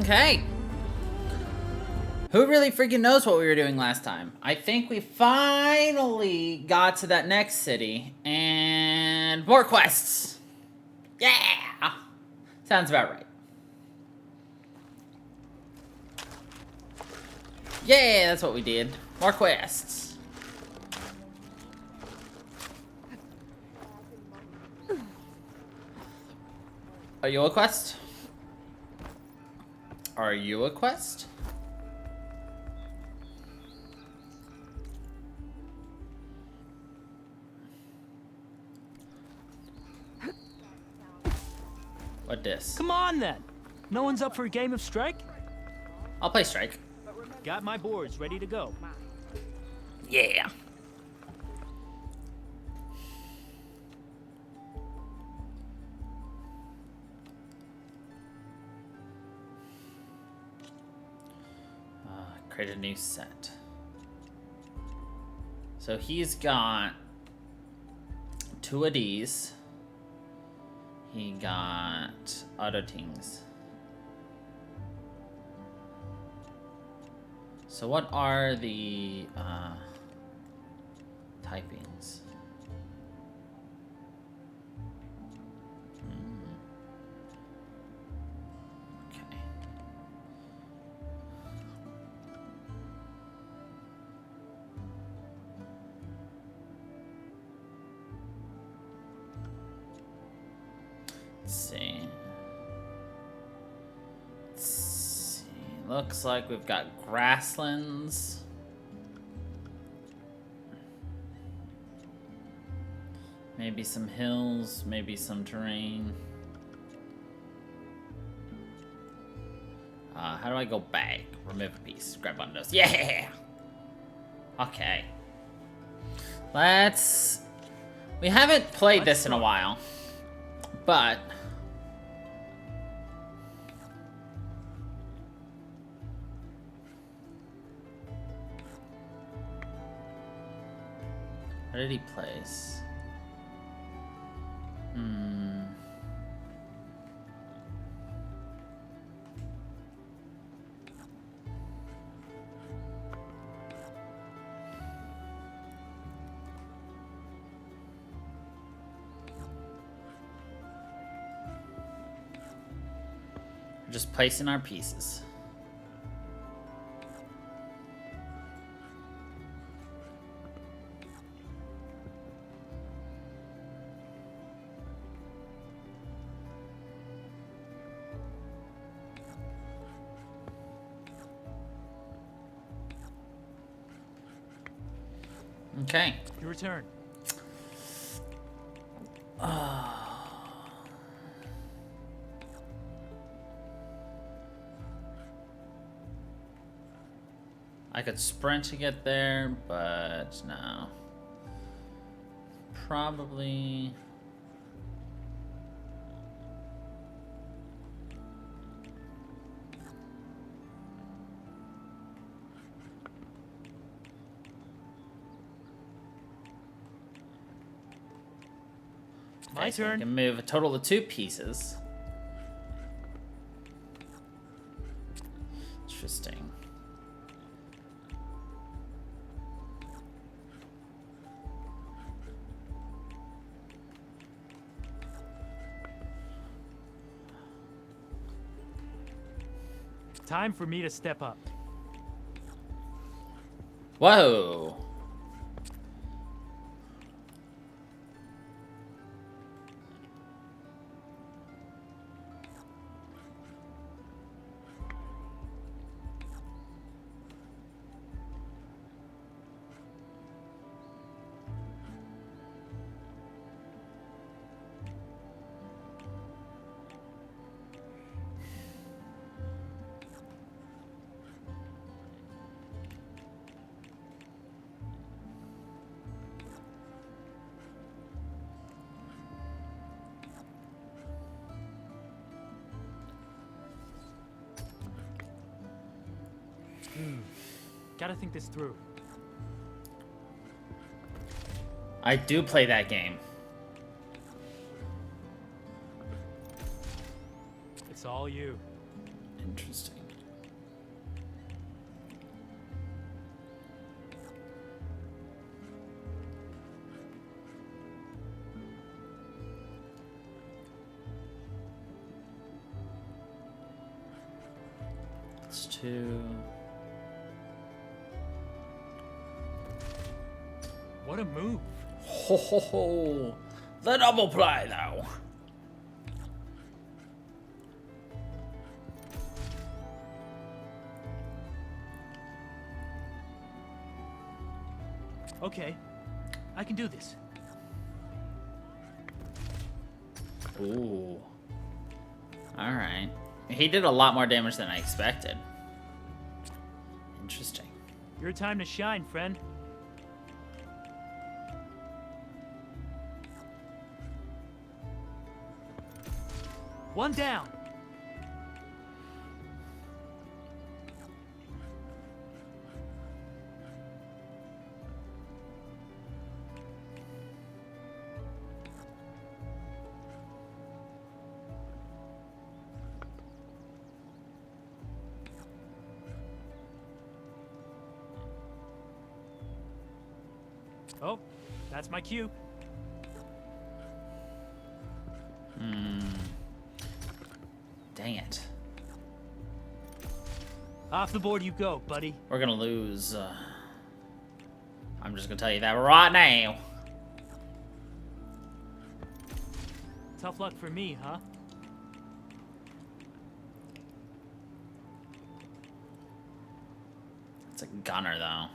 Okay. Who really freaking knows what we were doing last time? I think we finally got to that next city. And more quests. Yeah! Sounds about right. Yeah, that's what we did. More quests. Are you a quest? Are you a quest? What dis? Come on then. No one's up for a game of Strike? I'll play Strike. Got my boards ready to go. Yeah. Create a new set. So he's got 2 of these. He got other things. So what are the typings? Okay. Let's see. Looks like we've got grasslands. Maybe some hills, maybe some terrain. How do I go back? Remove a piece. Grab one of those. Yeah! Okay. We haven't played this in a while. But... Where did he place? We're just placing our pieces. Okay. Your turn. I could sprint to get there, but no. Probably... My so I turn. can move a total of 2 pieces. Interesting. Time for me to step up. Whoa! Gotta think this through. I do play that game. It's all you. Interesting. It's 2. What a move. Ho ho ho! The double play, though. Okay, I can do this. Ooh. Alright. He did a lot more damage than I expected. Interesting. Your time to shine, friend. One down. Oh, that's my cue. Dang it. Off the board you go, buddy. We're gonna lose. I'm just gonna tell you that right now. Tough luck for me, huh? It's a gunner, though.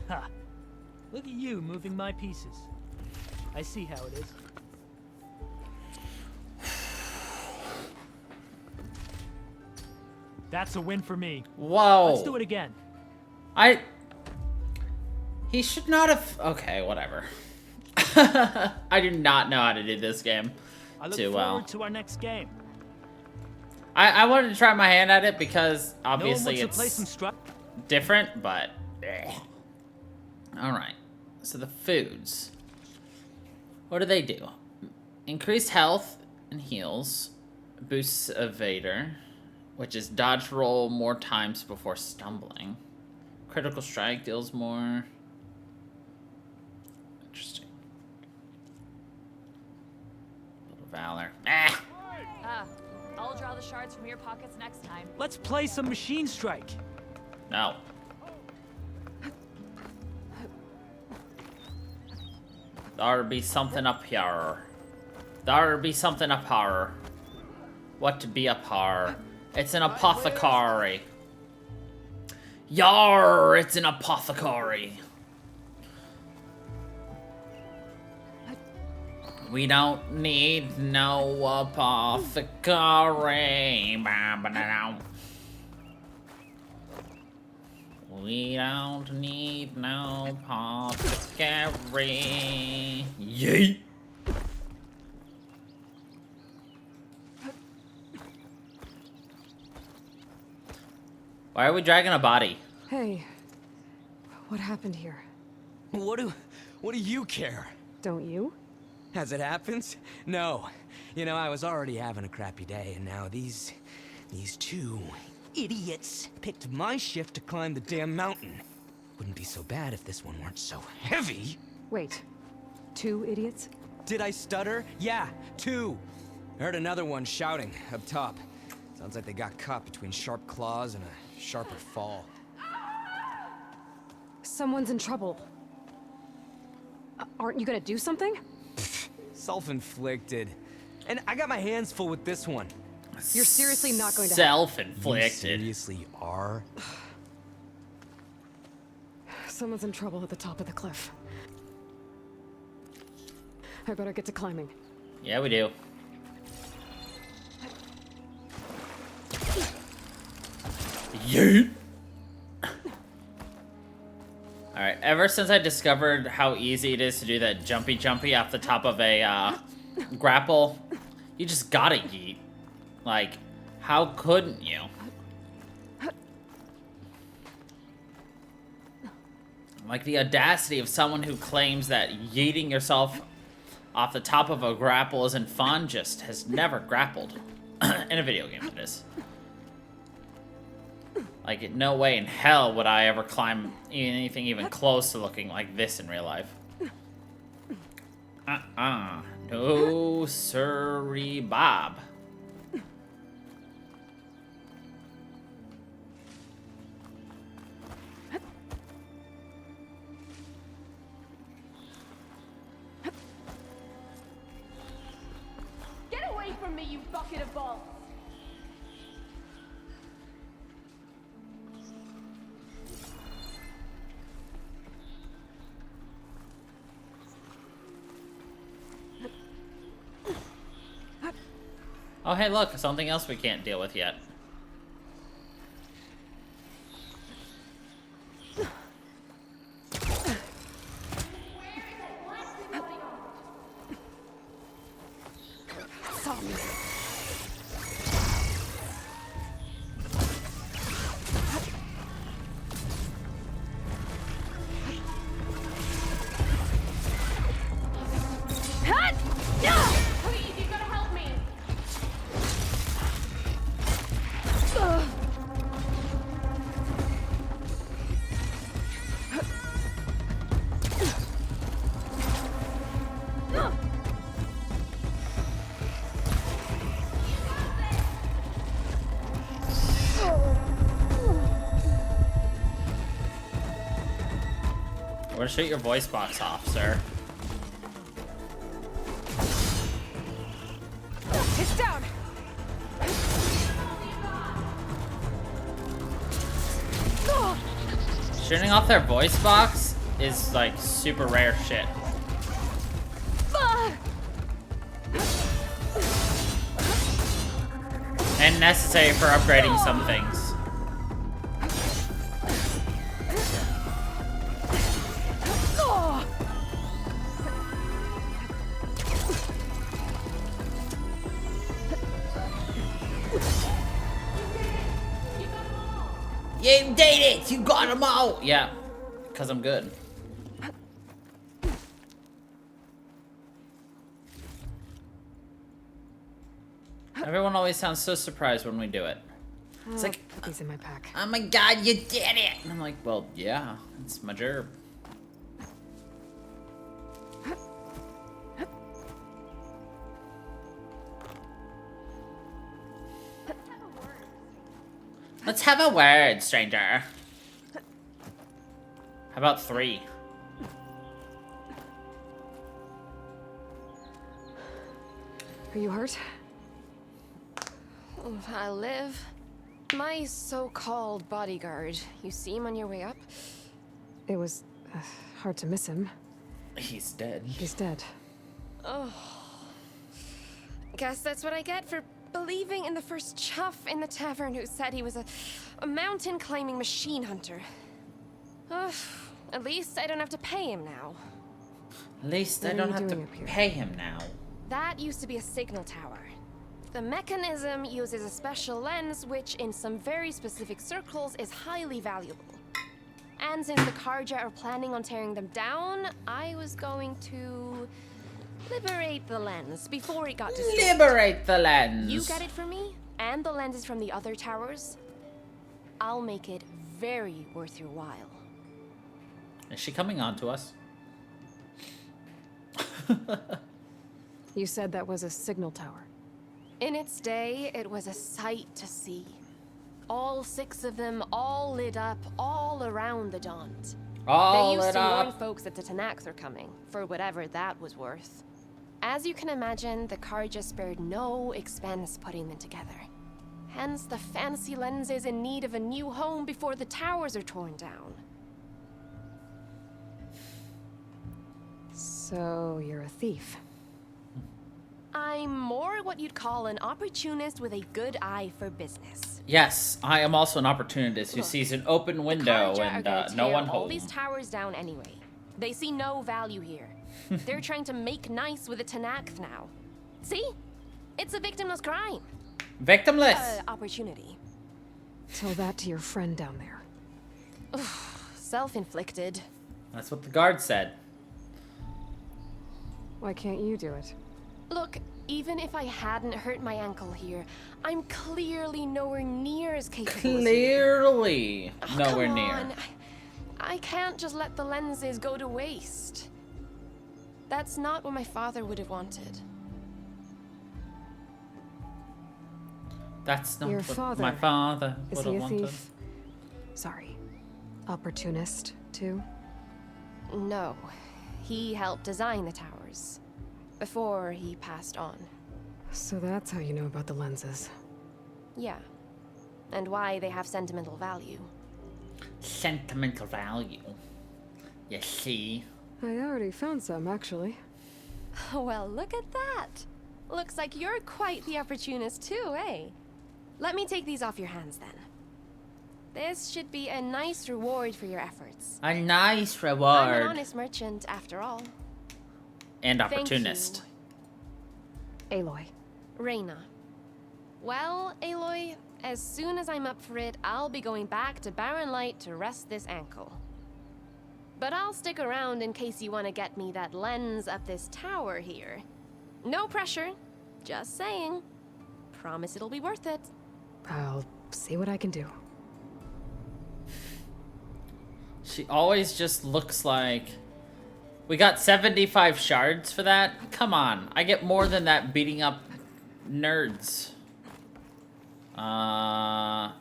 Ha! Look at you moving my pieces. I see how it is. That's a win for me. Whoa. Let's do it again. He should not have... Okay, whatever. I do not know how to do this game I look too forward well. to our next game. I wanted to try my hand at it because obviously no one wants to play some it's different, but... Alright, so the foods. What do they do? Increased health and heals. Boosts evader, which is dodge roll more times before stumbling. Critical strike deals more. Interesting. Little valor. Ah! I'll draw the shards from your pockets next time. Let's play some machine strike. No. There'll be something up here. There'll be something up here. What to be up here? It's an apothecary. Yar! It's an apothecary. We don't need no apothecary. We don't need no apothecary. Yeet! Why are we dragging a body? Hey, what happened here? What do you care? Don't you? As it happens? No. You know, I was already having a crappy day, and now these two idiots picked my shift to climb the damn mountain. Wouldn't be so bad if this one weren't so heavy. Wait, 2 idiots? Did I stutter? Yeah, 2. Heard another one shouting up top. Sounds like they got caught between sharp claws and a sharper fall. Someone's in trouble. Aren't you gonna do something? Self-inflicted. And I got my hands full with this one. You're seriously not going to You Self-inflicted. seriously are? Someone's in trouble at the top of the cliff. I better get to climbing. Yeah, we do. Yeet! Alright, ever since I discovered how easy it is to do that jumpy off the top of a grapple, you just gotta yeet. Like, how couldn't you? Like, the audacity of someone who claims that yeeting yourself off the top of a grapple isn't fun just has never grappled. In a video game, it is. Like, no way in hell would I ever climb anything even close to looking like this in real life. No sirree, Bob. Get away from me, you bucket of balls! Oh, hey, look, something else we can't deal with yet. Please, you gotta help me! We're gonna shoot your voice box off, sir. It's down. Shooting off their voice box is like super rare shit. And necessary for upgrading some things. You did it! You got them all! Yeah, because I'm good. Everyone always sounds so surprised when we do it. It's like, Put these in my pack. oh my god, you did it! And I'm like, well, yeah, it's my job. Let's have a word, stranger. How about 3? Are you hurt? I live. My so-called bodyguard. You see him on your way up? It was hard to miss him. He's dead. He's dead. Oh. Guess that's what I get for believing in the first chuff in the tavern who said he was a mountain climbing machine hunter. At least I don't have to pay him now. At least I What are don't you have to doing up here? pay him now. That used to be a signal tower. The mechanism uses a special lens which, in some very specific circles, is highly valuable. And since the Karja are planning on tearing them down, I was going to liberate the lens before it got destroyed. Liberate the lens! You get it from me, and the lenses from the other towers. I'll make it very worth your while. Is she coming on to us? You said that was a signal tower. In its day, it was a sight to see. All 6 of them, all lit up, all around the Daunt. All They used lit to warn up. folks that the Tanakhs are coming, for whatever that was worth. As you can imagine, the Karja spared no expense putting them together. Hence the fancy lenses in need of a new home before the towers are torn down. So you're a thief. I'm more what you'd call an opportunist with a good eye for business. Yes, I am also an opportunist who Look, sees an open window Karja are and gonna no tear one all home. these towers down anyway. They see no value here. They're trying to make nice with the Tanakh now. See? It's a victimless crime. Victimless. Opportunity. Tell that to your friend down there. Self-inflicted. That's what the guard said. Why can't you do it? Look, even if I hadn't hurt my ankle here, I'm clearly nowhere near as capable as you. Clearly Oh, nowhere come near. on. I can't just let the lenses go to waste. That's not what my father would have wanted. That's not Your what father. my father Is would he have a wanted. thief? Sorry. Opportunist, too? No. He helped design the towers. Before he passed on. So that's how you know about the lenses. Yeah. And why they have sentimental value. Sentimental value. You see? I already found some, actually. Well, look at that. Looks like you're quite the opportunist too, eh? Let me take these off your hands then. This should be a nice reward for your efforts. A nice I'm an reward. honest merchant, after all. And Thank opportunist. you. Aloy. Reyna. Well, Aloy, as soon as I'm up for it, I'll be going back to Barren Light to rest this ankle. But I'll stick around in case you want to get me that lens up this tower here. No pressure. Just saying. Promise it'll be worth it. I'll see what I can do. She always just looks like... We got 75 shards for that? Come on. I get more than that beating up nerds.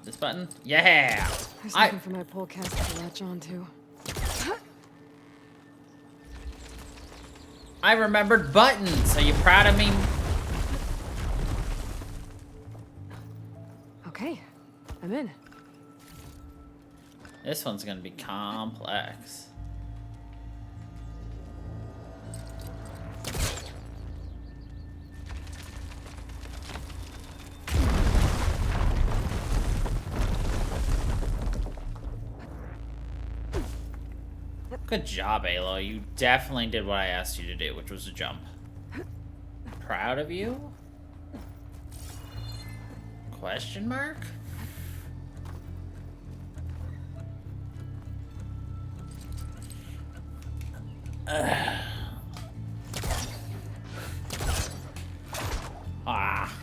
This button? Yeah! There's nothing for my polecaster to latch on to. I remembered buttons. Are you proud of me? Okay, I'm in. This one's gonna be complex. Good job, Aloy. You definitely did what I asked you to do, which was a jump. Proud of you? Question mark? Ah.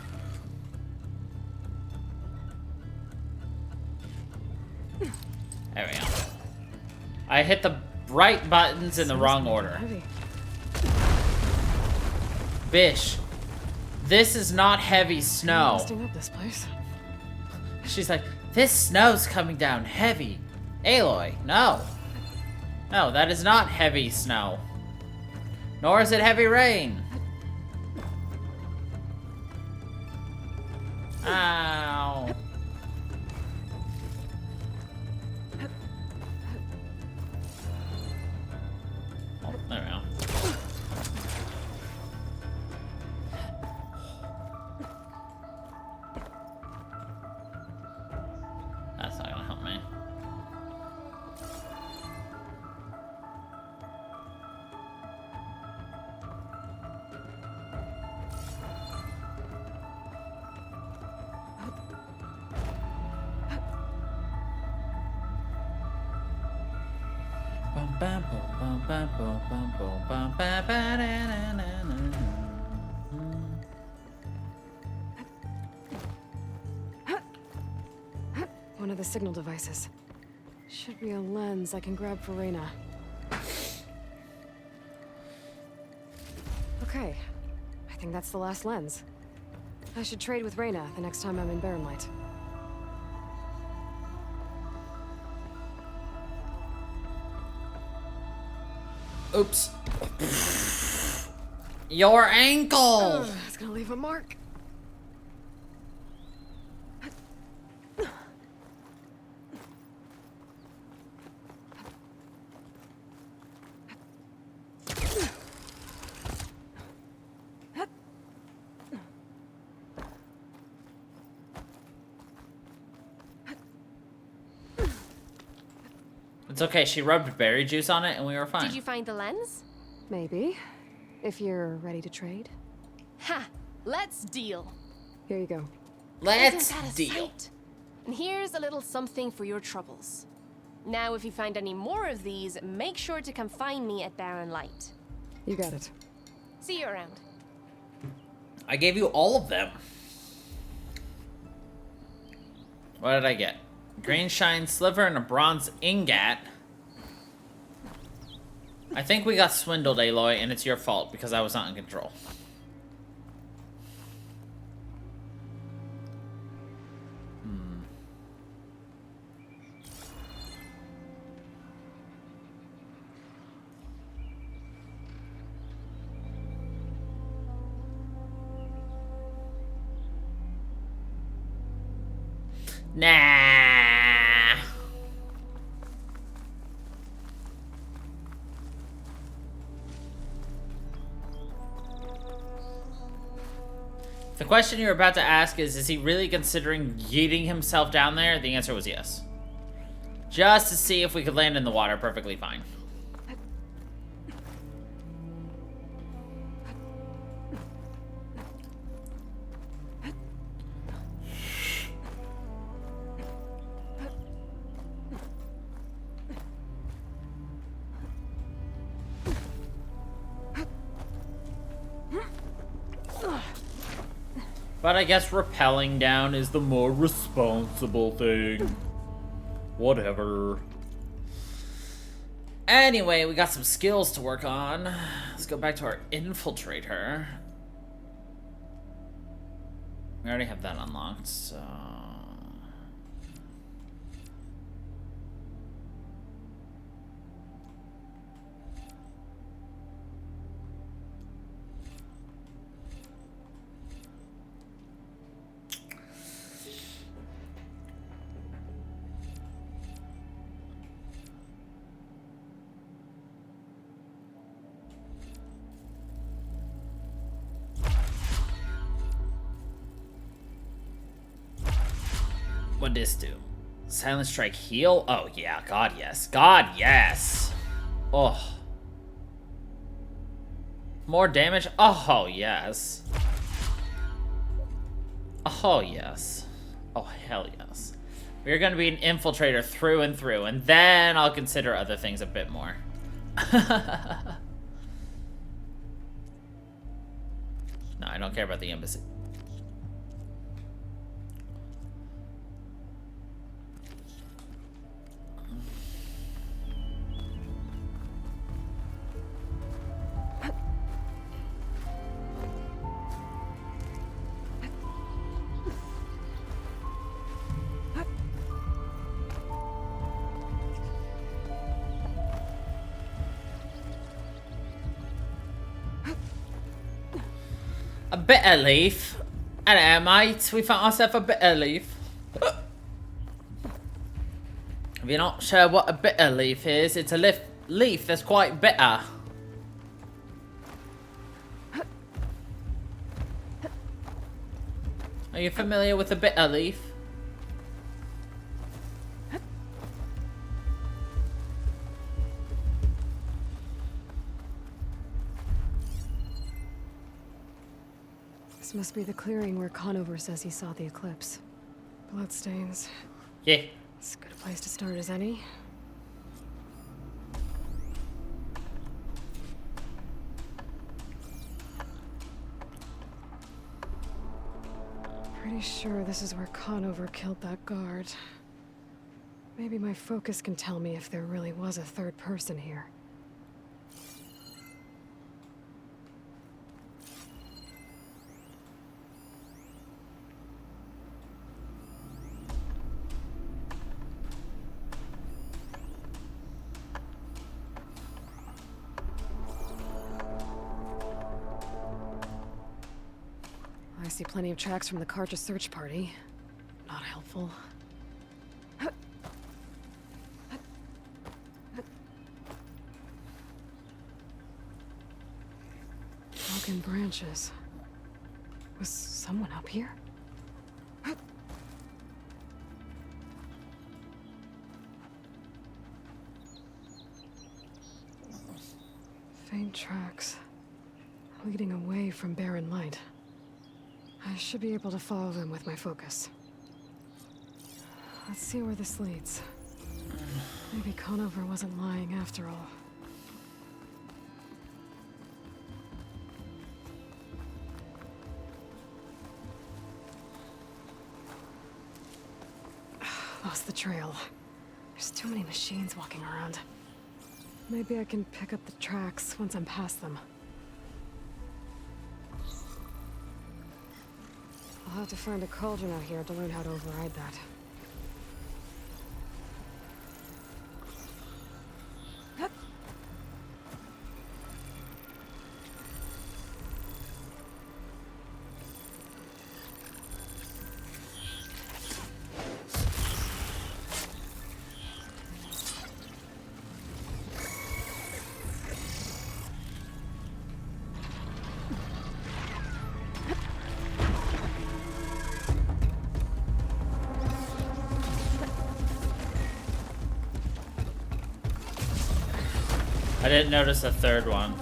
There we go. I hit the right buttons in the wrong order. Heavy. Bish, this is not heavy snow. Busting up this place. She's like, this snow's coming down heavy. Aloy, no. No, that is not heavy snow. Nor is it heavy rain. Ow. Oh, there we go. That's not gonna help me. Bum, bum, bum, bum, bum, bum, bum, bum, ba, ba, da, na, na, na, na. One of the signal devices. Should be a lens I can grab for Reyna. Okay. I think that's the last lens. I should trade with Reyna the next time I'm in Barren Light. Oops. Your ankle! That's gonna leave a mark. It's okay, she rubbed berry juice on it and we were fine. Did you find the lens? Maybe. If you're ready to trade. Ha! Let's deal. Here you go. Let's Isn't that a deal. sight? And here's a little something for your troubles. Now, if you find any more of these, make sure to come find me at Barren Light. You got it. See you around. I gave you all of them. What did I get? Green shine sliver and a bronze ingot. I think we got swindled, Aloy, and it's your fault because I was not in control. Nah. The question you're about to ask is he really considering yeeting himself down there? The answer was yes. Just to see if we could land in the water perfectly fine. But I guess rappelling down is the more responsible thing. Whatever. Anyway, we got some skills to work on. Let's go back to our infiltrator. We already have that unlocked, so... What'd this do? Silent strike heal? Oh yeah, God yes. God yes. Oh. More damage? Oh yes. Oh yes. Oh hell yes. We're gonna be an infiltrator through and through, and then I'll consider other things a bit more. No, I don't care about the embassy. A bitter leaf. Hello, mate. We found ourselves a bitter leaf. If you're not sure what a bitter leaf is, it's a leaf that's quite bitter. Are you familiar with a bitter leaf? This must be the clearing where Conover says he saw the eclipse. Bloodstains. Yeah. It's as good a place to start as any. Pretty sure this is where Conover killed that guard. Maybe my focus can tell me if there really was a third person here. I see plenty of tracks from the Karja search party. Not helpful. Broken branches. Was someone up here? Faint tracks leading away from Barren Light. I should be able to follow them with my focus. Let's see where this leads. Maybe Conover wasn't lying after all. Lost the trail. There's too many machines walking around. Maybe I can pick up the tracks once I'm past them. I'll have to find a cauldron out here to learn how to override that. I didn't notice a third one.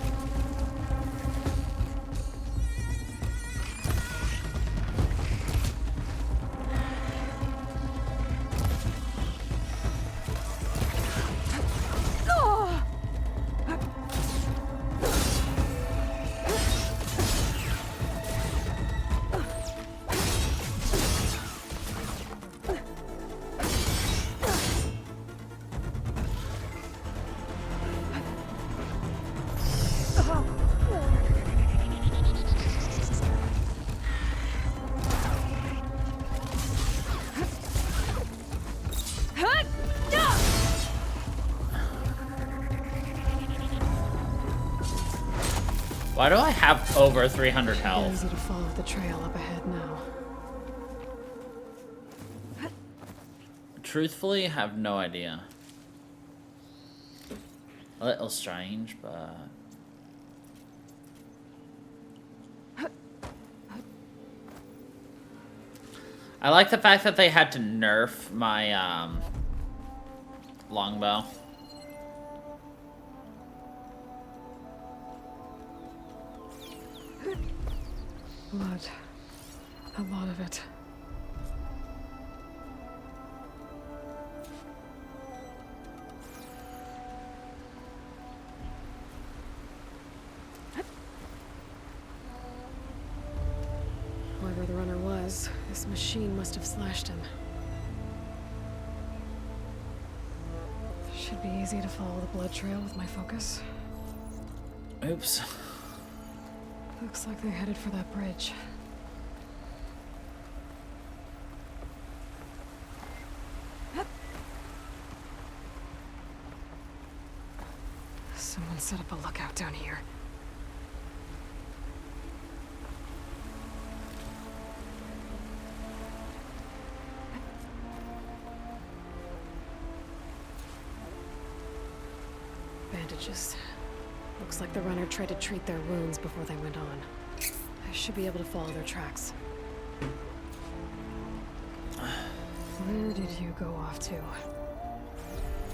Why do I have over 300 health? Easy to follow the trail up ahead now. Truthfully, I have no idea. A little strange, but... I like the fact that they had to nerf my, longbow. Blood. A lot of it. Whoever the runner was, this machine must have slashed him. Should be easy to follow the blood trail with my focus. Oops. Looks like they're headed for that bridge. Someone set up a lookout down here. Bandages. Looks like the runner tried to treat their wounds before they went on. I should be able to follow their tracks. Where did you go off to?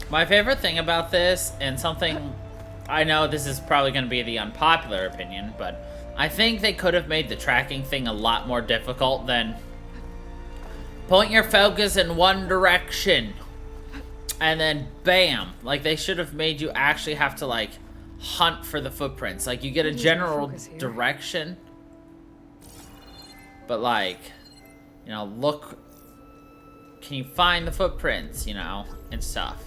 My favorite thing about this, and something... I know this is probably going to be the unpopular opinion, but I think they could have made the tracking thing a lot more difficult than... Point your focus in one direction. And then, bam. Like, they should have made you actually have to, like... hunt for the footprints. Like, you get a general direction, but like, you know, look, can you find the footprints, you know, and stuff.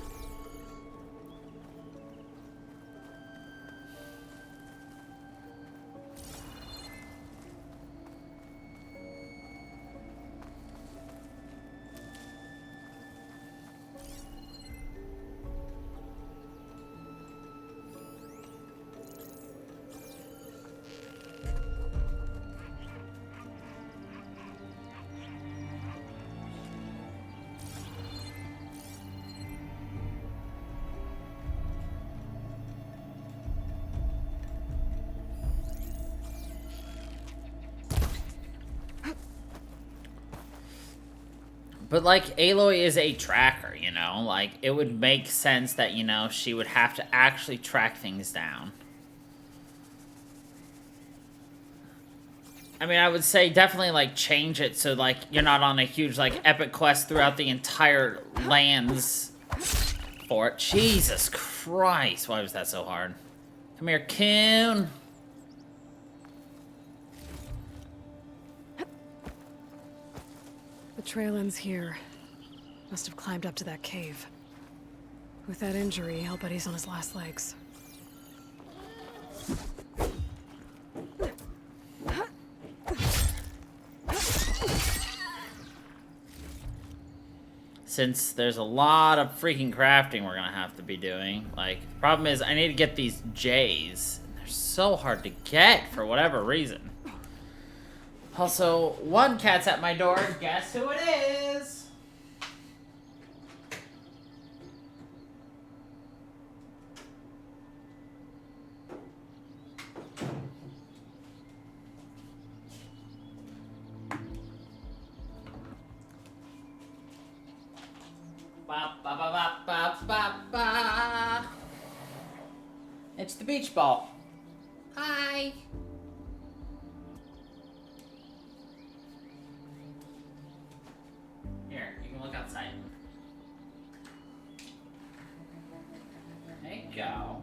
But, like, Aloy is a tracker, you know? Like, it would make sense that, you know, she would have to actually track things down. I mean, I would say definitely, like, change it so, like, you're not on a huge, like, epic quest throughout the entire lands for it. Jesus Christ, why was that so hard? Come here, coon. The trail ends here. Must have climbed up to that cave. With that injury, I'll bet he's on his last legs. Since there's a lot of freaking crafting we're gonna have to be doing. Like, the problem is I need to get these J's. They're so hard to get for whatever reason. Also, one cat's at my door. Guess who it is? Ba, ba, ba, ba, ba, ba. It's the beach ball. Hi. Here, you can look outside. There you go.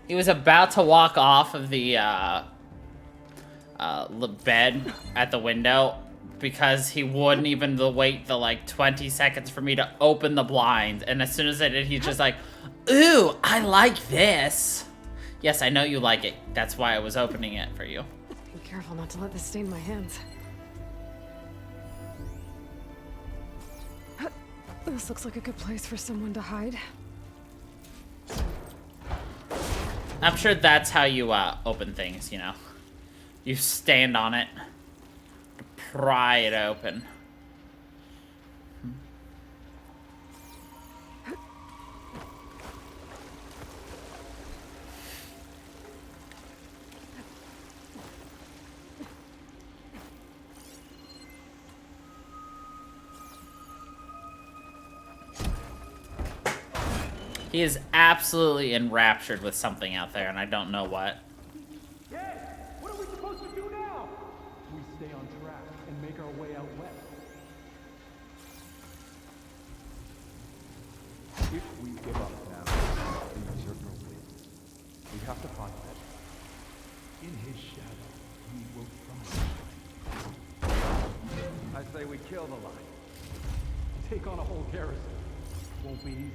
He was about to walk off of the bed at the window because he wouldn't even wait the like 20 seconds for me to open the blinds. And as soon as I did, he's just like, ooh, I like this. Yes, I know you like it. That's why I was opening it for you. Be careful not to let this stain my hands. This looks like a good place for someone to hide. I'm sure that's how you open things, you know. You stand on it to pry it open. He is absolutely enraptured with something out there, and I don't know what. Hey, what are we supposed to do now? We stay on track and make our way out west. If we give up now, the usurper wins. We have to find that. In his shadow, we will find. I say we kill the lion. Take on a whole garrison. Won't be easy.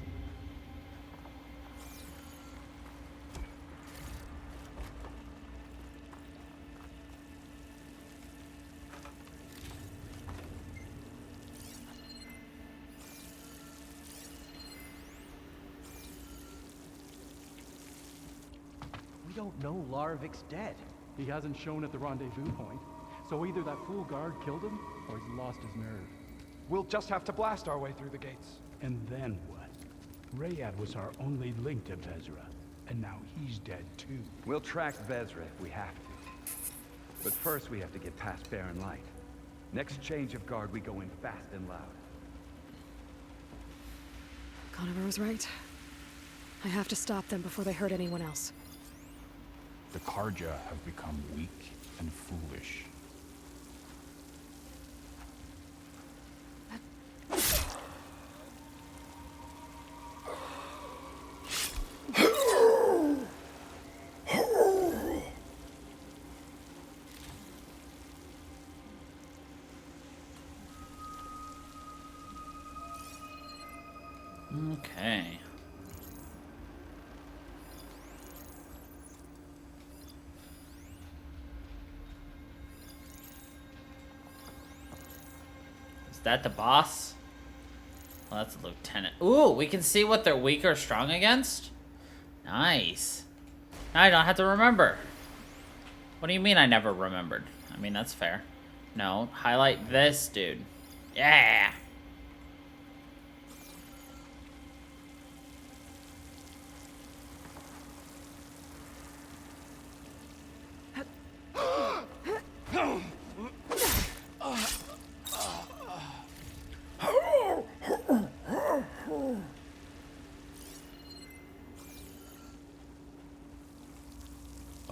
We don't know Larvik's dead. He hasn't shown at the rendezvous point, so either that fool guard killed him, or he's lost his nerve. We'll just have to blast our way through the gates. And then what? Rayad was our only link to Vezra, and now he's dead too. We'll track Vezra if we have to. But first we have to get past Barren Light. Next change of guard, we go in fast and loud. Conover was right. I have to stop them before they hurt anyone else. The Karja have become weak and foolish. Okay. Is that the boss? Well, that's a lieutenant. Ooh, we can see what they're weak or strong against? Nice. Now I don't have to remember. What do you mean I never remembered? I mean, that's fair. No, highlight this dude. Yeah!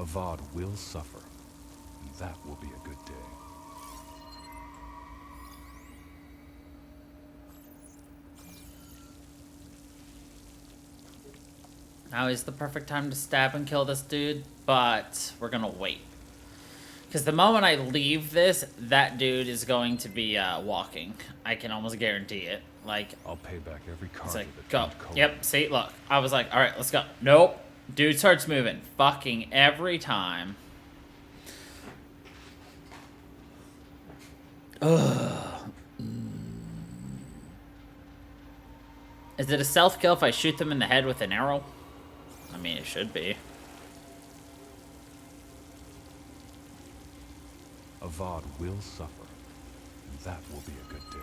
A Vod will suffer, and that will be a good day. Now is the perfect time to stab and kill this dude, but we're gonna wait. Because the moment I leave this, that dude is going to be walking. I can almost guarantee it. Like, I'll pay back every card. it's like, go. Yep, see, look. I was like, alright, let's go. Nope. Dude starts moving. Fucking every time. Ugh. Is it a stealth kill if I shoot them in the head with an arrow? I mean, it should be. A Vod will suffer, and that will be a good day.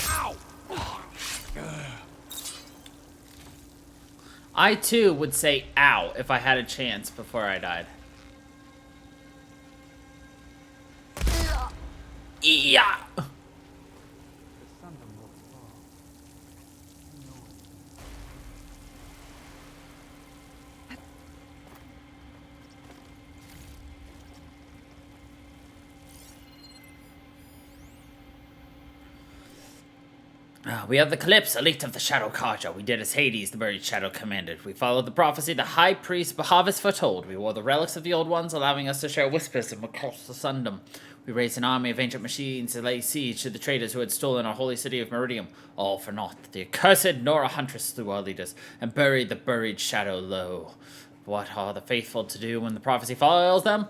Ow! I too would say ow if I had a chance before I died. Yeah. We have the Calypso, elite of the Shadow Karja. We did as Hades, the buried shadow, commanded. We followed the prophecy the high priest Bahavas foretold. We wore the relics of the old ones, allowing us to share whispers of across the sundom. We raised an army of ancient machines to lay siege to the traitors who had stolen our holy city of Meridium. All for naught. The accursed Nora Huntress slew our leaders, and buried the buried shadow low. What are the faithful to do when the prophecy fails them?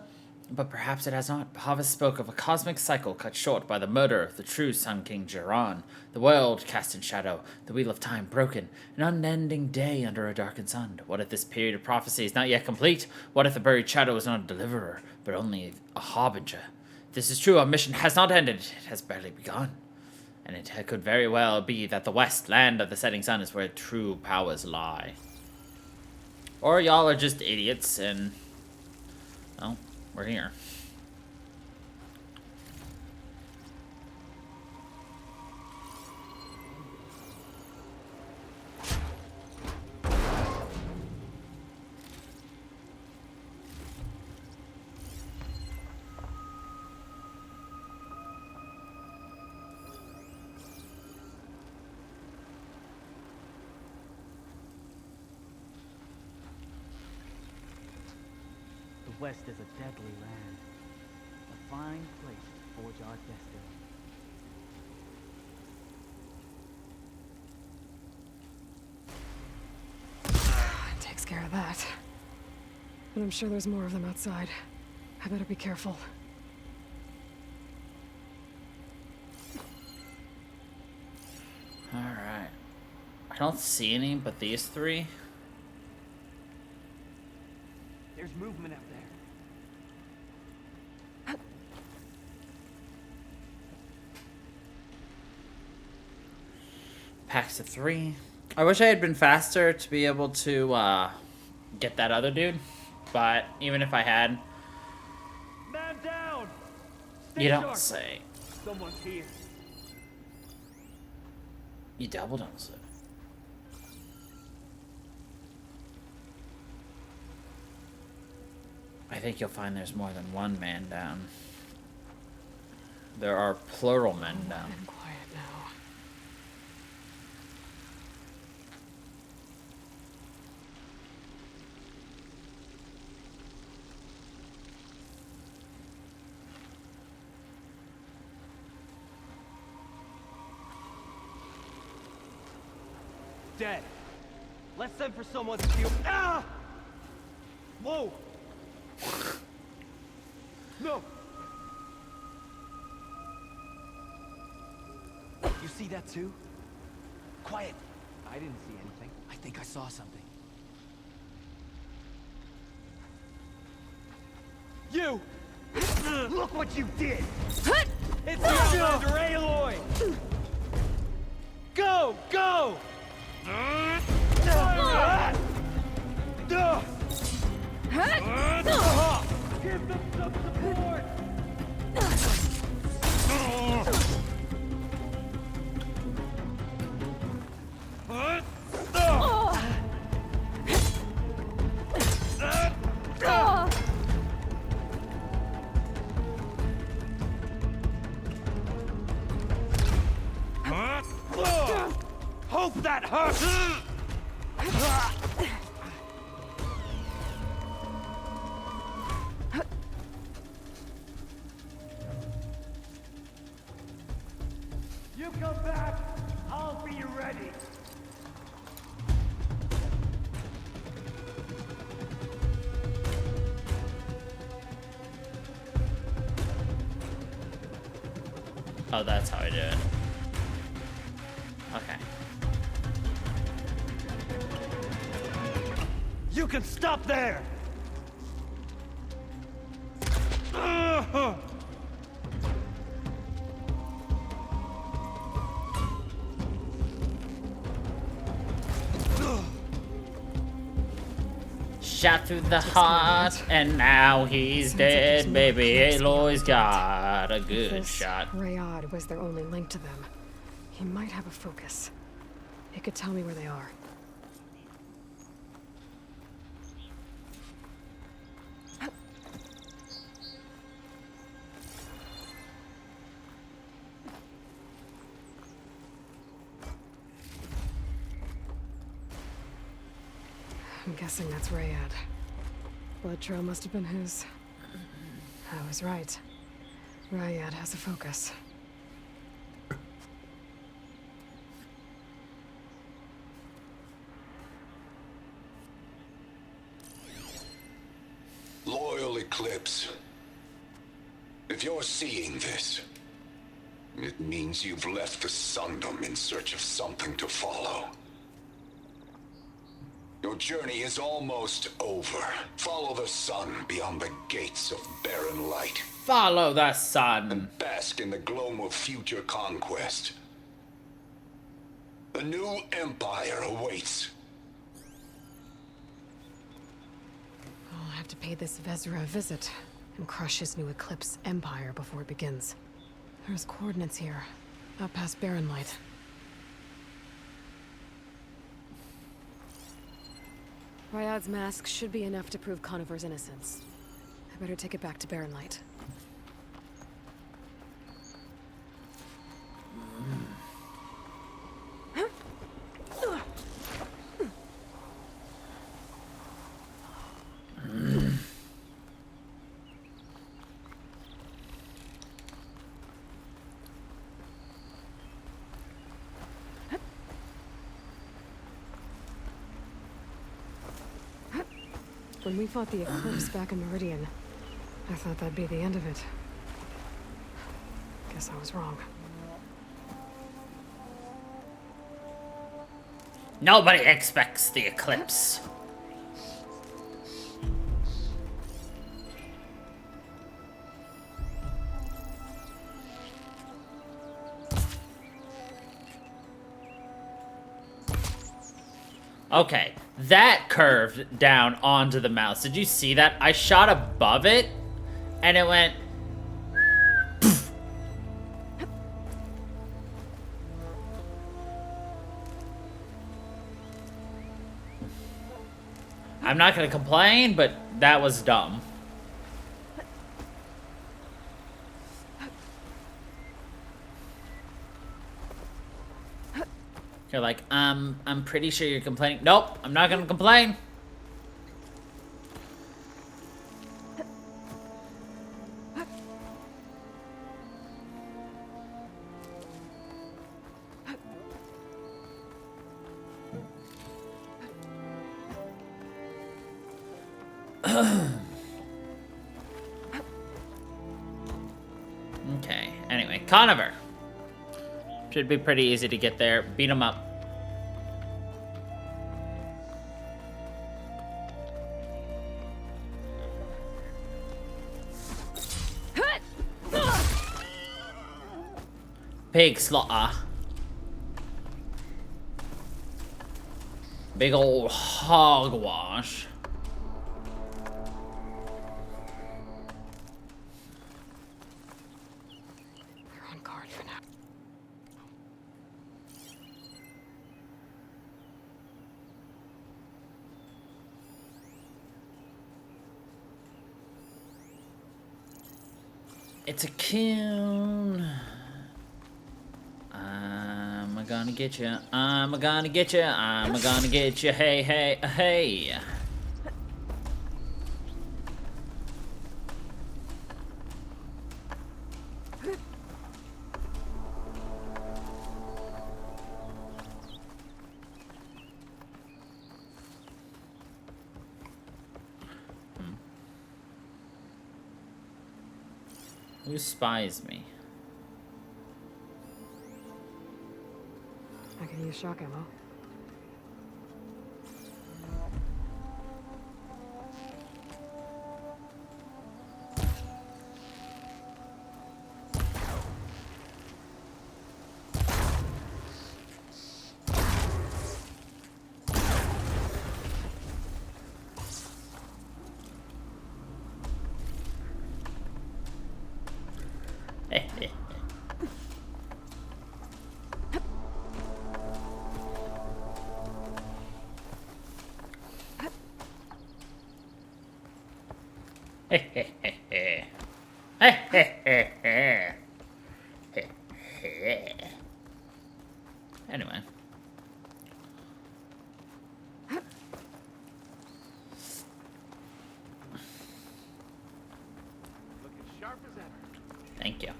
But perhaps it has not. Bahavas spoke of a cosmic cycle cut short by the murder of the true Sun King Jiran, the world cast in shadow, the wheel of time broken, an unending day under a darkened sun. What if this period of prophecy is not yet complete? What if the buried shadow is not a deliverer, but only a harbinger? If this is true, our mission has not ended. It has barely begun. And it could very well be that the west, land of the setting sun, is where true powers lie. Or y'all are just idiots and... well, we're here. The West is a deadly land. A fine place to forge our destiny. Takes care of that. But I'm sure there's more of them outside. I better be careful. Alright. I don't see any but these three. There's movement out there. Packs of 3. I wish I had been faster to be able to get that other dude. But even if I had... Man down! Stay You don't sharp. say. Someone's here. You double don't say. I think you'll find there's more than one man down. There are plural men down. And quiet now. Dead. Let's send for someone to heal. Ah! Whoa! No! You see that too? Quiet! I didn't see anything. I think I saw something. You! Look what you did! It's the Outlander Aloy! Go! Go! Give them some support! hope that hurts! You come back, I'll be ready. Oh, that's how I do it. Okay. You can stop there! Shot through the heart, and now he's dead, baby. Aloy's got a good This shot. Rayad was their only link to them. He might have a focus. He could tell me where they are. I'm guessing that's Rayad. Blood trail must have been his. I was right. Rayad has a focus. Loyal Eclipse. If you're seeing this, it means you've left the Sundom in search of something to follow. Your journey is almost over. Follow the sun beyond the gates of barren light. Follow the sun. And bask in the gloam of future conquest. The new empire awaits. I'll have to pay this Vezra a visit and crush his new Eclipse empire before it begins. There's coordinates here, out past Barren Light. Ryad's mask should be enough to prove Conover's innocence. I better take it back to Barren Light. When we fought the Eclipse back in Meridian, I thought that'd be the end of it. Guess I was wrong. Nobody expects the eclipse. Okay, that curved down onto the mouse. Did you see that? I shot above it, and it went... I'm not gonna complain, but that was dumb. You're like, I'm pretty sure you're complaining. Nope, I'm not gonna complain. Okay, anyway, Conover. Should be pretty easy to get there. Beat him up. Pig slaughter. Big old hogwash. They're on guard for now. It's a kiln. I'm I'm gonna get you. I'm gonna get you. I'm gonna get you. Hey, hey, hey. Who spies me? I can use shock ammo. Anyway. Thank you.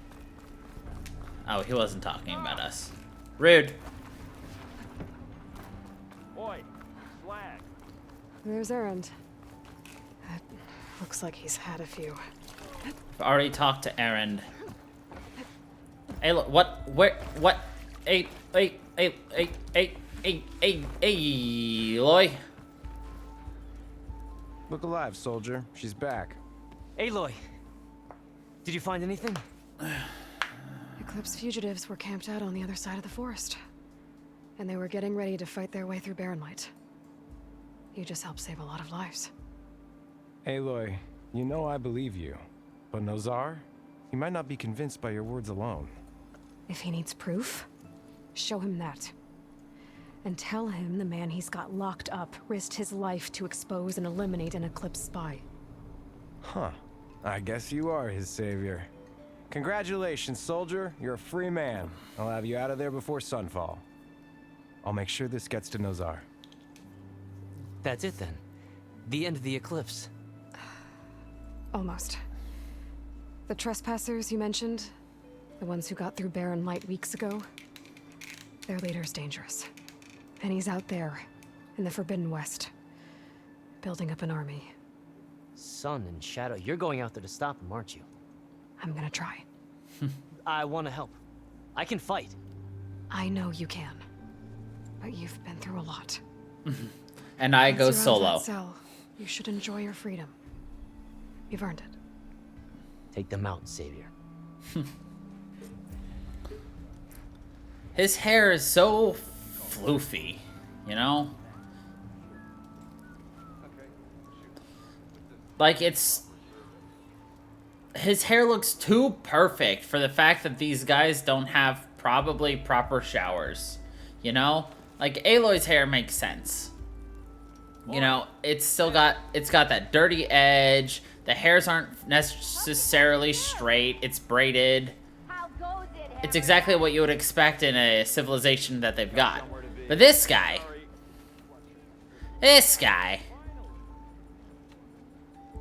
Oh, he wasn't talking about us. Rude. Boy, slag. There's Erend. Looks like he's had a few. I've already talked to Erend. Hey, look, what? Where? What? Hey, Aloy. Look alive, soldier. She's back. Aloy, did you find anything? Eclipse fugitives were camped out on the other side of the forest. And they were getting ready to fight their way through Barren Light. You just helped save a lot of lives. Aloy, you know I believe you. But Nozar? He might not be convinced by your words alone. If he needs proof, show him that. And tell him the man he's got locked up risked his life to expose and eliminate an Eclipse spy. Huh. I guess you are his savior. Congratulations, soldier. You're a free man. I'll have you out of there before sunfall. I'll make sure this gets to Nozar. That's it then. The end of the Eclipse. Almost. The trespassers you mentioned, the ones who got through Barren Light weeks ago, their leader's dangerous. And he's out there, in the Forbidden West, building up an army. Sun and Shadow, you're going out there to stop him, aren't you? I'm gonna try. I want to help. I can fight. I know you can. But you've been through a lot. And I go Once you're out of solo. that cell, you should enjoy your freedom. You've earned it. Take them out, Savior. His hair is so floofy, you know? Like, it's... His hair looks too perfect for the fact that these guys don't have probably proper showers, you know? Like, Aloy's hair makes sense. You know, it's got that dirty edge. The hairs aren't necessarily straight. It's braided. It's exactly what you would expect in a civilization that they've got. But this guy,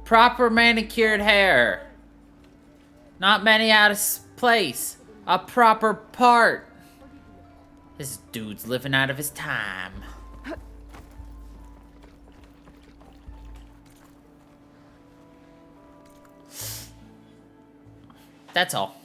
proper manicured hair. Not many out of place. A proper part. This dude's living out of his time. That's all.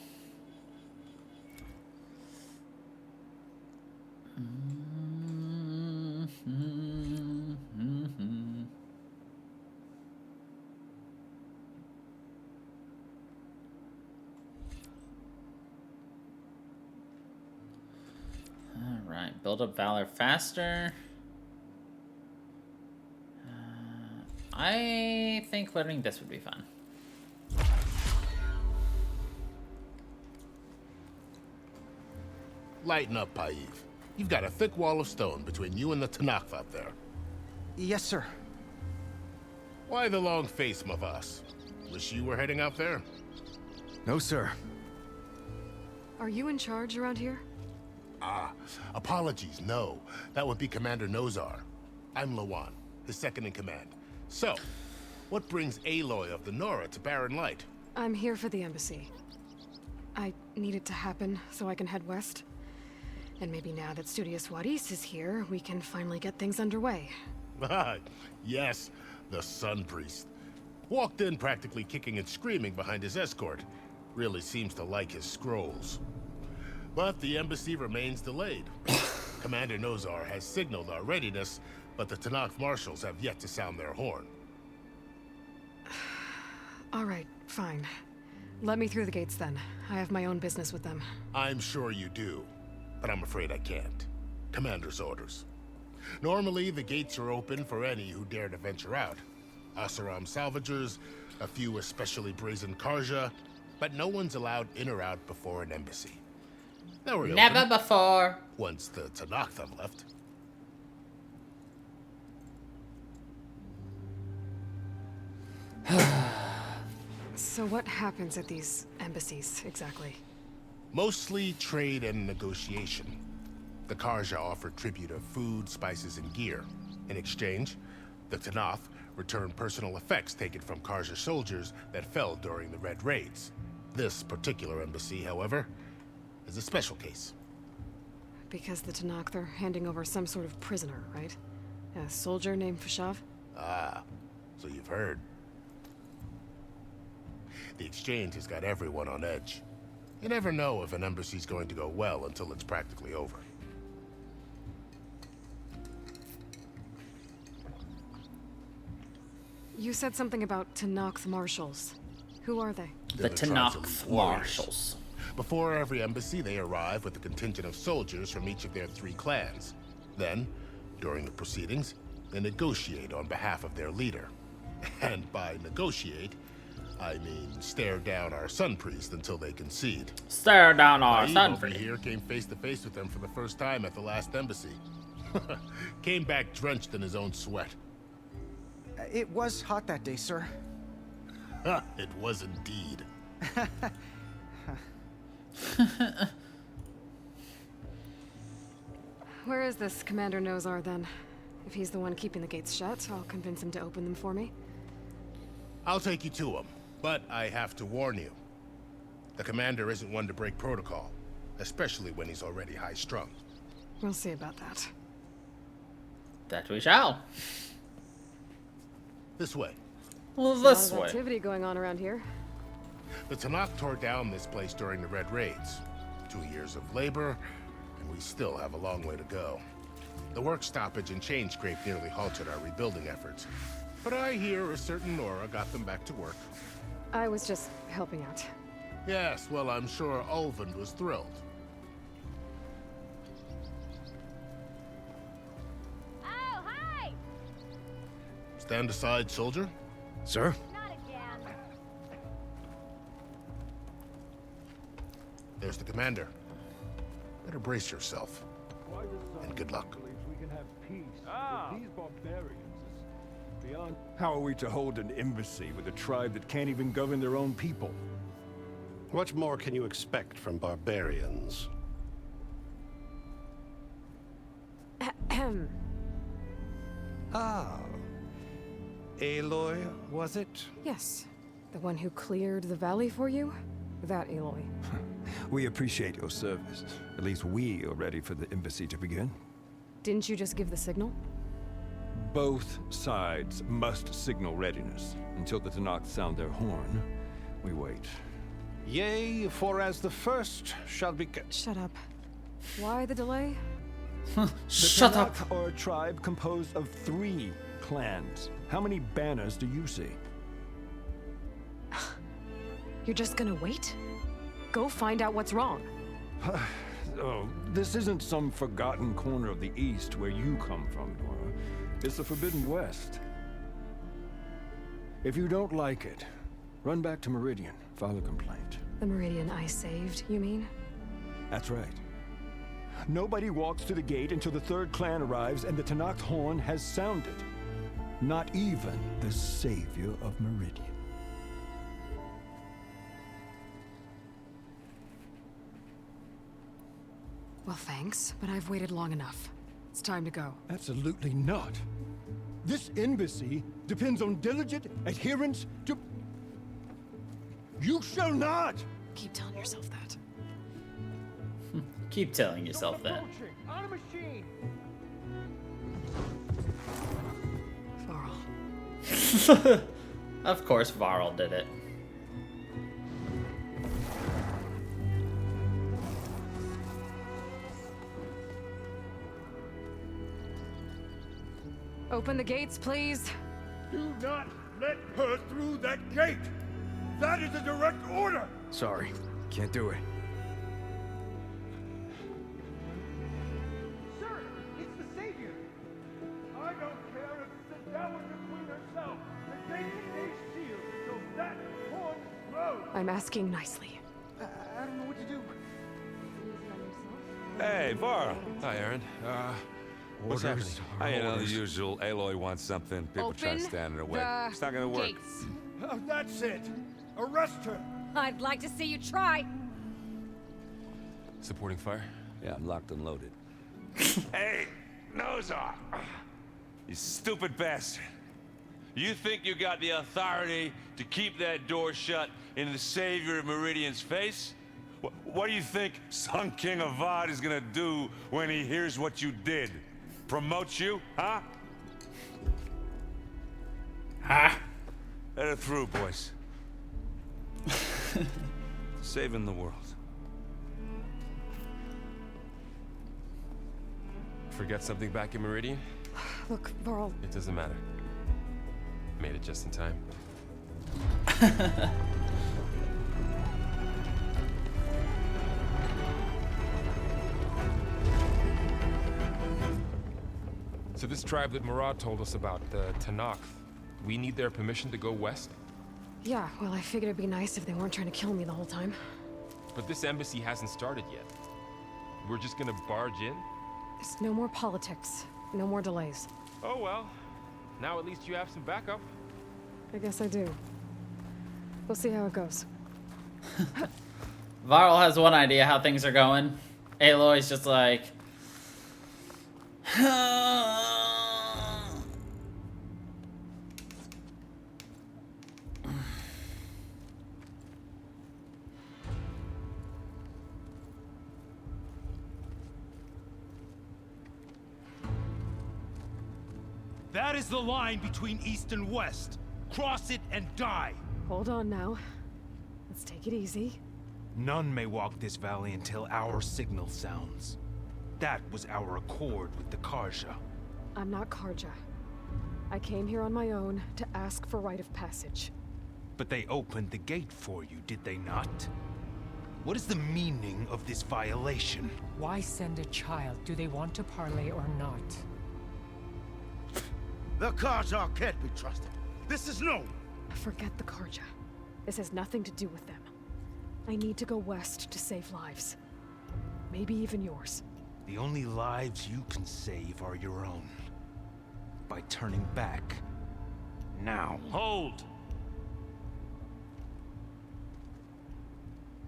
Alright, build up valor faster. I think learning this would be fun. Lighten up, Paiv. You've got a thick wall of stone between you and the Tanakh up there. Yes, sir. Why the long face, Mavas? Wish you were heading out there? No, sir. Are you in charge around here? Apologies, no. That would be Commander Nozar. I'm Lawan, his second in command. So, what brings Aloy of the Nora to Barren Light? I'm here for the embassy. I need it to happen so I can head west. And maybe now that Studious Wadis is here, we can finally get things underway. Yes, the Sun Priest. Walked in practically kicking and screaming behind his escort. Really seems to like his scrolls. But the embassy remains delayed. Commander Nozar has signaled our readiness, but the Tanakh marshals have yet to sound their horn. All right, fine. Let me through the gates then. I have my own business with them. I'm sure you do, but I'm afraid I can't. Commander's orders. Normally, the gates are open for any who dare to venture out. Asaram salvagers, a few especially brazen Karja, but no one's allowed in or out before an embassy. Never before. Once the Tanakh have left. So what happens at these embassies, exactly? Mostly trade and negotiation. The Karja offer tribute of food, spices, and gear. In exchange, the Tanakh return personal effects taken from Karja soldiers that fell during the Red Raids. This particular embassy, however, is a special case. Because the Tanakh, they're handing over some sort of prisoner, right? A soldier named Fashav? Ah, so you've heard. The exchange has got everyone on edge. You never know if an embassy's going to go well until it's practically over. You said something about Tanakh marshals. Who are they? The Tanakh marshals. Before every embassy, they arrive with a contingent of soldiers from each of their 3 clans. Then, during the proceedings, they negotiate on behalf of their leader. And by negotiate, I mean stare down our Sun Priest until they concede. Stare down our Sun over Priest. here came face to face with them for the first time at the last embassy. Came back drenched in his own sweat. It was hot that day, sir. It was indeed. Where is this Commander Nozar, then? If he's the one keeping the gates shut, I'll convince him to open them for me. I'll take you to him, but I have to warn you. The commander isn't one to break protocol, especially when he's already high-strung. We'll see about that. That we shall. This way. Well, There's this a lot of way. activity going on around here. The Tanakh tore down this place during the Red Raids. 2 years of labor, and we still have a long way to go. The work stoppage and chain scrape nearly halted our rebuilding efforts. But I hear a certain Nora got them back to work. I was just helping out. Yes, well, I'm sure Ulvund was thrilled. Oh, hi! Stand aside, soldier. Sir? Not again. There's the commander. Better brace yourself. And good luck. We can have peace. But these barbarians is beyond. How are we to hold an embassy with a tribe that can't even govern their own people? What more can you expect from barbarians? Ahem. Ah. Aloy, was it? Yes. The one who cleared the valley for you? That Aloy. We appreciate your service. At least we are ready for the embassy to begin. Didn't you just give the signal? Both sides must signal readiness. Until the Tanakh sound their horn, we wait. Yea, for as the first shall be... Shut up. Why the delay? Shut the up. Tanakh are a tribe composed of 3 clans. How many banners do you see? You're just gonna wait? Go find out what's wrong. Oh, this isn't some forgotten corner of the East where you come from, Nora. It's the Forbidden West. If you don't like it, run back to Meridian, file a complaint. The Meridian I saved, you mean? That's right. Nobody walks to the gate until the 3rd clan arrives and the Tanakh horn has sounded. Not even the savior of Meridian. Well, thanks, but I've waited long enough. It's time to go. Absolutely not. This embassy depends on diligent adherence to... You shall not! Keep telling yourself that. Keep telling yourself that. On a machine. Varl. Of course Varl did it. Open the gates, please. Do not let her through that gate! That is a direct order! Sorry, can't do it. Sir, it's the Savior! I don't care if it's the Dowager Queen herself! The gate stays sealed until that horn blows! I'm asking nicely. I don't know what to do. Hey, Varl. Hi, Aaron. What's happening? I know the usual. Aloy wants something. People try to Open stand in her way. the It's not gonna work. gates. That's it! Arrest her! I'd like to see you try. Supporting fire? Yeah, I'm locked and loaded. Hey, nose off! You stupid bastard. You think you got the authority to keep that door shut in the Savior of Meridian's face? What do you think Sun King of Vod is gonna do when he hears what you did? Promote you, huh? Ha! Let it through, boys. Saving the world. Forget something back in Meridian? Look, Varl. It doesn't matter. Made it just in time. So this tribe that Murad told us about, the Tanakh, we need their permission to go west? Yeah, well, I figured it'd be nice if they weren't trying to kill me the whole time. But this embassy hasn't started yet. We're just gonna barge in? There's no more politics. No more delays. Oh well. Now at least you have some backup. I guess I do. We'll see how it goes. Varl has one idea how things are going. Aloy's just like... That is the line between East and West. Cross it and die. Hold on now. Let's take it easy. None may walk this valley until our signal sounds. That was our accord with the Karja. I'm not Karja. I came here on my own to ask for rite of passage. But they opened the gate for you, did they not? What is the meaning of this violation? Why send a child? Do they want to parley or not? The Karja can't be trusted. This is no. Forget the Karja. This has nothing to do with them. I need to go west to save lives. Maybe even yours. The only lives you can save are your own. By turning back. Now. Hold!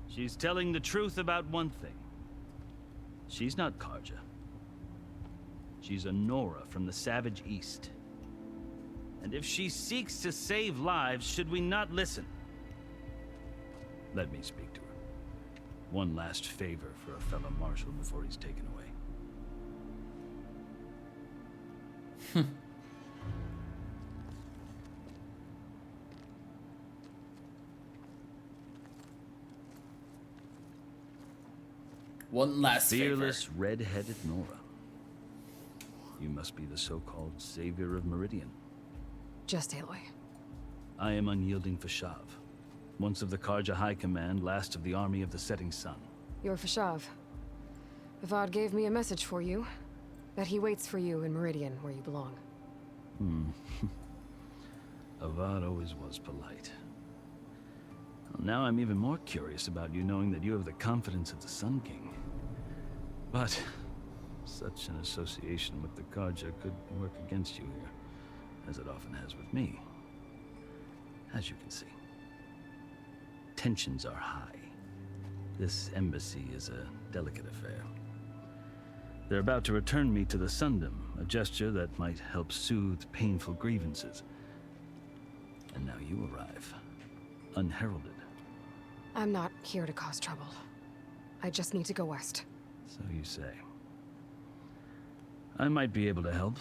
She's telling the truth about one thing. She's not Karja. She's a Nora from the Savage East. And if she seeks to save lives, should we not listen? Let me speak to her. One last favor for a fellow marshal before he's taken away. One last Fearless, favor. red-headed Nora. You must be the so-called savior of Meridian. Just Aloy. I am unyielding Fashav. Once of the Karja High Command, last of the army of the setting sun. You're Fashav. Vods gave me a message for you. That he waits for you in Meridian, where you belong. Avad always was polite. Well, now I'm even more curious about you knowing that you have the confidence of the Sun King. But such an association with the Karja could work against you here, as it often has with me. As you can see, tensions are high. This embassy is a delicate affair. They're about to return me to the Sundom, a gesture that might help soothe painful grievances. And now you arrive, unheralded. I'm not here to cause trouble. I just need to go west. So you say. I might be able to help,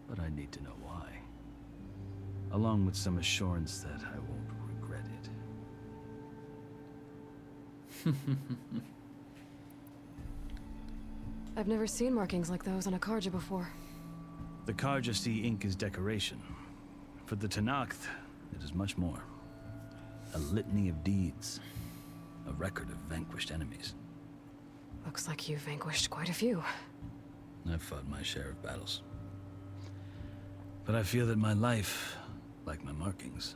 but I need to know why. Along with some assurance that I won't regret it. I've never seen markings like those on a Karja before. The Karja see ink as decoration. For the Tenakth, it is much more. A litany of deeds. A record of vanquished enemies. Looks like you've vanquished quite a few. I've fought my share of battles. But I feel that my life, like my markings,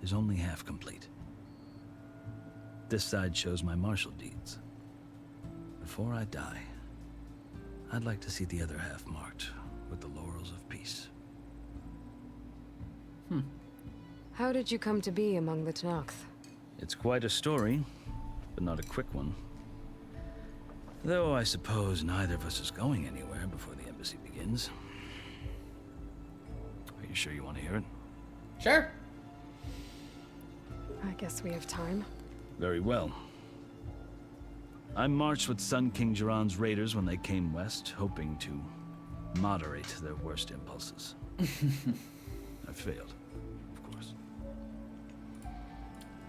is only half complete. This side shows my martial deeds. Before I die, I'd like to see the other half marked with the laurels of peace. How did you come to be among the Tenakth? It's quite a story, but not a quick one. Though I suppose neither of us is going anywhere before the embassy begins. Are you sure you want to hear it? Sure. I guess we have time. Very well. I marched with Sun King Jiran's raiders when they came west, hoping to moderate their worst impulses. I failed, of course.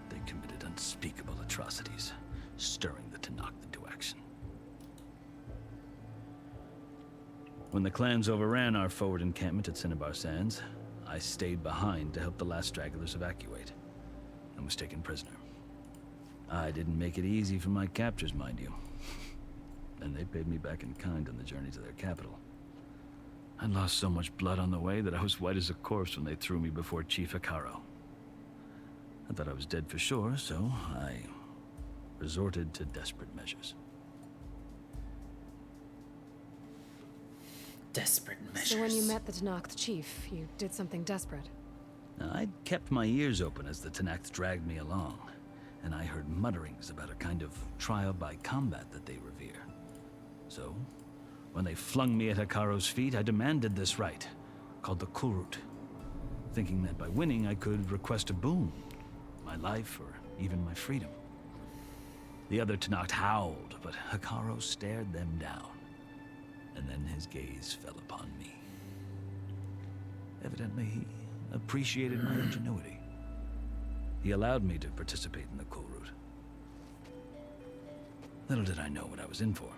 They committed unspeakable atrocities, stirring the Tenakth into action. When the clans overran our forward encampment at Cinnabar Sands, I stayed behind to help the last stragglers evacuate, and was taken prisoner. I didn't make it easy for my captors, mind you. And they paid me back in kind on the journey to their capital. I lost so much blood on the way that I was white as a corpse when they threw me before Chief Hekaro. I thought I was dead for sure, so I resorted to desperate measures. Desperate measures. So when you met the Tenakth chief, you did something desperate? I'd kept my ears open as the Tenakth dragged me along, and I heard mutterings about a kind of trial by combat that they revere. So, when they flung me at Hekaro's feet, I demanded this right, called the Kulrut, thinking that by winning I could request a boon, my life or even my freedom. The other Tenakth howled, but Hekaro stared them down, and then his gaze fell upon me. Evidently, he appreciated my ingenuity. He allowed me to participate in the Kulrut. Little did I know what I was in for.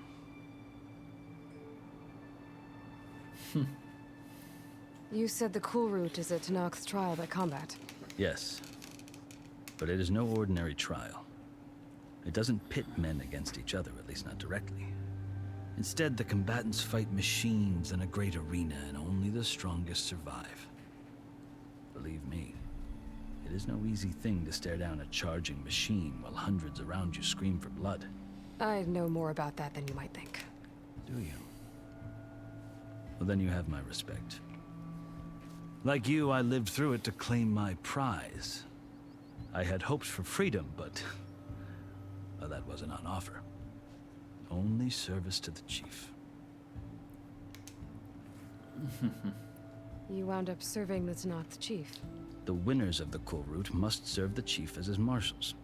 You said the Kulrut is a Tenakth trial by combat. Yes, but it is no ordinary trial. It doesn't pit men against each other, at least not directly. Instead, the combatants fight machines in a great arena, and only the strongest survive. Believe me, it is no easy thing to stare down a charging machine while hundreds around you scream for blood. I know more about that than you might think. Do you? Well, then you have my respect. Like you, I lived through it to claim my prize. I had hoped for freedom, but well, that wasn't on offer. Only service to the chief. You wound up serving the Tenakth chief. The winners of the Kulrut must serve the chief as his marshals.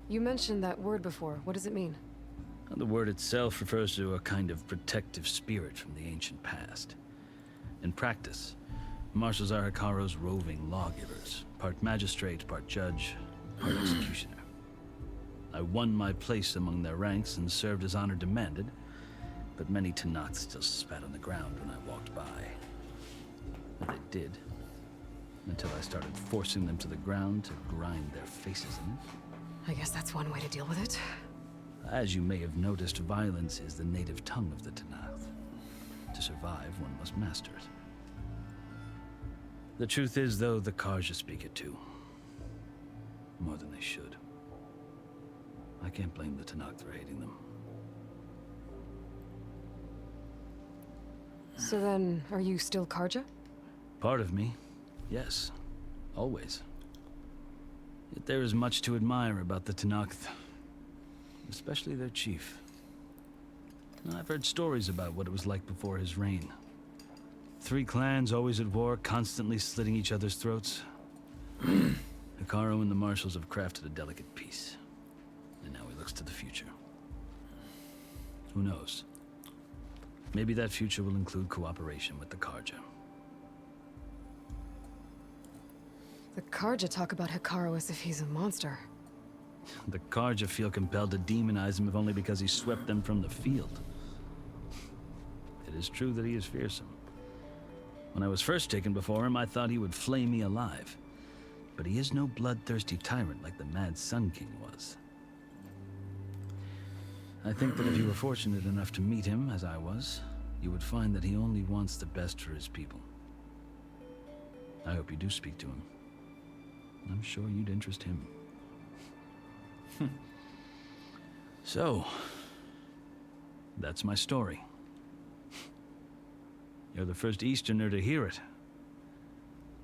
You mentioned that word before. What does it mean? The word itself refers to a kind of protective spirit from the ancient past. In practice, marshals are Hekaro's roving lawgivers, part magistrate, part judge, part executioner. I won my place among their ranks and served as honor demanded, but many Tenakth still spat on the ground when I walked by. And they did, until I started forcing them to the ground to grind their faces in it. I guess that's one way to deal with it. As you may have noticed, violence is the native tongue of the Tenakth. To survive, one must master it. The truth is, though, the Karja speak it too. More than they should. I can't blame the Tenakth for hating them. So then, are you still Karja? Part of me, yes. Always. Yet there is much to admire about the Tenakth. Especially their chief. I've heard stories about what it was like before his reign. 3 clans always at war, constantly slitting each other's throats. Hekarro and the Marshals have crafted a delicate peace. And now he looks to the future. Who knows? Maybe that future will include cooperation with the Karja. The Karja talk about Hekarro as if he's a monster. The Karja feel compelled to demonize him if only because he swept them from the field. It is true that he is fearsome. When I was first taken before him, I thought he would flay me alive. But he is no bloodthirsty tyrant like the Mad Sun King was. I think that if you were fortunate enough to meet him, as I was, you would find that he only wants the best for his people. I hope you do speak to him. I'm sure you'd interest him. So, that's my story. You're the first Easterner to hear it,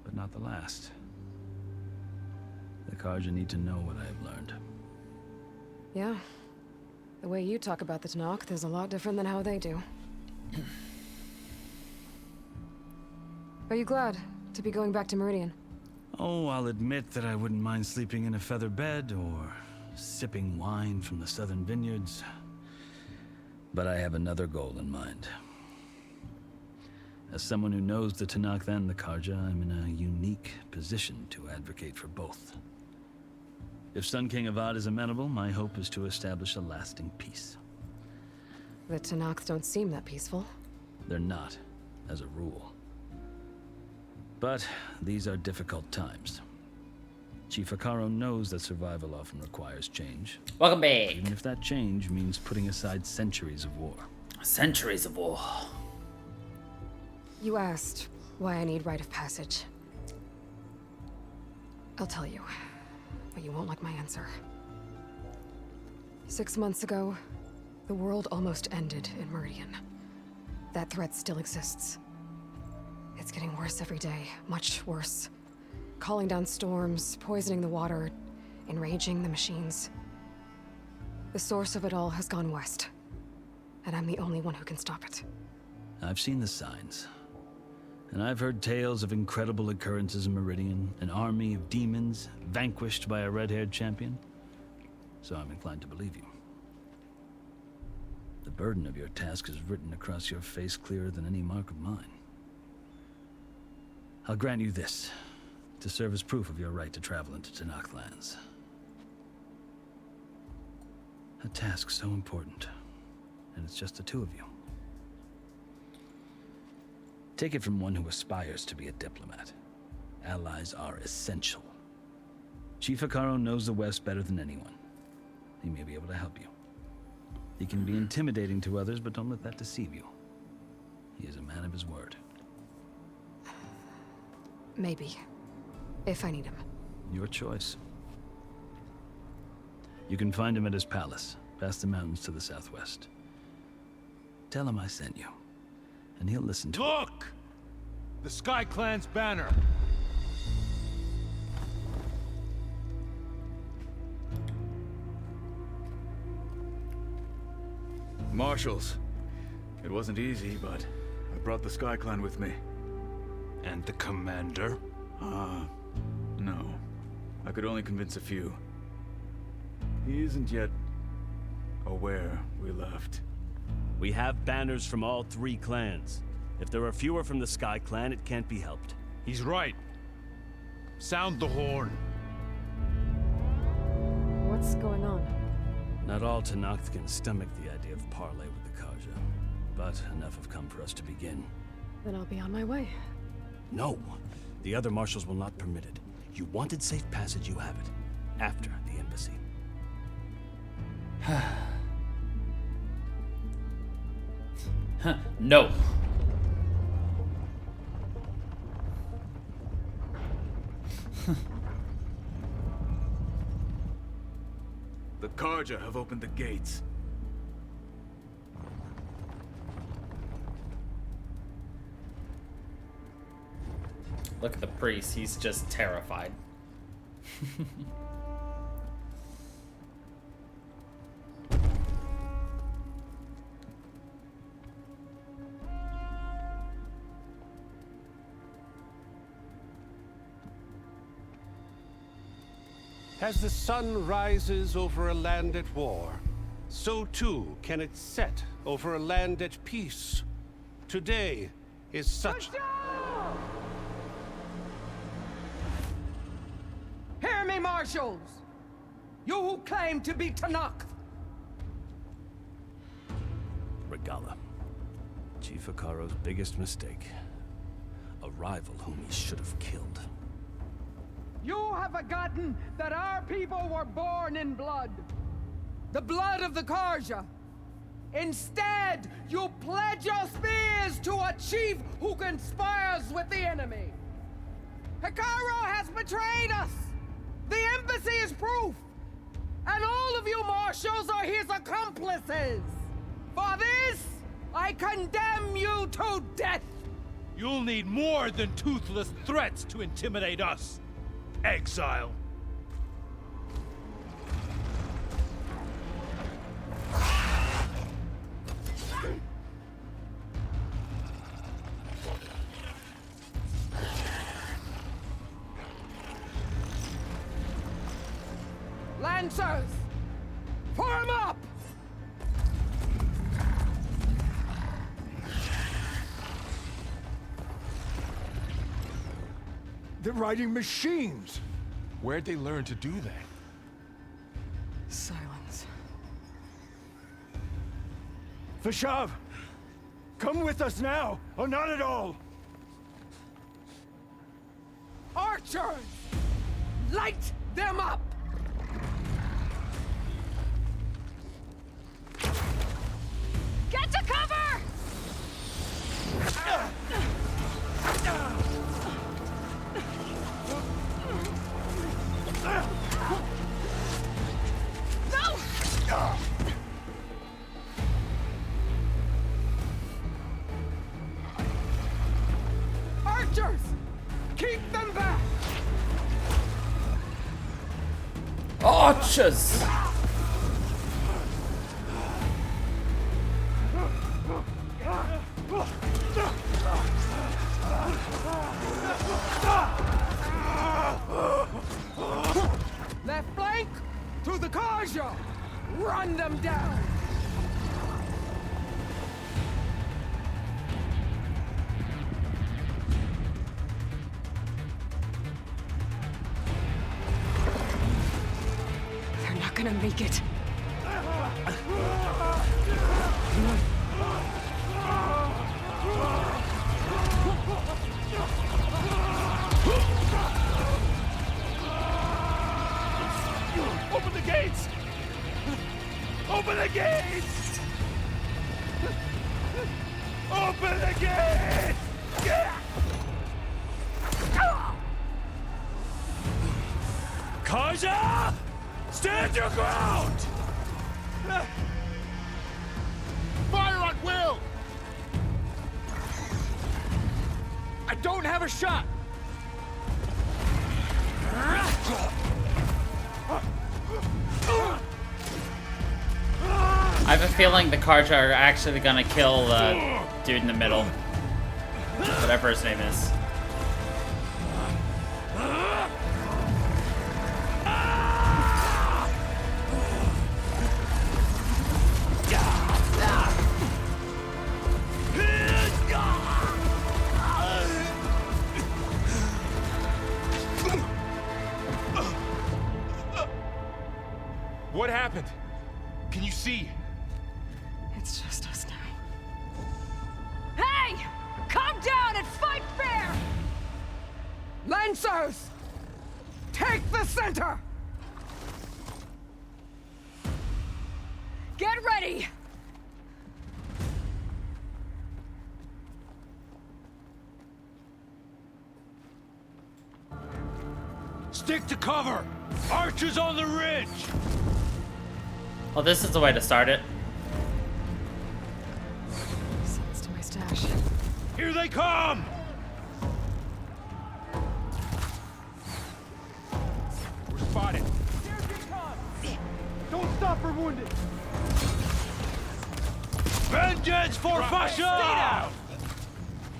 but not the last. The Karja need to know what I have learned. Yeah. The way you talk about the Tanakh is a lot different than how they do. Are you glad to be going back to Meridian? Oh, I'll admit that I wouldn't mind sleeping in a feather bed or sipping wine from the southern vineyards. But I have another goal in mind. As someone who knows the Tanakh and the Karja, I'm in a unique position to advocate for both. If Sun King Avad is amenable, my hope is to establish a lasting peace. The Tanakh don't seem that peaceful. They're not, as a rule. But these are difficult times. Chief Hekarro knows that survival often requires change. Welcome back. Even if that change means putting aside centuries of war. Centuries of war. You asked why I need rite of passage. I'll tell you, but you won't like my answer. 6 months ago, the world almost ended in Meridian. That threat still exists. It's getting worse every day, much worse. Calling down storms, poisoning the water, enraging the machines. The source of it all has gone west, and I'm the only one who can stop it. I've seen the signs. And I've heard tales of incredible occurrences in Meridian, an army of demons vanquished by a red-haired champion. So I'm inclined to believe you. The burden of your task is written across your face clearer than any mark of mine. I'll grant you this, to serve as proof of your right to travel into Tanakh lands. A task so important, and it's just the two of you. Take it from one who aspires to be a diplomat. Allies are essential. Chief Hekarro knows the West better than anyone. He may be able to help you. He can be intimidating to others, but don't let that deceive you. He is a man of his word. Maybe. If I need him. Your choice. You can find him at his palace, past the mountains to the southwest. Tell him I sent you, and he'll listen to Look! The Sky Clan's banner! Marshals. It wasn't easy, but I brought the Sky Clan with me. And the commander? No. I could only convince a few. He isn't yet aware we left. We have banners from all 3 clans. If there are fewer from the Sky Clan, it can't be helped. He's right. Sound the horn. What's going on? Not all Tanakh can stomach the idea of parley with the Karja, but enough have come for us to begin. Then I'll be on my way. No, the other marshals will not permit it. You wanted safe passage, you have it. After the embassy. No. The Karja have opened the gates. Look at the priest, he's just terrified. As the sun rises over a land at war, so too can it set over a land at peace. Today is such... Hear me, marshals! You who claim to be Tanakh! Regala. Chief Hikaro's biggest mistake. A rival whom he should have killed. You have forgotten that our people were born in blood. The blood of the Karja. Instead, you pledge your spears to a chief who conspires with the enemy. Hikaro has betrayed us! The embassy is proof! And all of you marshals are his accomplices! For this, I condemn you to death! You'll need more than toothless threats to intimidate us, exile. Lancers! Form up! They're riding machines! Where'd they learn to do that? Silence. Vashav! Come with us now, or not at all! Archers! Light them up! Get to cover! No! Archers! Keep them back! Archers! Left flank! To the Karja! Run them down! They're not gonna make it. Open the gates! Open the gates! Open the gates! Karja! Stand your ground! Fire at will! I don't have a shot! I have a feeling the Karja are actually gonna kill the dude in the middle. Whatever his name is. What happened? Can you see? It's just us now. Hey! Calm down and fight fair! Lancers! Take the center! Get ready! Stick to cover! Archers on the ridge! Well, this is the way to start it. Sends to my stash. Here they come! We're spotted. Don't stop for wounded! Vengeance for Fasha! Stay down!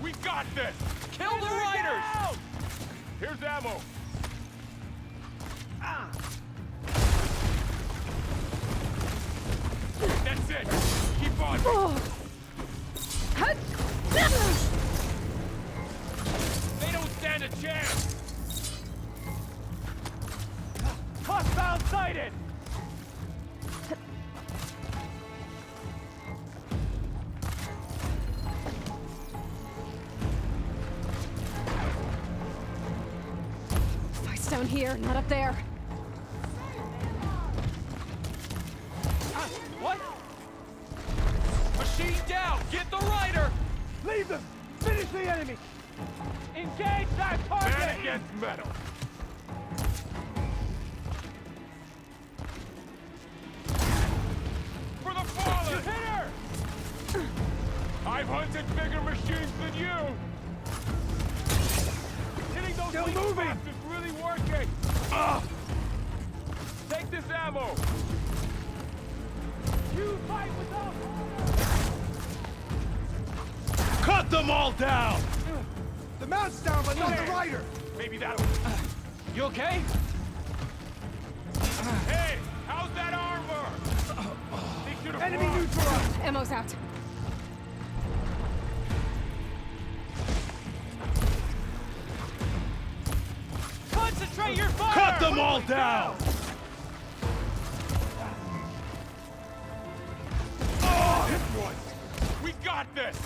We got this! Kill the riders! Here's ammo. They don't stand a chance! Hostile sighted! Fight's down here, not up there. What? Machine down! Get the rider! Leave them! Finish the enemy! Engage that target! Man against metal! For the fallen! You hit her! I've hunted bigger machines than you! Hitting those Still weak moving! spots is really working! Take this ammo! You fight without order! Cut them all down! The mount's down, but not the rider! Maybe that'll... You okay? Hey! How's that armor? They should have Enemy neutralized! Ammo's out. Concentrate your fire! Cut them all down! Oh, hit one! We got this!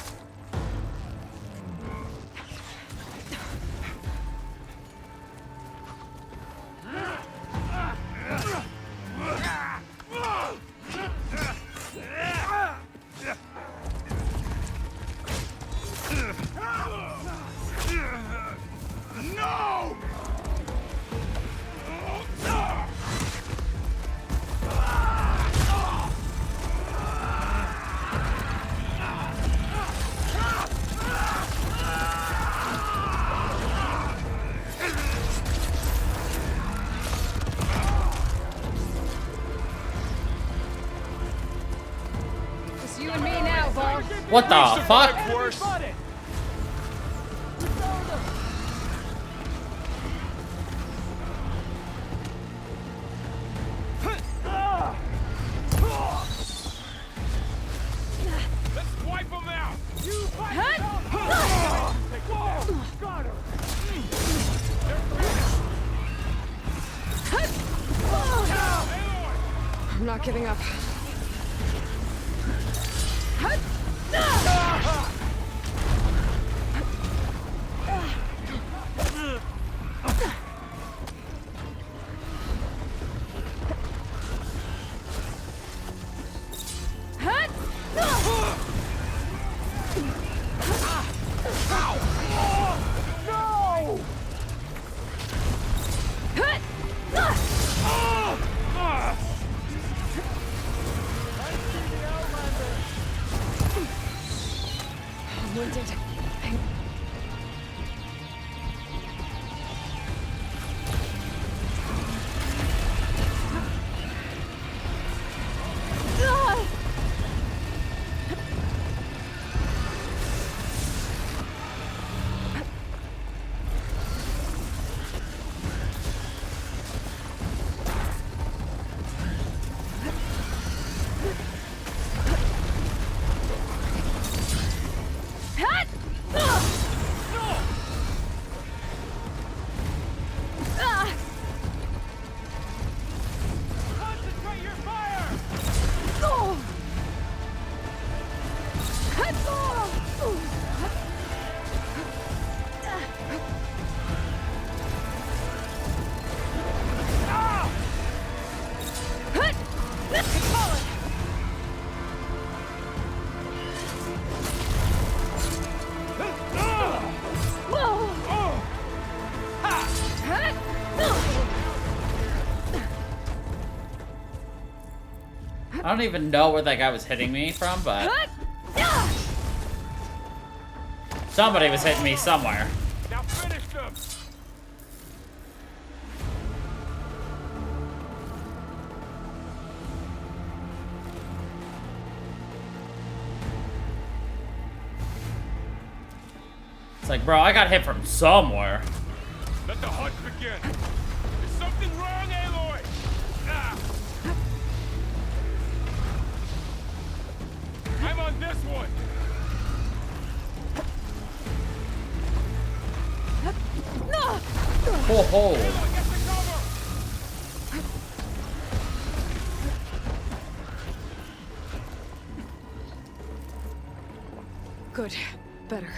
No! It's you and me now, Vods. What the fuck? Worse. Let's wipe them out! You fight! Got her! I'm not giving up. No! I'm wounded. Concentrate your fire! I don't even know where that guy was hitting me from, but somebody was hitting me somewhere. Now finish them! It's like, bro, I got hit from somewhere. Let the hunt begin! Is something wrong, Aloy? Ah. I'm on on this one! Ho ho! Good. Better.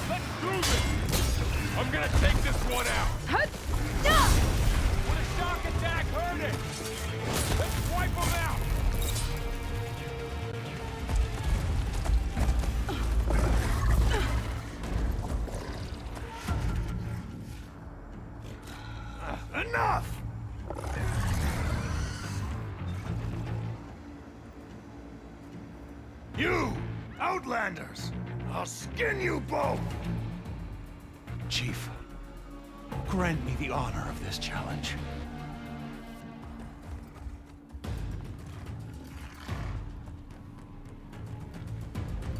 Let's do this! I'm gonna take this one out! Would a shock attack hurt it? Let's wipe them out! Enough! You, Outlanders! I'll skin you both! Chief, grant me the honor of this challenge.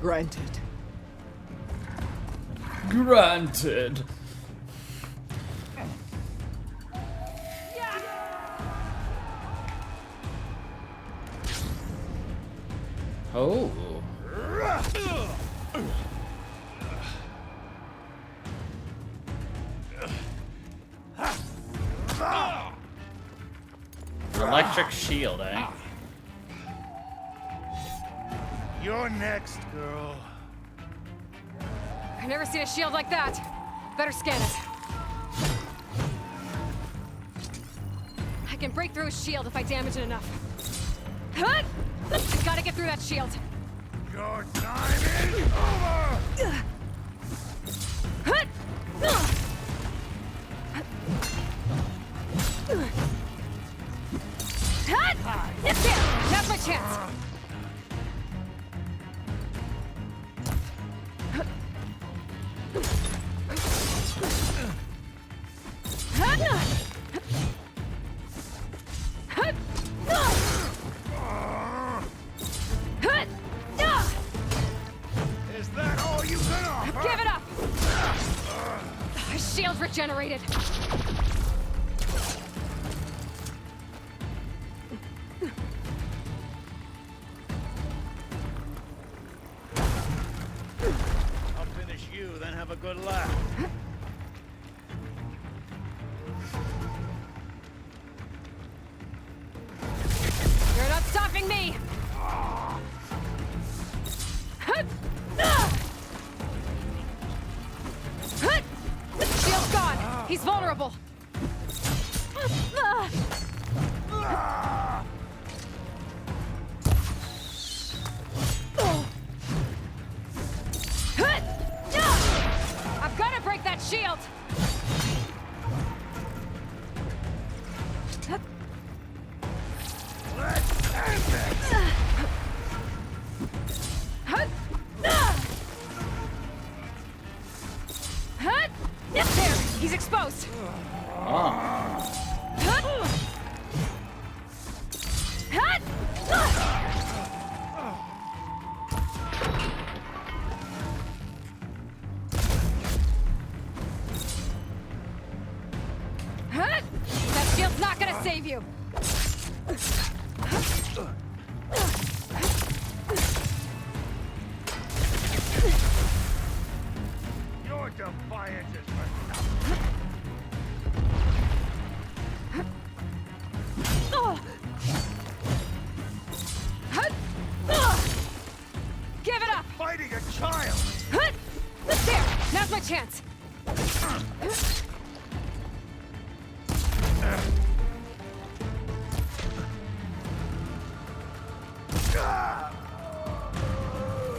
Granted. Granted. Oh. Electric shield, eh? You're next, girl. I've never seen a shield like that. Better scan it. I can break through a shield if I damage it enough. I gotta get through that shield. Your time is over! It's there! Now's my chance! Is that all you can offer? Give it up! Shield regenerated. I'll finish you, then have a good laugh. You're not stopping me! Shield's gone! He's vulnerable! I've got to break that shield! Let's end this! There! He's exposed! That shield's not gonna save you! Your defiance is for nothing. Give it up! Fighting a child! There! Now's my chance!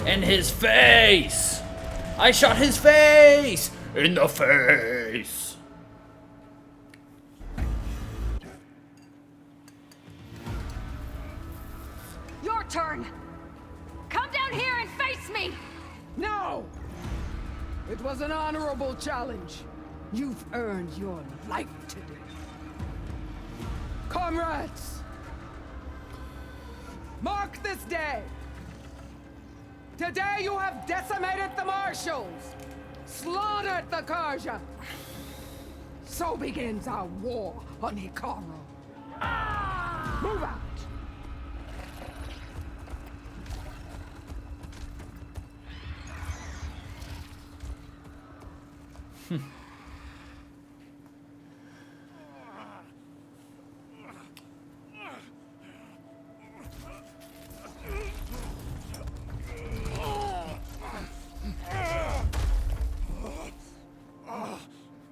In his face! I shot his face! In the face! Your turn! Come down here and face me! No! It was an honorable challenge. You've earned your life today. Comrades! Mark this day! Today you have decimated the Marshals! Slaughtered the Karja! So begins our war on Hikaru. Move out!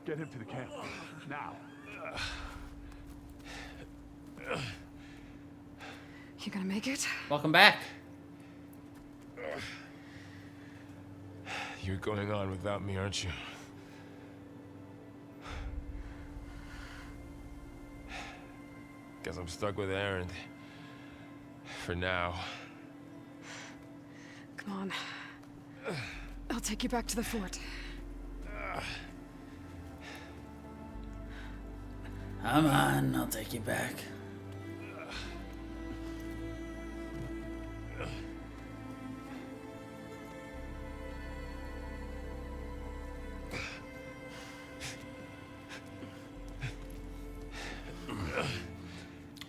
Get him to the camp. Now. You gonna make it? Welcome back. You're going on without me, aren't you? Guess I'm stuck with Erend. For now. Come on. I'll take you back to the fort. Come on, I'll take you back.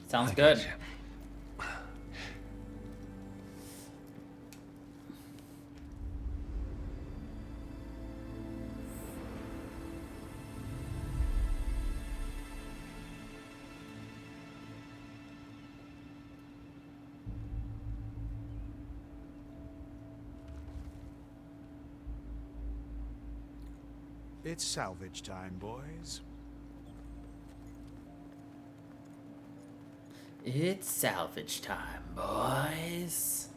Sounds good. It's salvage time, boys. It's salvage time, boys.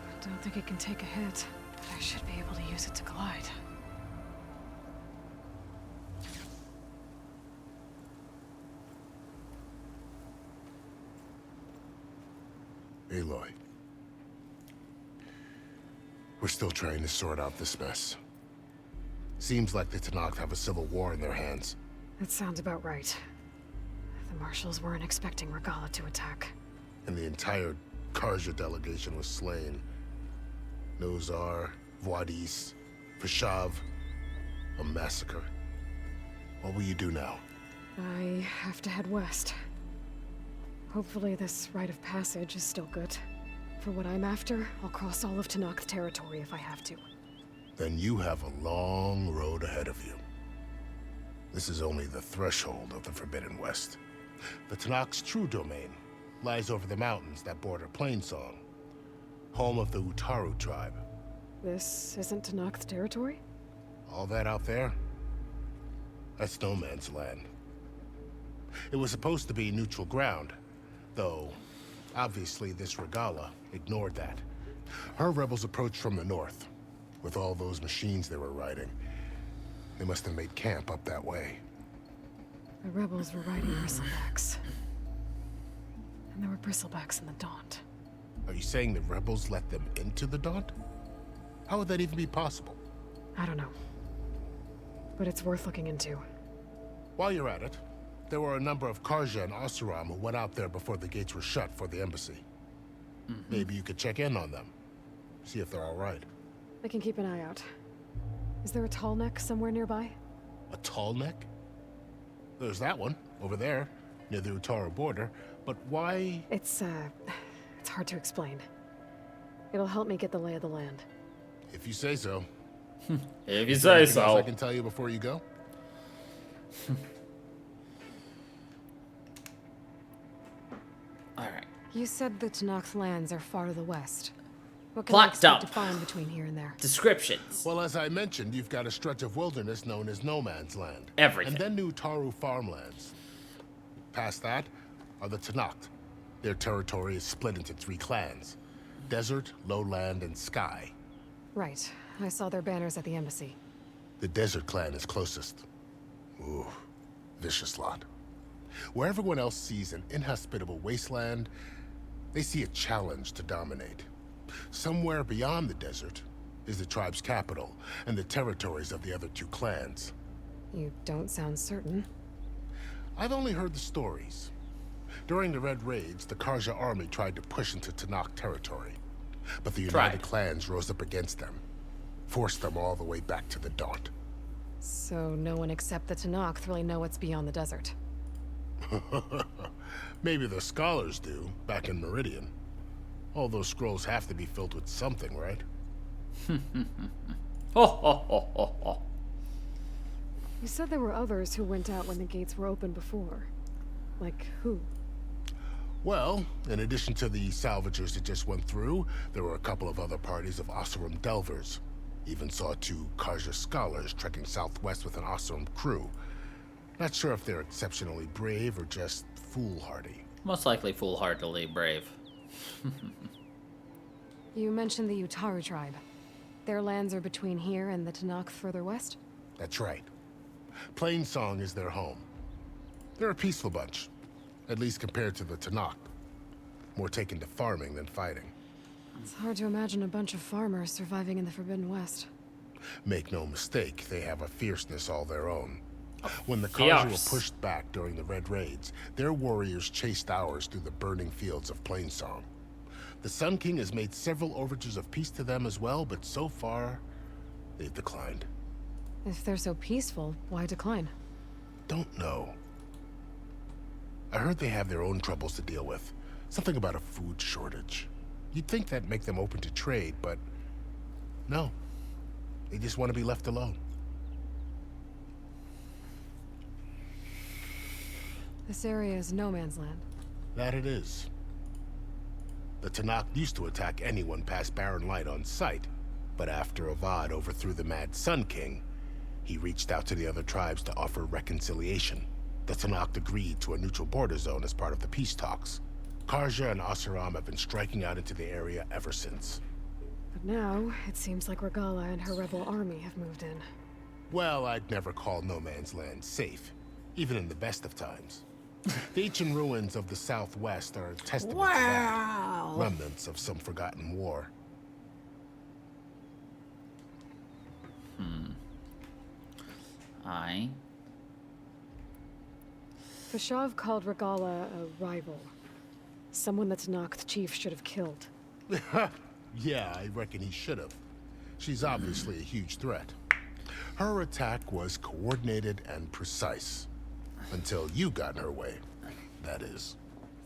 I don't think it can take a hit, but I should be able to use it to glide. Aloy. We're still trying to sort out this mess. Seems like the Tenakth have a civil war in their hands. That sounds about right. The marshals weren't expecting Regalla to attack. And the entire Karja delegation was slain. Nozar, Vods, Vashav. A massacre. What will you do now? I have to head west. Hopefully this rite of passage is still good. For what I'm after, I'll cross all of Tenakth territory if I have to. Then you have a long road ahead of you. This is only the threshold of the Forbidden West. The Tenakth's true domain lies over the mountains that border Plainsong, home of the Utaru tribe. This isn't Tenakth territory? All that out there? That's no man's land. It was supposed to be neutral ground, though obviously this Regalla ignored that. Her rebels approached from the north. With all those machines they were riding, they must have made camp up that way. The rebels were riding bristlebacks. And there were bristlebacks in the Daunt. Are you saying the rebels let them into the Daunt? How would that even be possible? I don't know. But it's worth looking into. While you're at it, there were a number of Karja and Oseram who went out there before the gates were shut for the embassy. Maybe you could check in on them. See if they're all right. I can keep an eye out. Is there a tall neck somewhere nearby? A tall neck? There's that one, over there, near the Utaru border. But why? It's hard to explain. It'll help me get the lay of the land. If you say so. If you say so. Anything else I can tell you before you go? Alright. You said the Tenakth lands are far to the west. What can Plot I expect to dump. find between here and there? Descriptions. Well, as I mentioned, you've got a stretch of wilderness known as No Man's Land. Everything. And then new Utaru farmlands. Past that are the Tenakth. Their territory is split into 3 clans. Desert, Lowland, and Sky. Right. I saw their banners at the embassy. The Desert clan is closest. Ooh, vicious lot. Where everyone else sees an inhospitable wasteland, they see a challenge to dominate. Somewhere beyond the desert is the tribe's capital and the territories of the other 2 clans. You don't sound certain. I've only heard the stories. During the Red Raids, the Karja army tried to push into Tanakh territory, but the United Clans rose up against them, forced them all the way back to the Daunt. So no one except the Tanakh really know what's beyond the desert. Maybe the scholars do, back in Meridian. All those scrolls have to be filled with something, right? You said there were others who went out when the gates were open before. Like who? Well, in addition to the salvagers that just went through, there were a couple of other parties of Oseram delvers. Even saw 2 Karja scholars trekking southwest with an Oseram crew. Not sure if they're exceptionally brave or just foolhardy. Most likely foolhardily brave. You mentioned the Utaru tribe. Their lands are between here and the Tanakh further west? That's right. Plainsong is their home. They're a peaceful bunch, at least compared to the Tanakh. More taken to farming than fighting. It's hard to imagine a bunch of farmers surviving in the Forbidden West. Make no mistake, they have a fierceness all their own. When the Karja were pushed back during the Red Raids, their warriors chased ours through the burning fields of Plainsong. The Sun King has made several overtures of peace to them as well, but so far, they've declined. If they're so peaceful, why decline? Don't know. I heard they have their own troubles to deal with. Something about a food shortage. You'd think that'd make them open to trade, but no. They just want to be left alone. This area is no man's land. That it is. The Tanakh used to attack anyone past Barren Light on sight, but after Avad overthrew the Mad Sun King, he reached out to the other tribes to offer reconciliation. The Tanakh agreed to a neutral border zone as part of the peace talks. Karja and Oseram have been striking out into the area ever since. But now, it seems like Regala and her rebel army have moved in. Well, I'd never call no man's land safe, even in the best of times. The ancient ruins of the Southwest are a testament to that. Remnants of some forgotten war. Fashav called Regala a rival. Someone that Tanakh chief should have killed. Yeah, I reckon he should have. She's obviously a huge threat. Her attack was coordinated and precise. Until you got in her way, that is.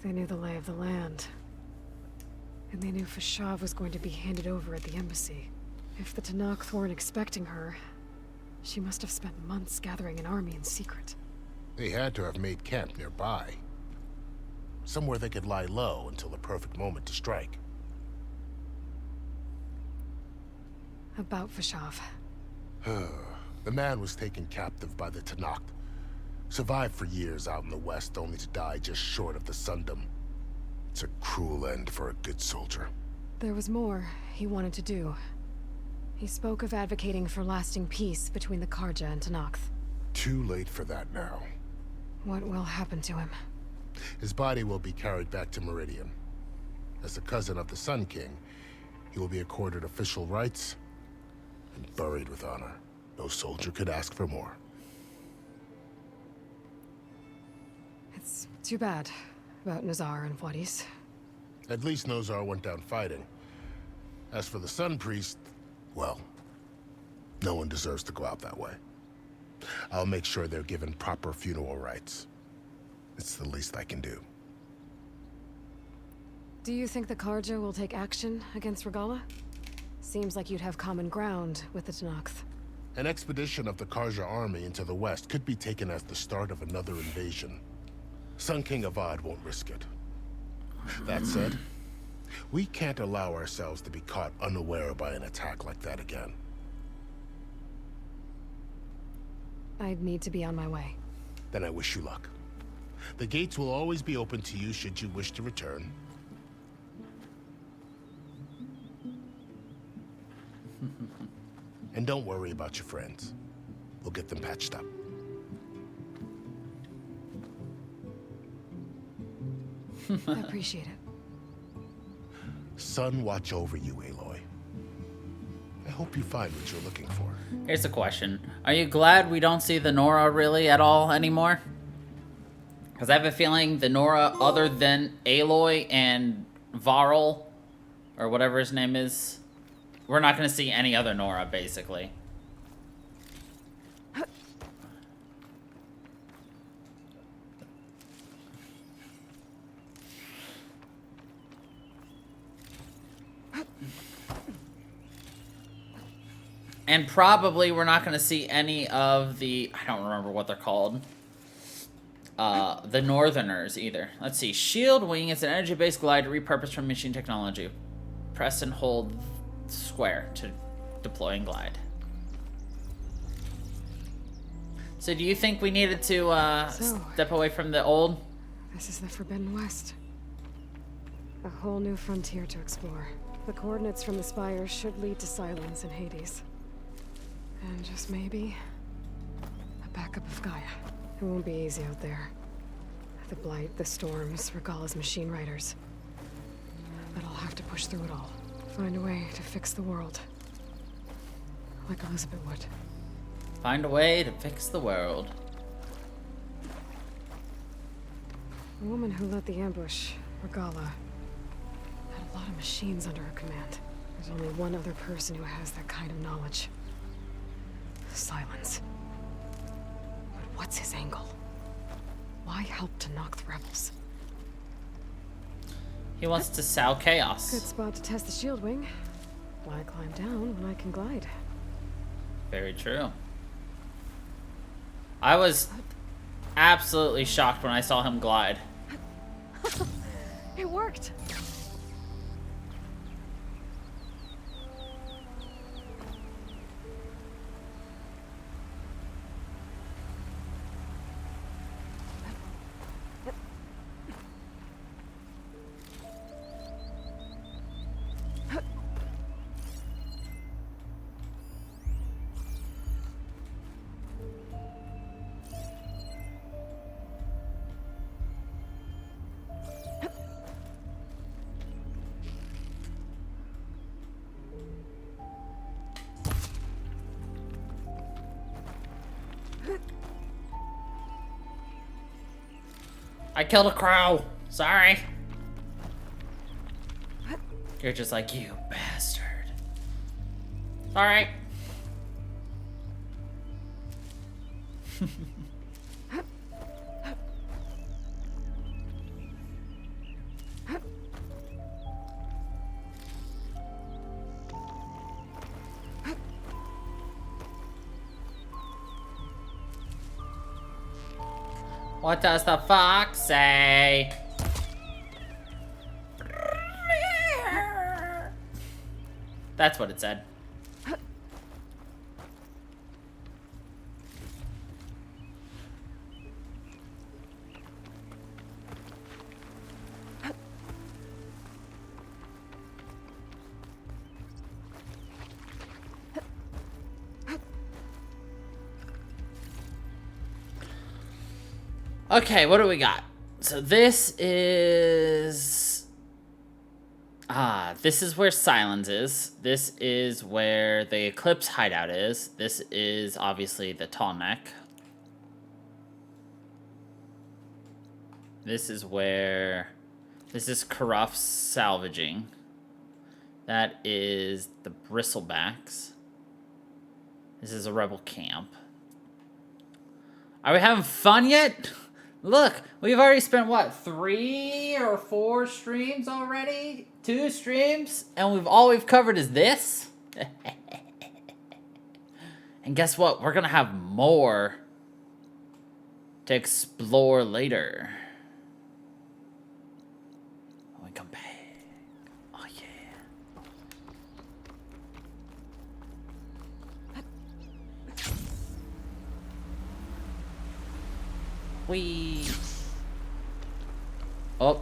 They knew the lay of the land. And they knew Fashav was going to be handed over at the embassy. If the Tanakh weren't expecting her, she must have spent months gathering an army in secret. They had to have made camp nearby. Somewhere they could lie low until the perfect moment to strike. About Fashav. The man was taken captive by the Tanakh. Survived for years out in the west, only to die just short of the Sundom. It's a cruel end for a good soldier. There was more he wanted to do. He spoke of advocating for lasting peace between the Karja and Tanakh. Too late for that now. What will happen to him? His body will be carried back to Meridian. As a cousin of the Sun King, he will be accorded official rights and buried with honor. No soldier could ask for more. It's too bad about Nazar and Vods. At least Nozar went down fighting. As for the Sun Priest, well, no one deserves to go out that way. I'll make sure they're given proper funeral rites. It's the least I can do. Do you think the Karja will take action against Regala? Seems like you'd have common ground with the Tanakh. An expedition of the Karja army into the west could be taken as the start of another invasion. Sun King Avad won't risk it. That said, we can't allow ourselves to be caught unaware by an attack like that again. I'd need to be on my way. Then I wish you luck. The gates will always be open to you should you wish to return. And don't worry about your friends. We'll get them patched up. I appreciate it. Sun watch over you, Aloy. I hope you find what you're looking for. Here's a question. Are you glad we don't see the Nora really at all anymore? Because I have a feeling the Nora, other than Aloy and Varl, or whatever his name is, we're not going to see any other Nora, basically. And probably we're not going to see any of the, I don't remember what they're called, the Northerners either. Let's see. Shield Wing is an energy-based glider repurposed from machine technology. Press and hold square to deploy and glide. So do you think we needed to step away from the old? This is the Forbidden West. A whole new frontier to explore. The coordinates from the spires should lead to Silence and Hades. And just maybe a backup of Gaia. It won't be easy out there. The Blight, the Storms, Regalla's machine riders. But I'll have to push through it all. Find a way to fix the world. Like Elizabeth would. Find a way to fix the world. The woman who led the ambush, Regalla, had a lot of machines under her command. There's only one other person who has that kind of knowledge. Silence. But what's his angle? Why help to knock the rebels? He wants to sow chaos. Good spot to test the shield wing. Why climb down when I can glide? Very true. I was absolutely shocked when I saw him glide. It worked. I killed a crow. Sorry. You're just like, you bastard. Alright. What does the fox say? That's what it said. Okay, what do we got? So this is... this is where Silence is. This is where the Eclipse hideout is. This is obviously the Tall Neck. This is where... This is Karuff's salvaging. That is the Bristlebacks. This is a rebel camp. Are we having fun yet? Look, we've already spent, what, 3 or 4 streams already? 2 streams? And all we've covered is this? And guess what? We're gonna have more to explore later. When we come back. Oh, yeah. Oh,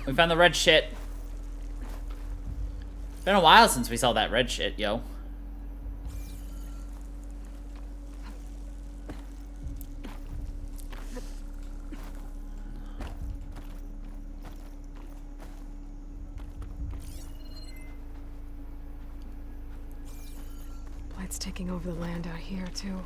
we found the red shit. Been a while since we saw that red shit, yo. Blight's taking over the land out here, too.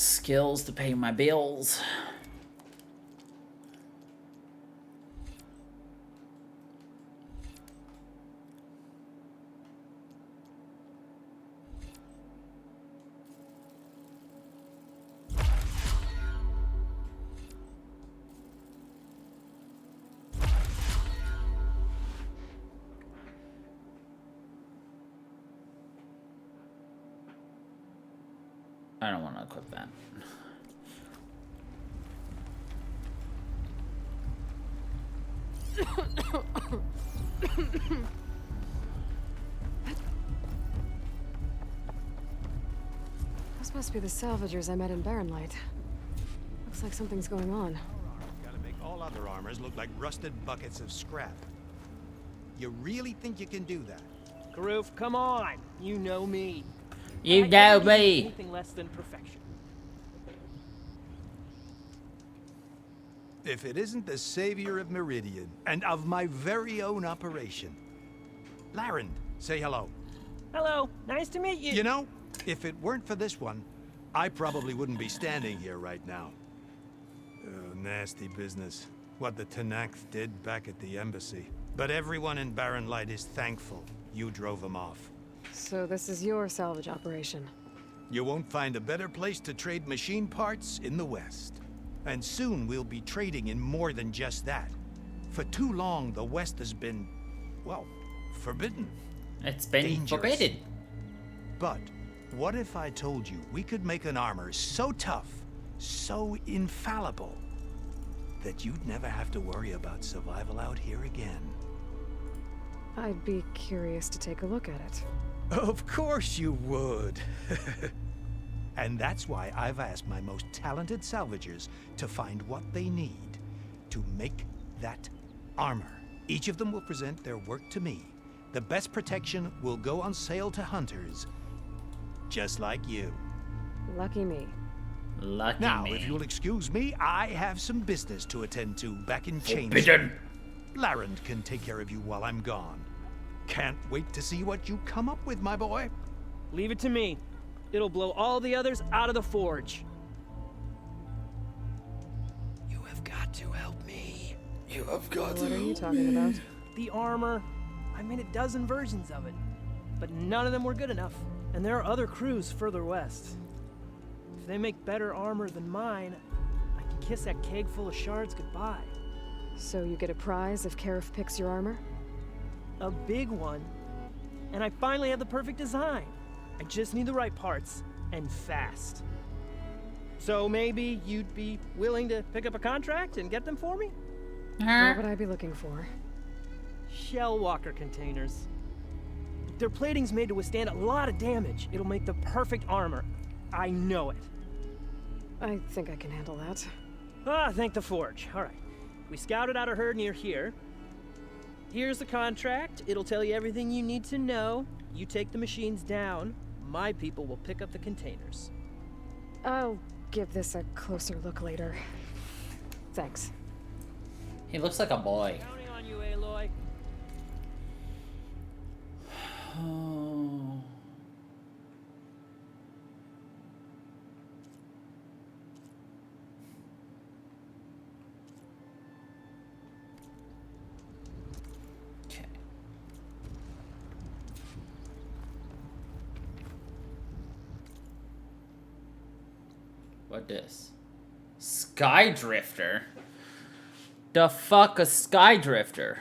skills to pay my bills. I don't want to equip that. Those must be the salvagers I met in Barren Light. Looks like something's going on. Gotta make all other armors look like rusted buckets of scrap. You really think you can do that? Karoof, come on. You know me. You know me. Anything less than perfection. If it isn't the savior of Meridian, and of my very own operation. Larend, say hello. Hello, nice to meet you. You know, if it weren't for this one, I probably wouldn't be standing here right now. Oh, nasty business. What the Tenakth did back at the embassy. But everyone in Barren Light is thankful you drove them off. So this is your salvage operation. You won't find a better place to trade machine parts in the West. And soon we'll be trading in more than just that. For too long, the West has been, well, forbidden. It's been dangerous. forbidden. But what if I told you we could make an armor so tough, so infallible, that you'd never have to worry about survival out here again? I'd be curious to take a look at it. Of course you would. And that's why I've asked my most talented salvagers to find what they need to make that armor. Each of them will present their work to me. The best protection will go on sale to hunters, just like you. Lucky me. Lucky now, me. if you'll excuse me, I have some business to attend to back in Chains. Forbidden. Larend can take care of you while I'm gone. Can't wait to see what you come up with, my boy. Leave it to me. It'll blow all the others out of the forge. You have got to help me. You have got What are you talking about? The armor. I made a dozen versions of it, but none of them were good enough. And there are other crews further west. If they make better armor than mine, I can kiss that keg full of shards goodbye. So you get a prize if Karif picks your armor? A big one. And I finally have the perfect design. I just need the right parts, and fast. So maybe you'd be willing to pick up a contract and get them for me? What would I be looking for? Shell walker containers. Their plating's made to withstand a lot of damage. It'll make the perfect armor. I know it. I think I can handle that. Ah, thank the forge. All right. We scouted out a herd near here. Here's the contract. It'll tell you everything you need to know. You take the machines down. My people will pick up the containers. I'll give this a closer look later. Thanks. He looks like a boy. Counting on you, Aloy. Oh. Okay. What this? Skydrifter? The fuck a Skydrifter?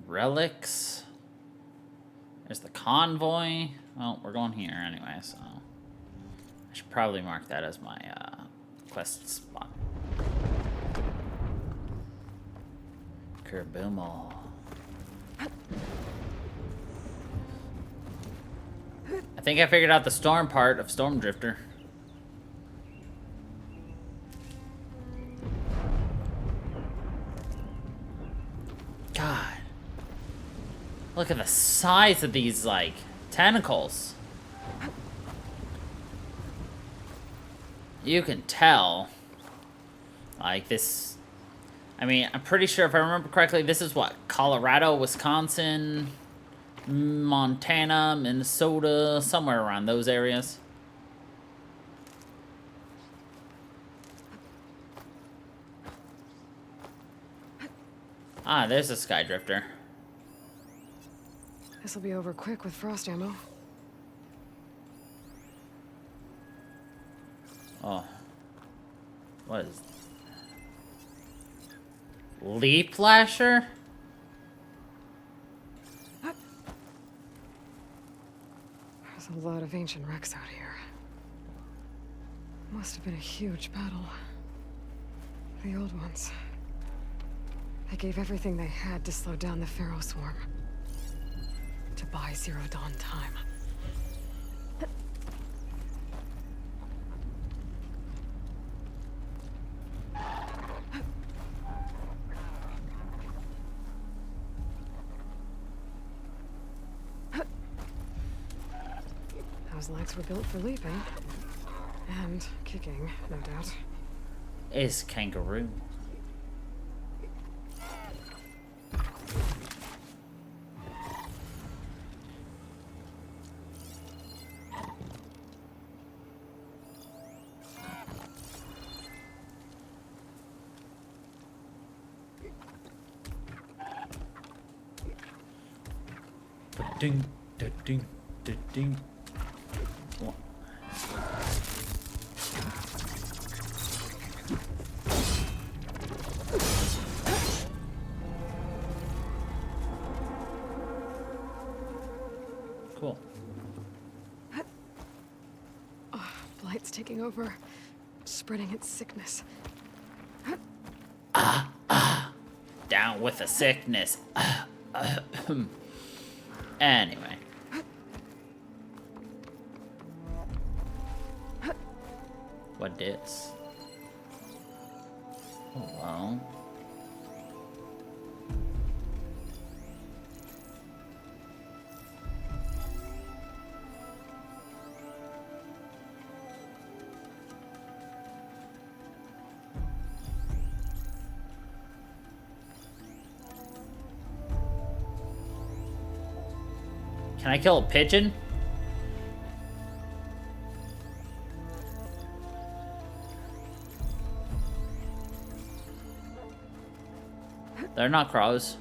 Relics. There's the convoy. Well, we're going here anyway, so I should probably mark that as my quest spot. Kerboomal. I think I figured out the storm part of Stormdrifter. God. Look at the size of these, like, tentacles. You can tell. Like, this... I mean, I'm pretty sure, if I remember correctly, this is what? Colorado, Wisconsin, Montana, Minnesota, somewhere around those areas. Ah, there's a sky drifter. This'll be over quick with frost ammo. Oh. What is... Leap Lasher? There's a lot of ancient wrecks out here. Must have been a huge battle. The old ones. They gave everything they had to slow down the Pharaoh swarm. To buy Zero Dawn time. Those legs were built for leaping. And kicking, no doubt. Is kangaroo. Ding, ding, ding, ding. Cool. Oh, Blight's taking over, spreading its sickness. Down with the sickness. Anyway. What dits? Oh, well. Can I kill a pigeon? They're not crows.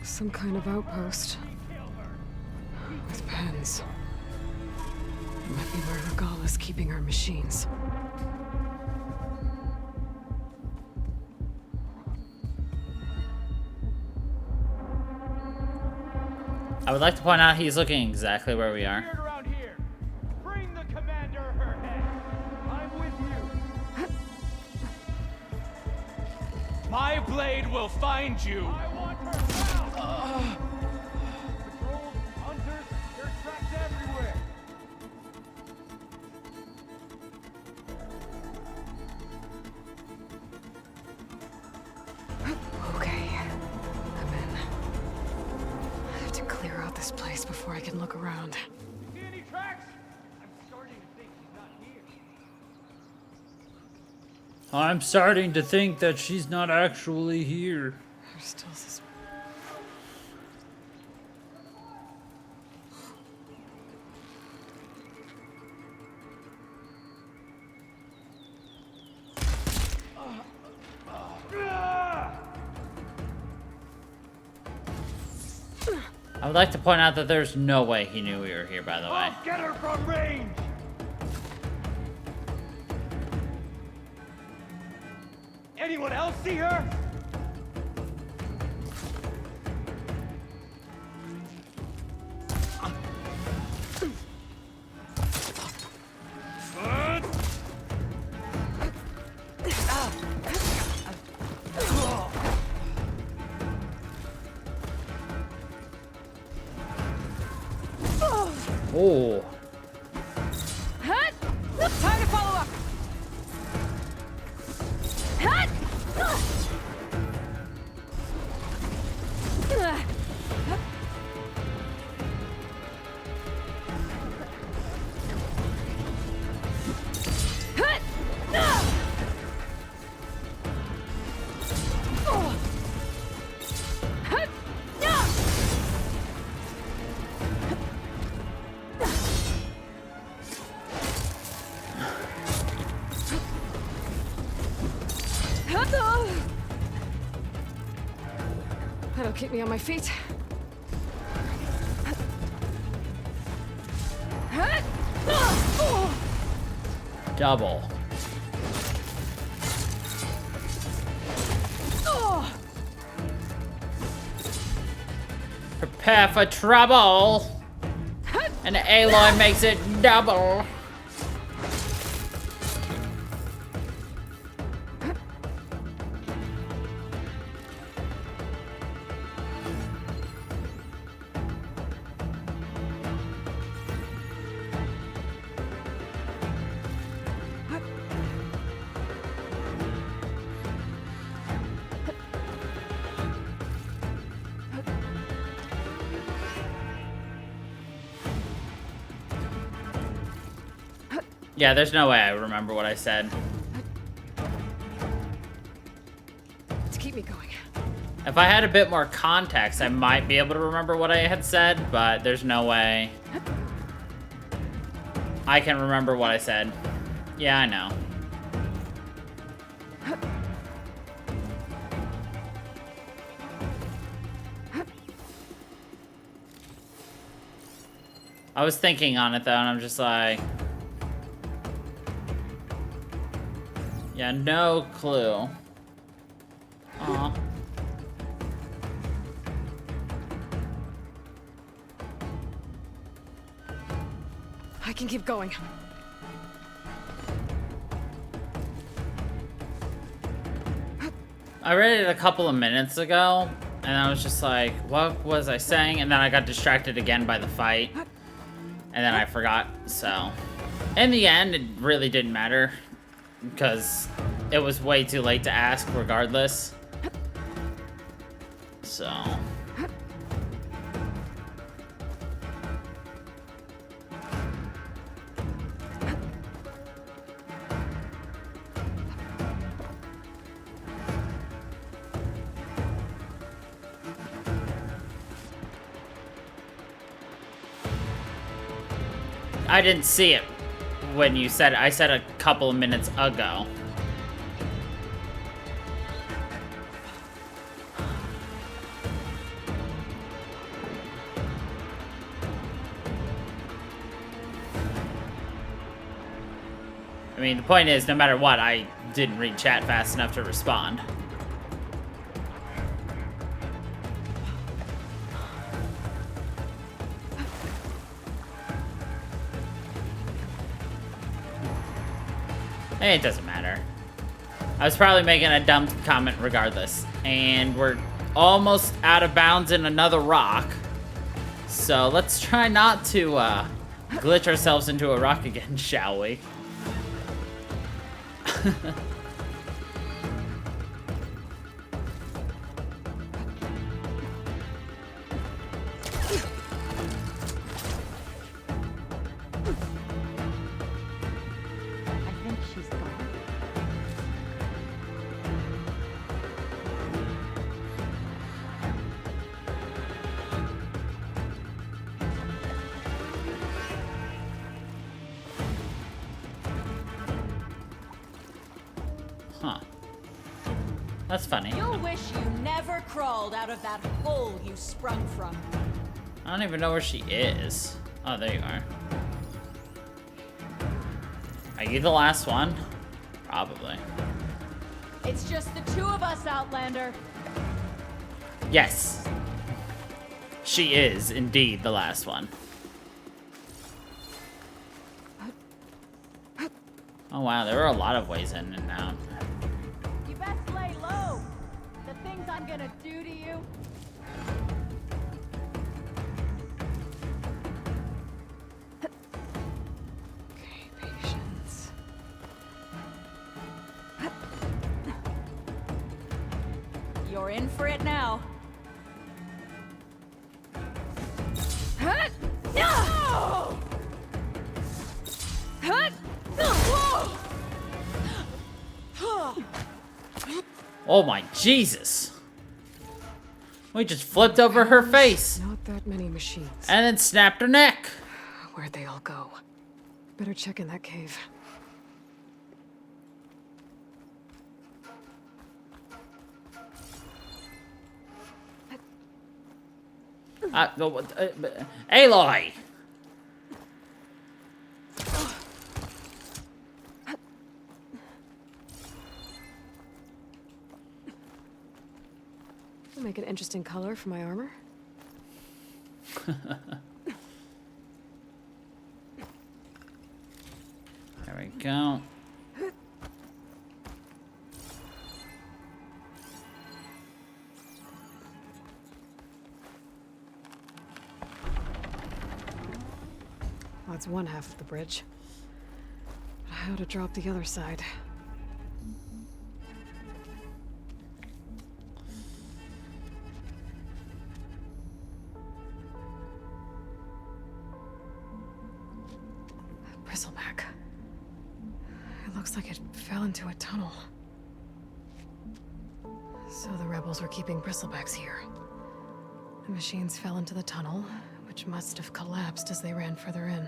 Some kind of outpost. With pens. It might be where Regala's keeping her machines. I would like to point out he's looking exactly where we are. Around here. Bring the commander her head. I'm with you. My blade will find you. I want her now. Patrols, hunters, there's tracks everywhere. Okay. I'm in. I have to clear out this place before I can look around. See any tracks? I'm starting to think she's not here. I'm starting to think that she's not actually here. There's still suspicion. I would like to point out that there's no way he knew we were here, by the way. I'll get her from range. Anyone else see her? Oh. Hut! Time to follow up. Hut! That'll keep me on my feet. Double. Prepare for trouble. And Aloy makes it double. Yeah, there's no way I remember what I said. To keep me going. If I had a bit more context, I might be able to remember what I had said, but there's no way I can remember what I said. Yeah, I know. I was thinking on it though, and I'm just like... Yeah, no clue. Aw. I can keep going. I read it a couple of minutes ago, and I was just like, what was I saying? And then I got distracted again by the fight. And then I forgot, so... In the end, it really didn't matter. Because it was way too late to ask regardless. So... I didn't see it when you said it. I said a couple of minutes ago. I mean, the point is, no matter what, I didn't read chat fast enough to respond. It doesn't matter. I was probably making a dumb comment regardless. And we're almost out of bounds in another rock. So let's try not to glitch ourselves into a rock again, shall we? Huh. That's funny. You'll wish you never crawled out of that hole you sprung from. I don't even know where she is. Oh, there you are. Are you the last one? Probably. It's just the two of us, Outlander. Yes. She is indeed the last one. Oh wow, there are a lot of ways in and out. You best lay low. The things I'm gonna do to you. We're in for it now. Oh my Jesus! We just flipped over her face. Not that many machines. And then snapped her neck. Where'd they all go? Better check in that cave. Aloy! That'll make an interesting color for my armor. There we go. Well, that's one half of the bridge. But how to drop the other side? Bristleback. It looks like it fell into a tunnel. So the rebels were keeping bristlebacks here. The machines fell into the tunnel, which must have collapsed as they ran further in.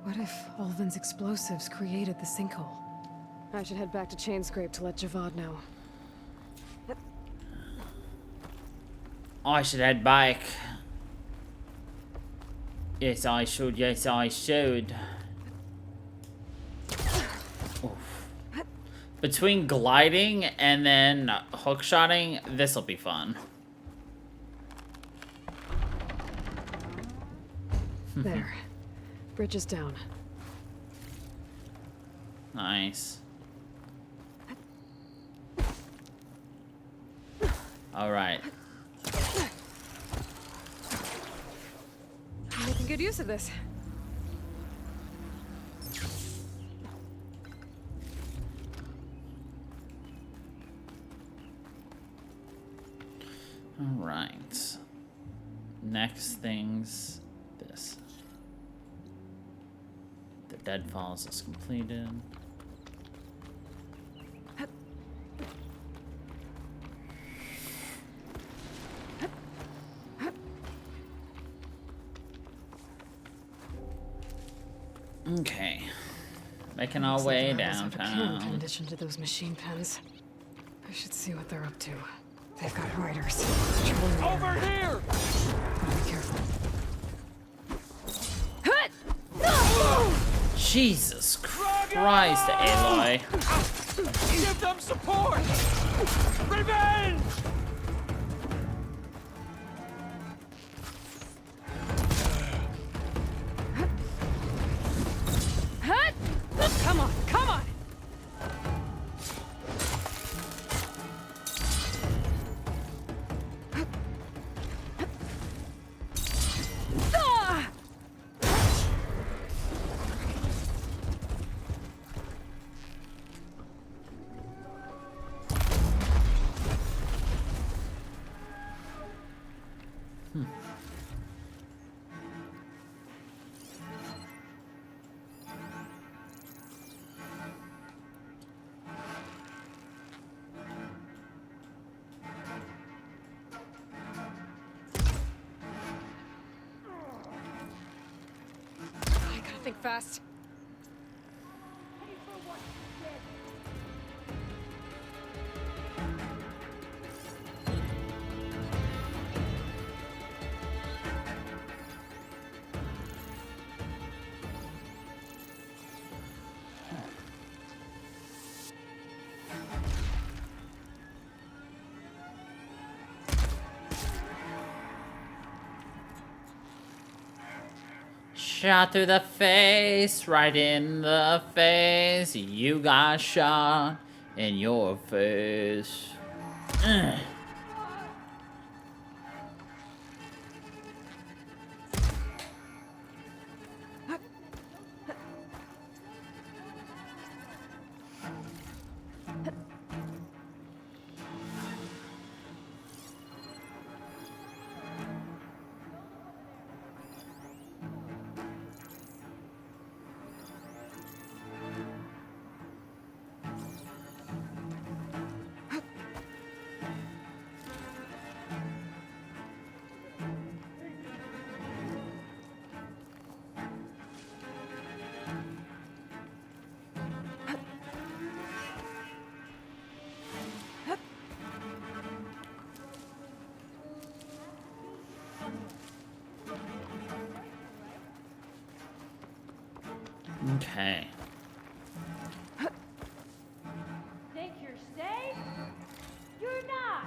What if Ulvin's explosives created the sinkhole? I should head back to Chainscrape to let Javad know. I should head back. Yes, I should. Yes, I should. Oof. Between gliding and then hookshotting, this'll be fun. There. Bridge is down. Nice. Alright. I'm making good use of this. Alright. Next thing's this. The Deadfalls is completed. Okay. Making our Looks like way the rebels have a camp downtown. in addition to those machine pens. I should see what they're up to. They've got riders. Over here! Be careful. Jesus Christ, Aloy. Give them support! Revenge! Come on, come on! I gotta think fast. Shot through the face, right in the face. You got shot in your face. Ugh. Okay. Think you're safe? You're not.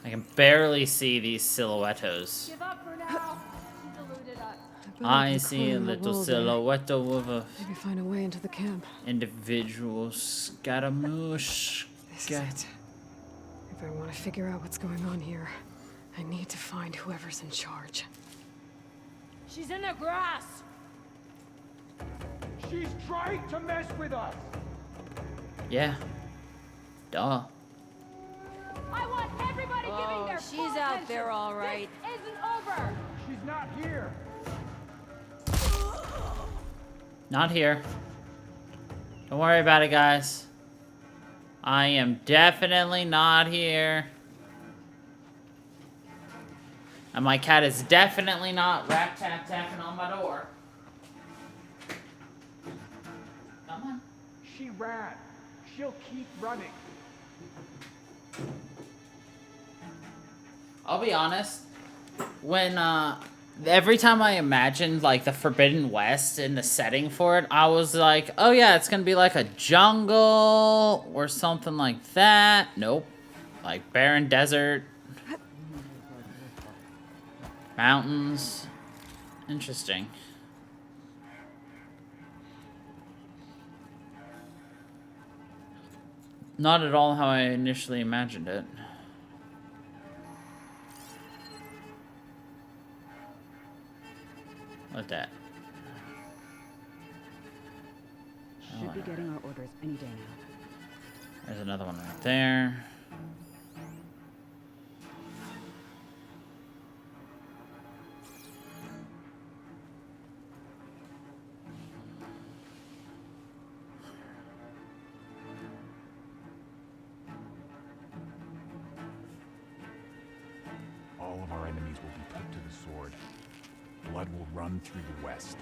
I can barely see these silhouettos. Give up for now. She's eluded us. I see a little silhouette of a Maybe find a way into the camp. individual scaramouche. This is it. If I want to figure out what's going on here, I need to find whoever's in charge. She's in the grass. She's trying to mess with us. Yeah. Duh. I want everybody giving their full she's out attention. there all right. This isn't over. She's not here. Not here. Don't worry about it, guys. I am definitely not here. And my cat is definitely not rat-tap-tapping on my door. Come on. She ran. She'll keep running. I'll be honest. When, every time I imagined, like, the Forbidden West in the setting for it, I was like, oh yeah, it's gonna be like a jungle or something like that. Nope. Like, barren desert. Mountains. Interesting. Not at all how I initially imagined it. What's that? Should be getting our orders any day now. There's another one right there. All of our enemies will be put to the sword. Blood will run through the West.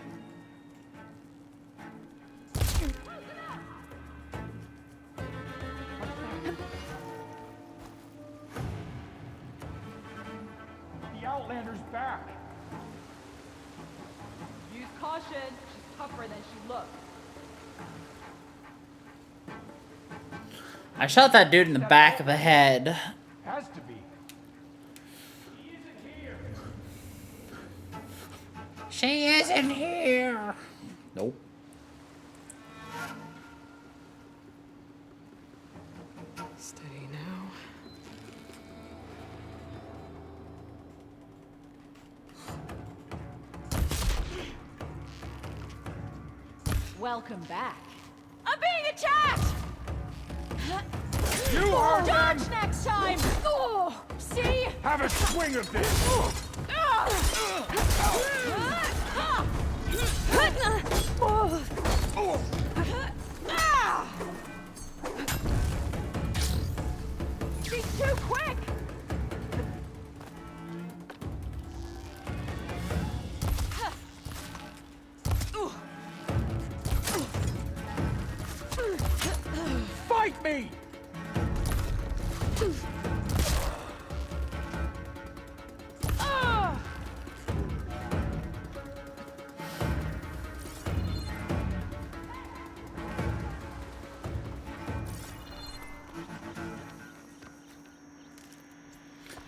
The Outlander's back. Use caution. She's tougher than she looks. I shot that dude in the back of the head. Has to be. She isn't here. Nope. Steady now. Welcome back. I'm being attacked! You heard Dodge them! next time! Oh, see? Have a swing of this! She's too quick. Fight me!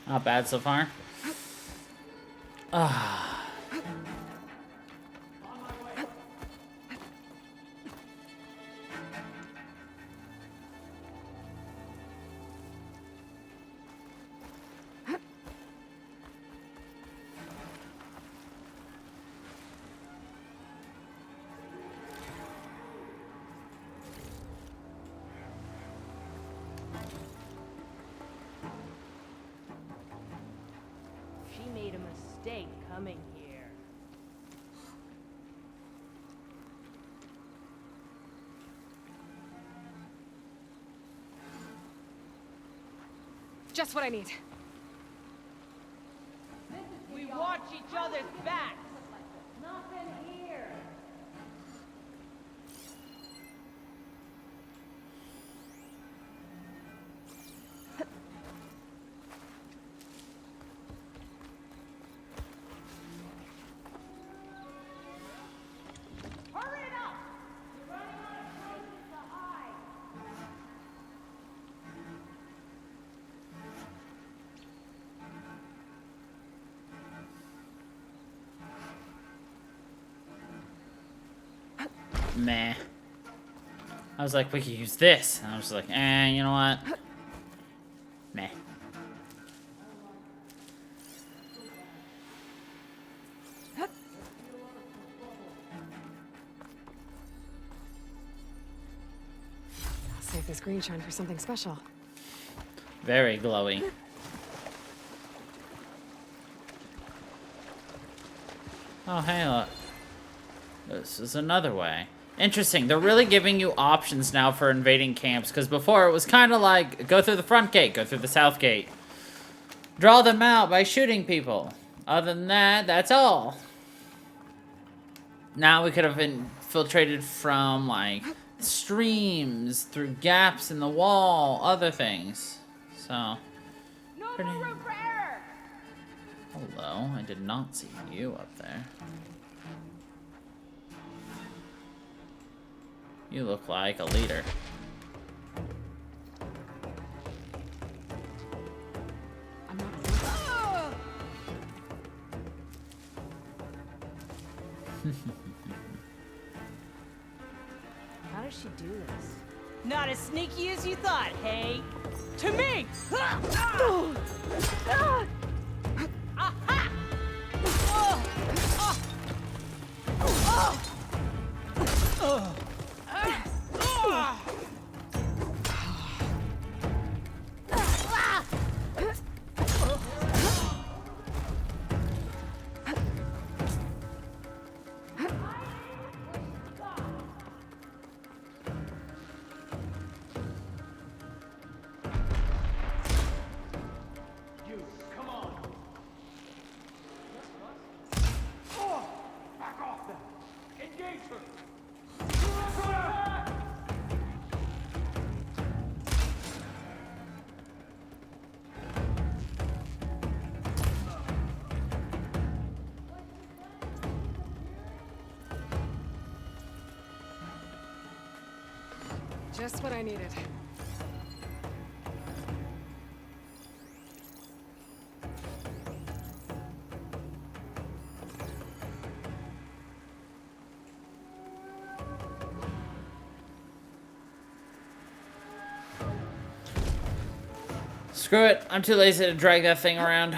Not bad so far. Ah. She made a mistake coming here. Just what I need. We watch each other's backs. Nothing here. meh. I was like, we could use this. And I was like, you know what? Meh. I'll save this green shine for something special. Very glowy. Oh, hey, look. This is another way. Interesting. They're really giving you options now for invading camps, because before it was kind of like, go through the front gate, go through the south gate. Draw them out by shooting people. Other than that, that's all. Now we could have infiltrated from, like, streams, through gaps in the wall, other things. So, pretty... Hello, I did not see you up there. You look like a leader. I'm not. How does she do this? Not as sneaky as you thought, hey? To me! Just what I needed. Screw it. I'm too lazy to drag that thing around.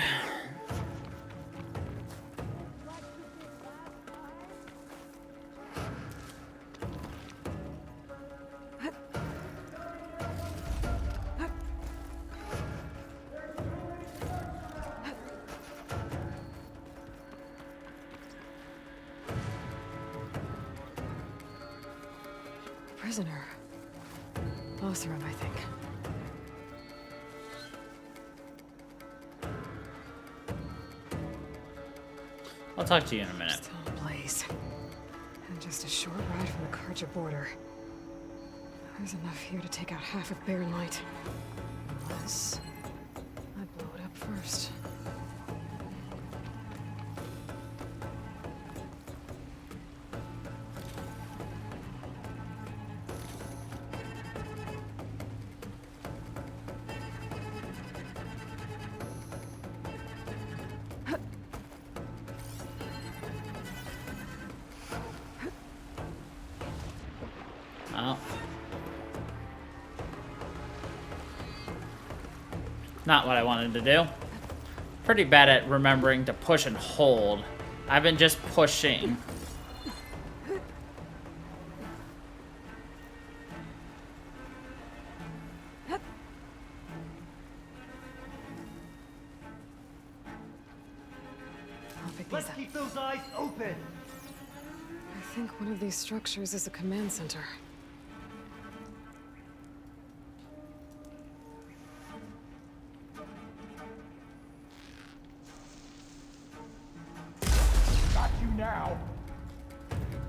Prisoner. Lothram, I think. I'll talk to you in a minute. Still ablaze. And just a short ride from the Karja border. There's enough here to take out half of Barren Light. Unless I blow it up first. Oh. Not what I wanted to do. Pretty bad at remembering to push and hold. I've been just pushing. Let's keep those eyes open. I think one of these structures is a command center. Got you now.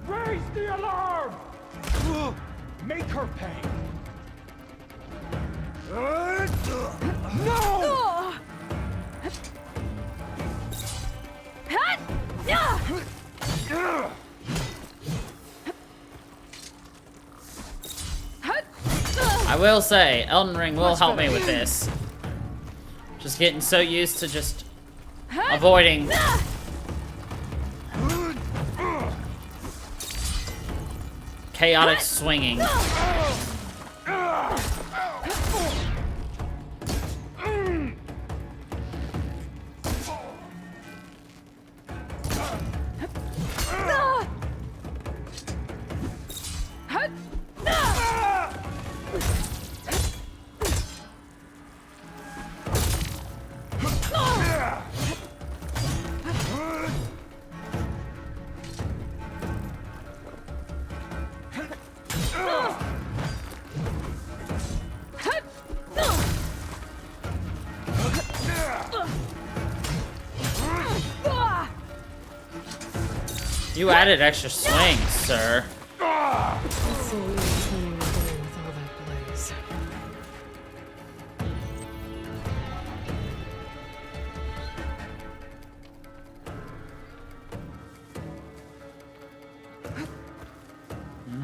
Raise the alarm! Make her pay. No! I will say, Elden Ring will help me with this. Just getting so used to just avoiding. chaotic swinging. You added extra swings, sir. Let's see what you're planning on doing with all that blaze.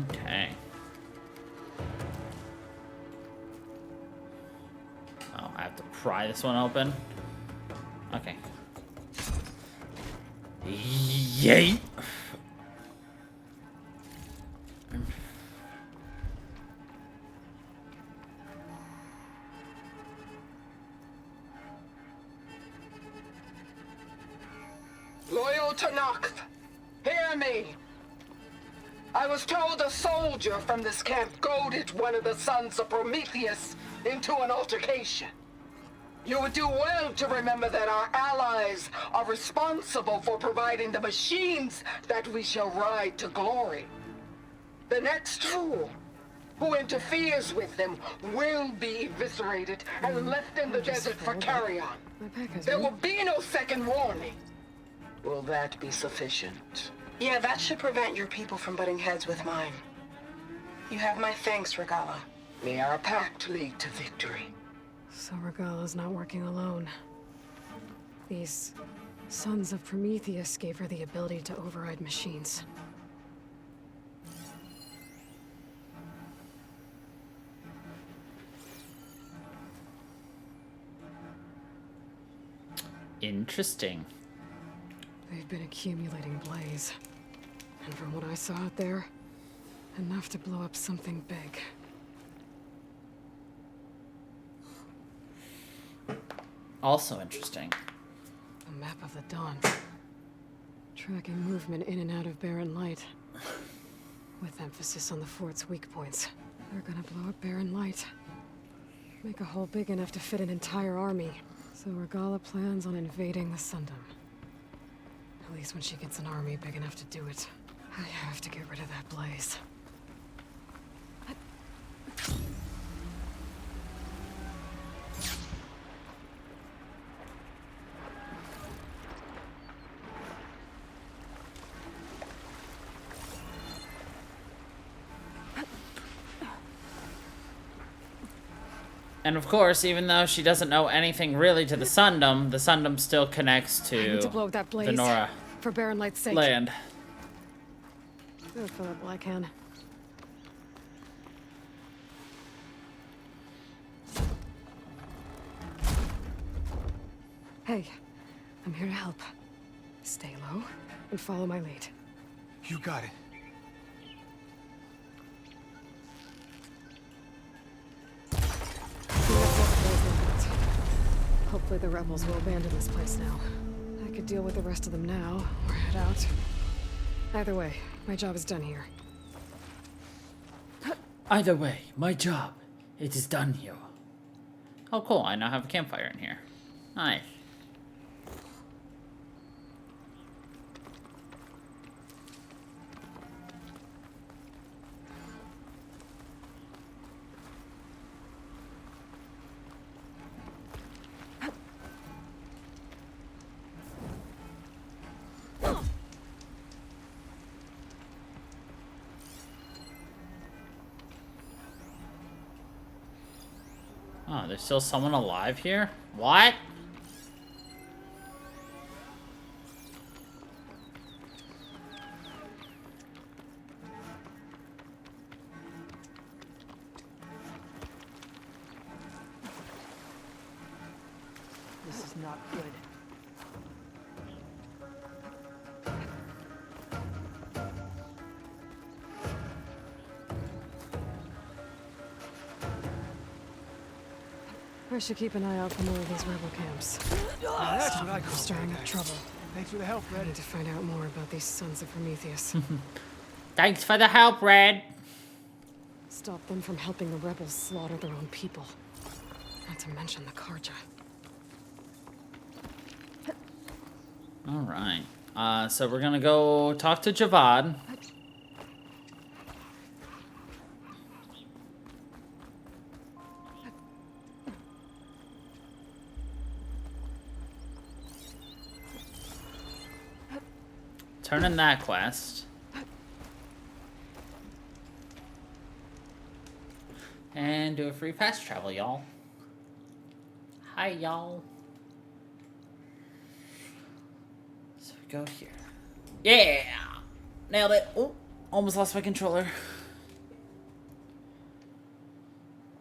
Okay. Oh, I have to pry this one open. Okay. Yay! Loyal Tanakh, hear me. I was told a soldier from this camp goaded one of the sons of Prometheus into an altercation. You would do well to remember that our allies are responsible for providing the machines that we shall ride to glory. The next fool who interferes with them will be eviscerated and left in the desert for carrion. There will be no second warning. Will that be sufficient? Yeah, that should prevent your people from butting heads with mine. You have my thanks, Regala. May our pact lead to victory. So Regala's not working alone. These sons of Prometheus gave her the ability to override machines. Interesting. They've been accumulating blaze. And from what I saw out there, enough to blow up something big. Also interesting. A map of the dawn. Tracking movement in and out of barren light. With emphasis on the fort's weak points. They're gonna blow up barren light. Make a hole big enough to fit an entire army. So Regala plans on invading the Sundom. At least when she gets an army big enough to do it. I have to get rid of that blaze. And of course, even though she doesn't know anything really to the Sundom still connects I need to to blow up that blaze the Nora for barren light's sake. land. Go for that black hand. Hey, I'm here to help. Stay low and follow my lead. You got it. Hopefully the rebels will abandon this place now. I could deal with the rest of them now, or head out. Either way, my job is done here. Either way, my job, it is done here. Oh cool, I now have a campfire in here. Nice. Oh, there's still someone alive here? What? This is not good. I should keep an eye out for more of these rebel camps. That's Stop what I them call from stirring up payback. trouble. Thanks for the help, I Red. need to find out more about these sons of Prometheus. Thanks for the help, Red. Stop them from helping the rebels slaughter their own people. Not to mention the Karja. Alright. So we're gonna go talk to Javad. Turn in that quest. And do a free fast travel, y'all. Hi, y'all. So we go here. Yeah! Nailed it. Oh, almost lost my controller.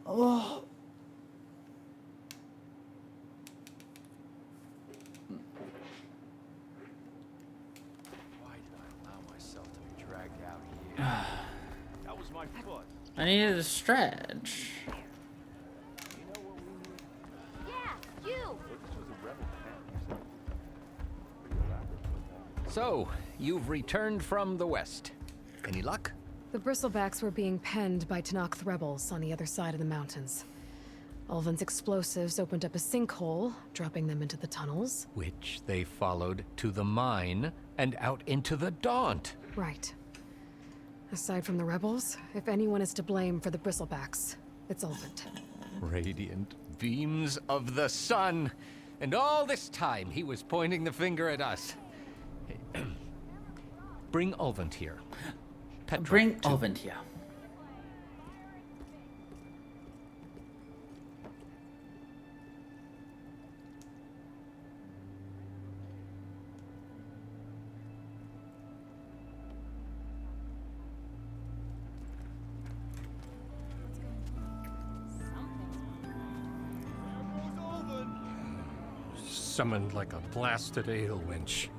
Oh. Why did I allow myself to be dragged out here? That was my foot. I needed a stretch. Yeah, you! So, you've returned from the west. Any luck? The bristlebacks were being penned by Tenakth rebels on the other side of the mountains. Ulvin's explosives opened up a sinkhole, dropping them into the tunnels. Which they followed to the mine and out into the Daunt. Right. Aside from the rebels, if anyone is to blame for the bristlebacks, it's Ulvin. Radiant beams of the sun. And all this time, he was pointing the finger at us. Bring Ulvin here. Petra, Bring too. Ulvin here. Summoned like a blasted ale winch.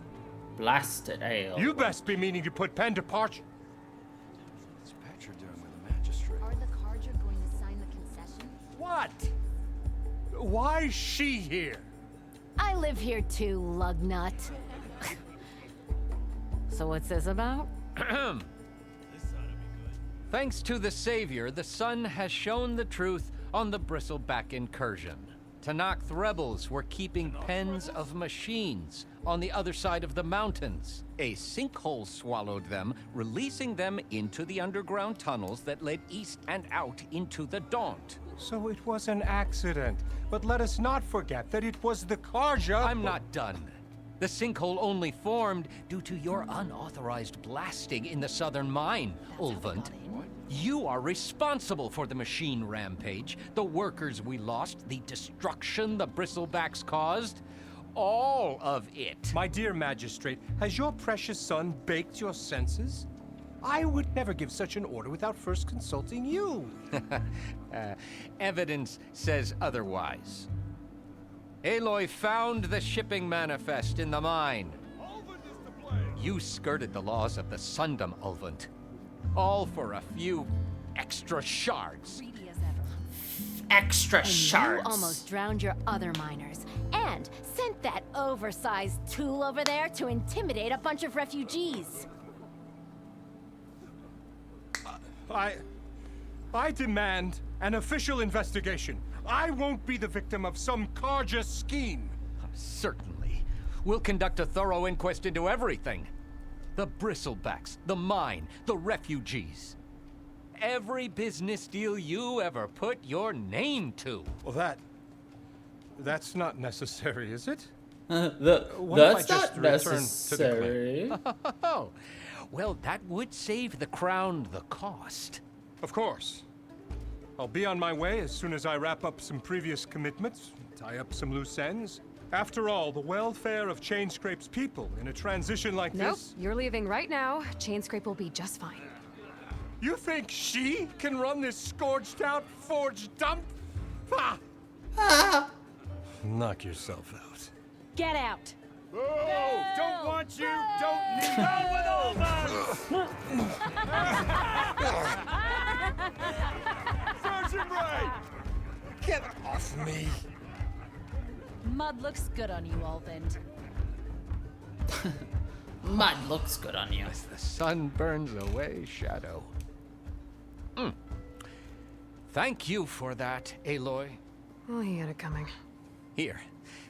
Blasted ale. You best be meaning to put pen to parchment. What's Petra doing with the magistrate? Are the Karja going to sign the concession? What? Why's she here? I live here too, lugnut. So what's this about? Thanks to the Savior, the sun has shown the truth on the Bristleback incursion. Tenakth rebels were keeping pens of machines on the other side of the mountains. A sinkhole swallowed them, releasing them into the underground tunnels that led east and out into the Daunt. So it was an accident. But let us not forget that it was the Karja. I'm not done. The sinkhole only formed due to your unauthorized blasting in the southern mine, Ulvund. You are responsible for the machine rampage, the workers we lost, the destruction the bristlebacks caused. All of it. My dear magistrate, has your precious son baked your senses? I would never give such an order without first consulting you. Evidence says otherwise. Aloy found the shipping manifest in the mine. You skirted the laws of the Sundom, Ulvund. All for a few extra shards. Extra And shards. you almost drowned your other miners. And sent that oversized tool over there to intimidate a bunch of refugees. I demand an official investigation. I won't be the victim of some Karja scheme. Certainly. We'll conduct a thorough inquest into everything. The bristlebacks, the mine, the refugees. Every business deal you ever put your name to. Well, that's not necessary, is it? That's not necessary. Oh, well, that would save the crown the cost. Of course. I'll be on my way as soon as I wrap up some previous commitments, tie up some loose ends. After all, the welfare of Chainscrape's people in a transition like Nope, this... you're leaving right now. Chainscrape will be just fine. You think she can run this scorched-out forged dump? Ha! Knock yourself out. Get out. Oh, don't want you, don't need down with all that! Sergeant Wright! Get off me! Mud looks good on you, Alvind. Mud looks good on you. As the sun burns away shadow. Thank you for that, Aloy. Oh, he had it coming. Here,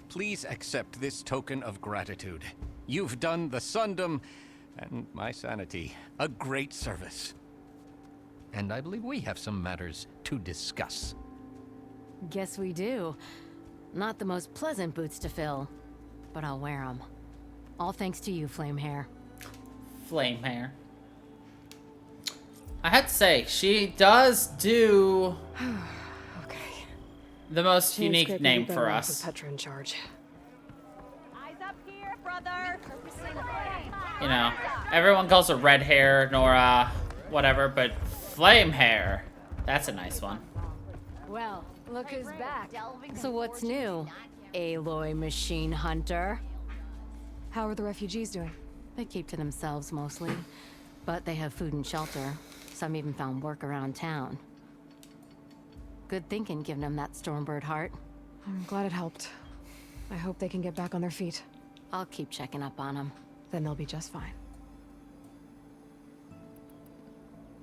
please accept this token of gratitude. You've done the Sundom and my sanity a great service. And I believe we have some matters to discuss. Guess we do. Not the most pleasant boots to fill, but I'll wear them. All thanks to you, Flamehair. Flamehair. I had to say, she does do the most unique name for us. Petra in charge. Eyes up here, brother. You know, everyone calls her red hair, Nora, whatever, but flame hair. That's a nice one. Well, look who's back. So what's new, Aloy Machine Hunter? How are the refugees doing? They keep to themselves mostly, but they have food and shelter. Some even found work around town. Good thinking, giving them that Stormbird heart. I'm glad it helped. I hope they can get back on their feet. I'll keep checking up on them. Then they'll be just fine.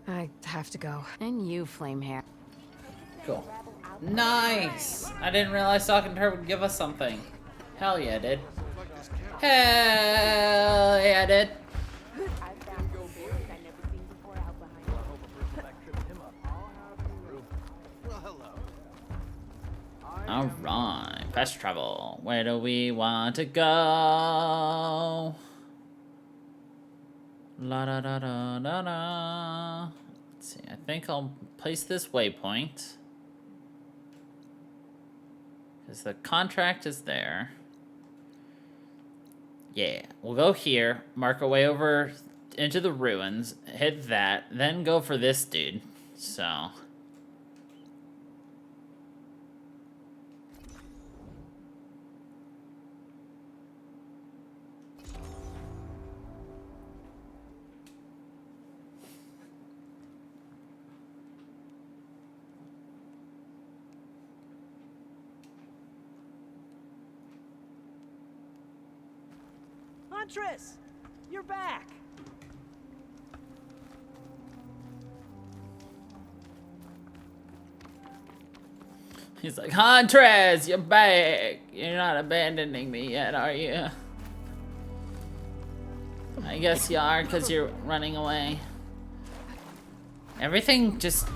I have to go. And you, Flamehair. Cool. Nice! I didn't realize talking to her would give us something. Hell yeah, it did. Hell yeah, it did. Alright, fast travel. Where do we want to go? La da da da da da. Let's see, I think I'll place this waypoint. Because the contract is there. Yeah, we'll go here, mark our way over into the ruins, hit that, then go for this dude. So... Huntress! You're back! He's like, Huntress, you're back! You're not abandoning me yet, are you? I guess you are, because you're running away. Everything just...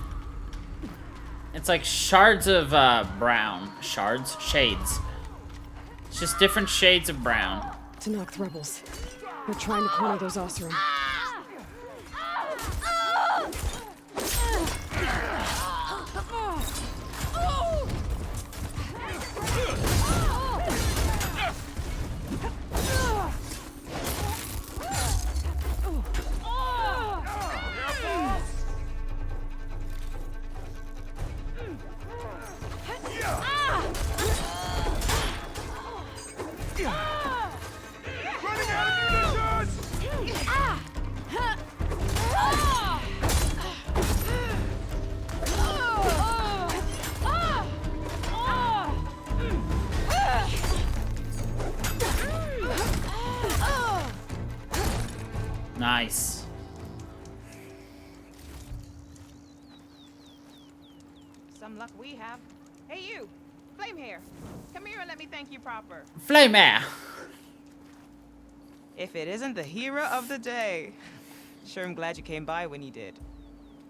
It's like shards of brown. Shards? Shades. It's just different shades of brown. To knock the rebels. They're trying to corner those Osram. Nice. Some luck we have. Hey you, Flamehair, come here and let me thank you proper. Flamehair. If it isn't the hero of the day. Sure, I'm glad you came by when you did.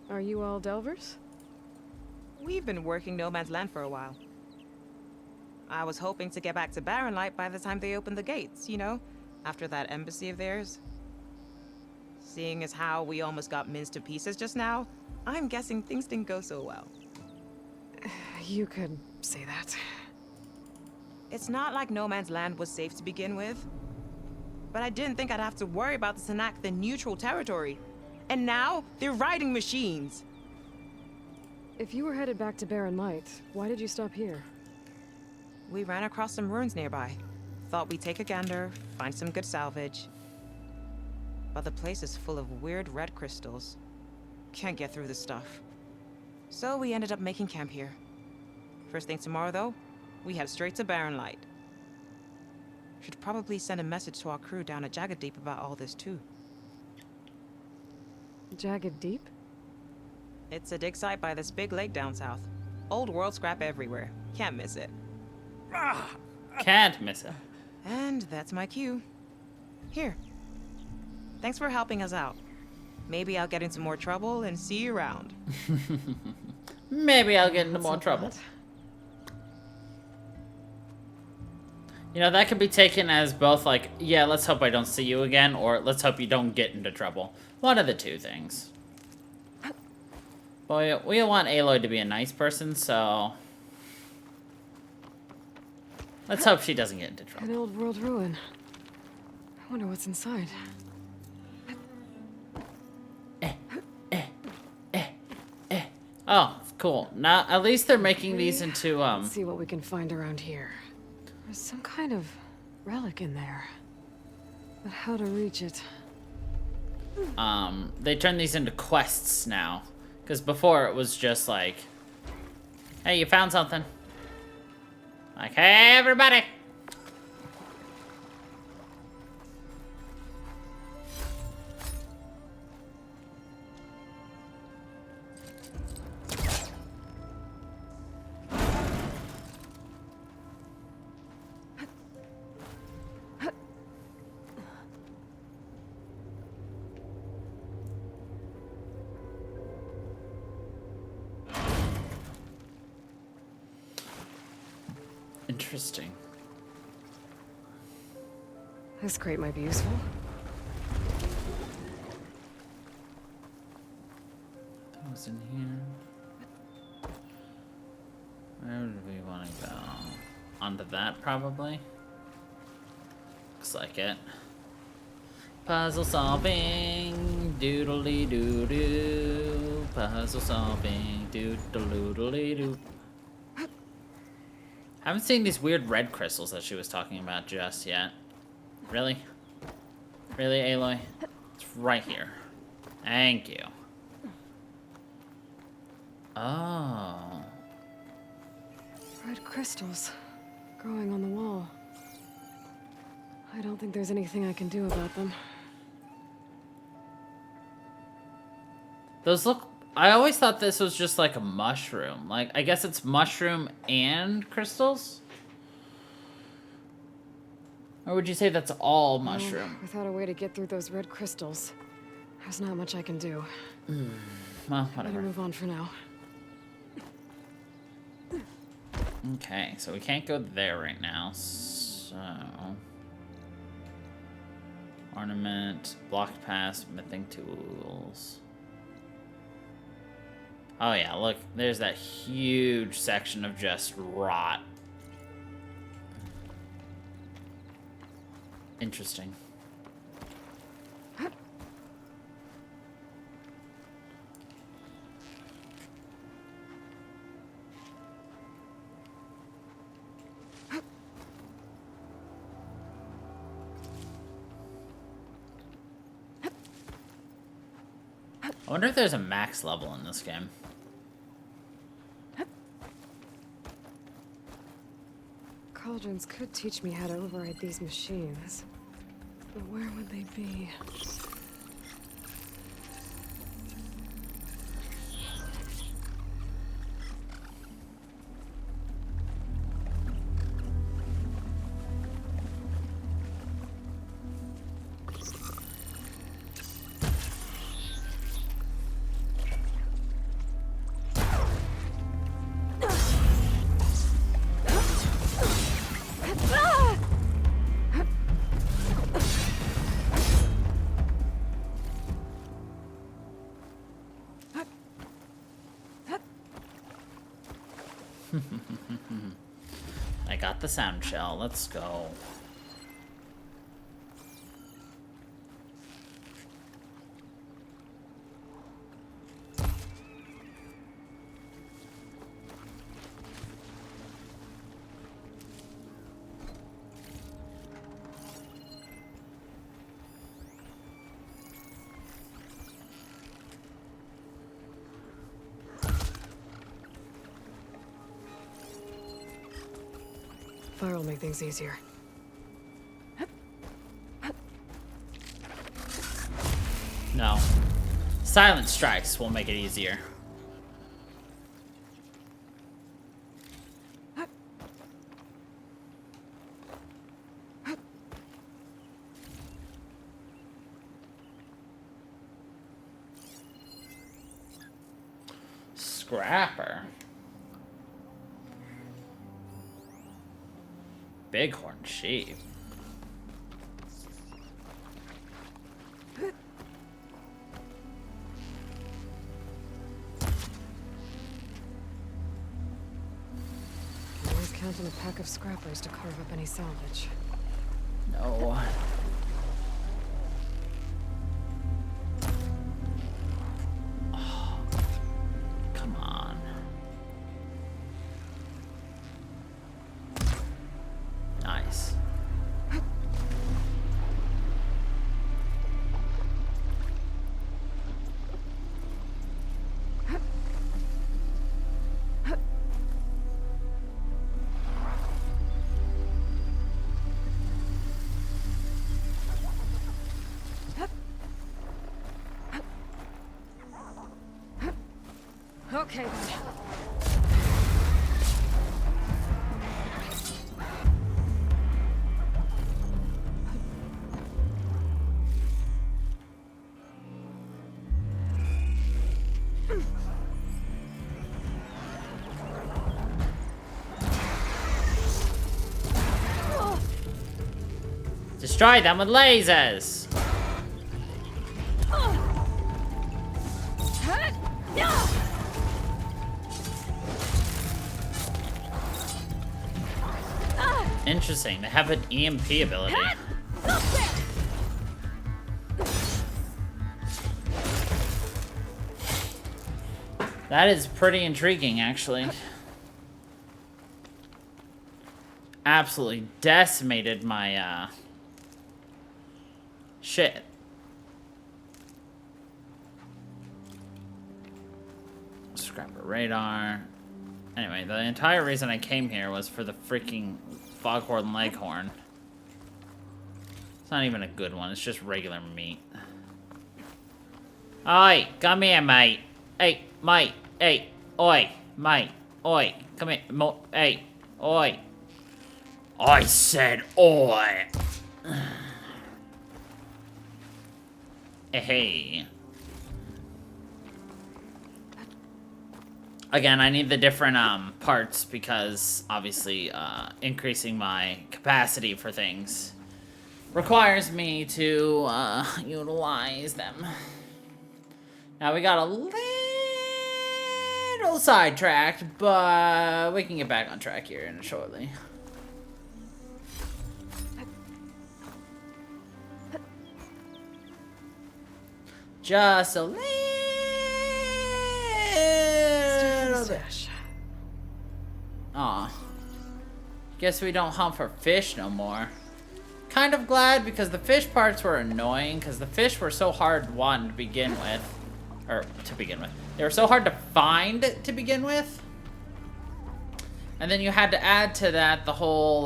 Are you all Delvers? We've been working No Man's Land for a while. I was hoping to get back to Barren Light by the time they opened the gates, you know, after that embassy of theirs. Seeing as how we almost got minced to pieces just now, I'm guessing things didn't go so well. You could say that. It's not like No Man's Land was safe to begin with. But I didn't think I'd have to worry about the Tanakh, the neutral territory. And now, they're riding machines. If you were headed back to Barren Light, why did you stop here? We ran across some ruins nearby. Thought we'd take a gander, find some good salvage. But the place is full of weird red crystals. Can't get through the stuff. So we ended up making camp here. First thing tomorrow, though, we head straight to Barren Light. Should probably send a message to our crew down at Jagged Deep about all this, too. Jagged Deep? It's a dig site by this big lake down south. Old world scrap everywhere. Can't miss it. Can't miss it. And that's my cue. Here. Thanks for helping us out. Maybe I'll get into more trouble and see you around. Maybe I'll get into more trouble. You know, that could be taken as both like, yeah, let's hope I don't see you again, or let's hope you don't get into trouble. One of the two things. But we want Aloy to be a nice person, so... let's hope she doesn't get into trouble. An old world ruin. I wonder what's inside. Oh, cool. Now, at least they're making these into, Let's see what we can find around here. There's some kind of relic in there. But how to reach it? They turn these into quests now. Because before it was just like, hey, you found something. Like, hey, everybody. Interesting. This crate might be useful. Those in here. Where do we want to go? Onto that, probably. Looks like it. Puzzle solving, doodly doo doo. Puzzle solving, doodly doo. Haven't seen these weird red crystals that she was talking about just yet. Really? Really, Aloy? It's right here. Thank you. Oh. Red crystals growing on the wall. I don't think there's anything I can do about them. Those look... I always thought this was just like a mushroom. Like, I guess it's mushroom and crystals? Or would you say that's all mushroom? Without a way to get through those red crystals, there's not much I can do. Well, whatever. Better move on for now. Okay, so we can't go there right now, so... Ornament, blocked pass, mythic tools... Oh yeah, look, there's that huge section of just rot. Interesting. I wonder if there's a max level in this game. Cauldrons could teach me how to override these machines. But where would they be? I got the sound shell. Let's go. fire will make things easier. No. Silent strikes will make it easier. Scrapper. Bighorn sheep. Always count on a pack of scrappers to carve up any salvage. No. Oh, come on. Nice. Okay, then. Destroy them with lasers. Interesting. They have an EMP ability. That is pretty intriguing, actually. Absolutely decimated my, shit. Scrapper radar. Anyway, the entire reason I came here was for the freaking foghorn leghorn. It's not even a good one, it's just regular meat. Oi, come here, mate. Hey, mate. Hey, oi, mate. Oi, come here. Hey, oi. I said oi. Hey. Again, I need the different parts because obviously increasing my capacity for things requires me to utilize them. Now we got a little sidetracked, but we can get back on track here in shortly. Just a little bit. Aw. Guess we don't hunt for fish no more. Kind of glad because the fish parts were annoying because the fish were so hard, one, to begin with. Or, to begin with. They were so hard to find to begin with. And then you had to add to that the whole,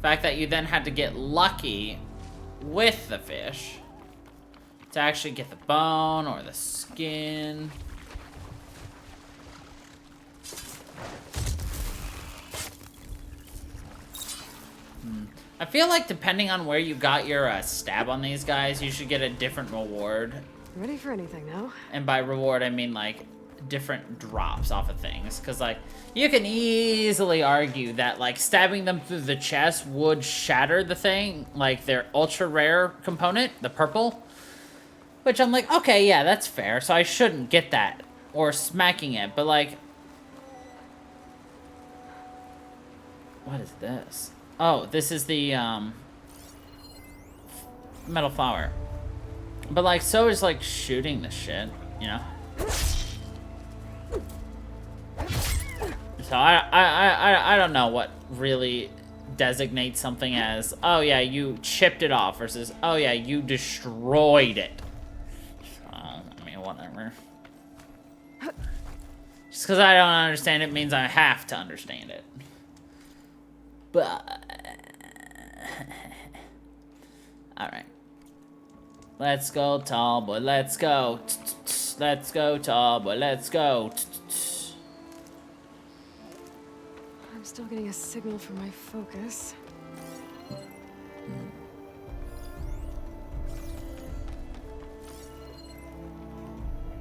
fact that you then had to get lucky with the fish to actually get the bone or the skin. I feel like depending on where you got your stab on these guys, you should get a different reward. Ready for anything now? And by reward, I mean like different drops off of things. Because like, you can easily argue that like stabbing them through the chest would shatter the thing, like their ultra rare component, the purple. Which I'm like, okay, yeah, that's fair. So I shouldn't get that. Or smacking it, but like... What is this? Oh, this is the, metal flower. But like, so is like shooting the shit, you know? So I don't know what really designates something as, oh yeah, you chipped it off versus, oh yeah, you destroyed it. So, I mean, whatever. Just because I don't understand it means I have to understand it. But alright. Let's go, tall boy, let's go. Let's go, tall boy, let's go. I'm still getting a signal from my focus.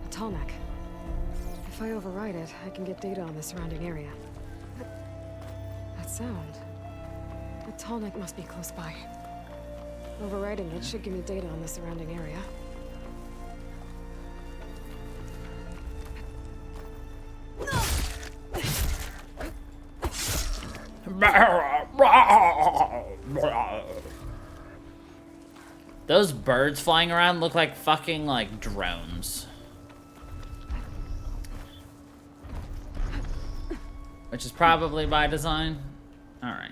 A tall neck. If I override it, I can get data on the surrounding area. That sound. The tall neck must be close by. Overriding it should give me data on the surrounding area. Those birds flying around look like fucking like drones. Which is probably by design. Alright.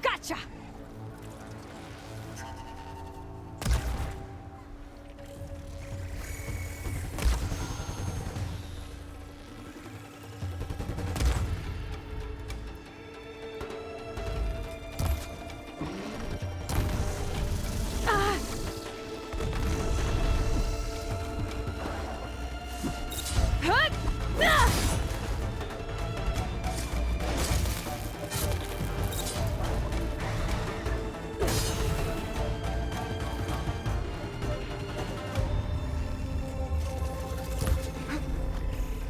Gotcha!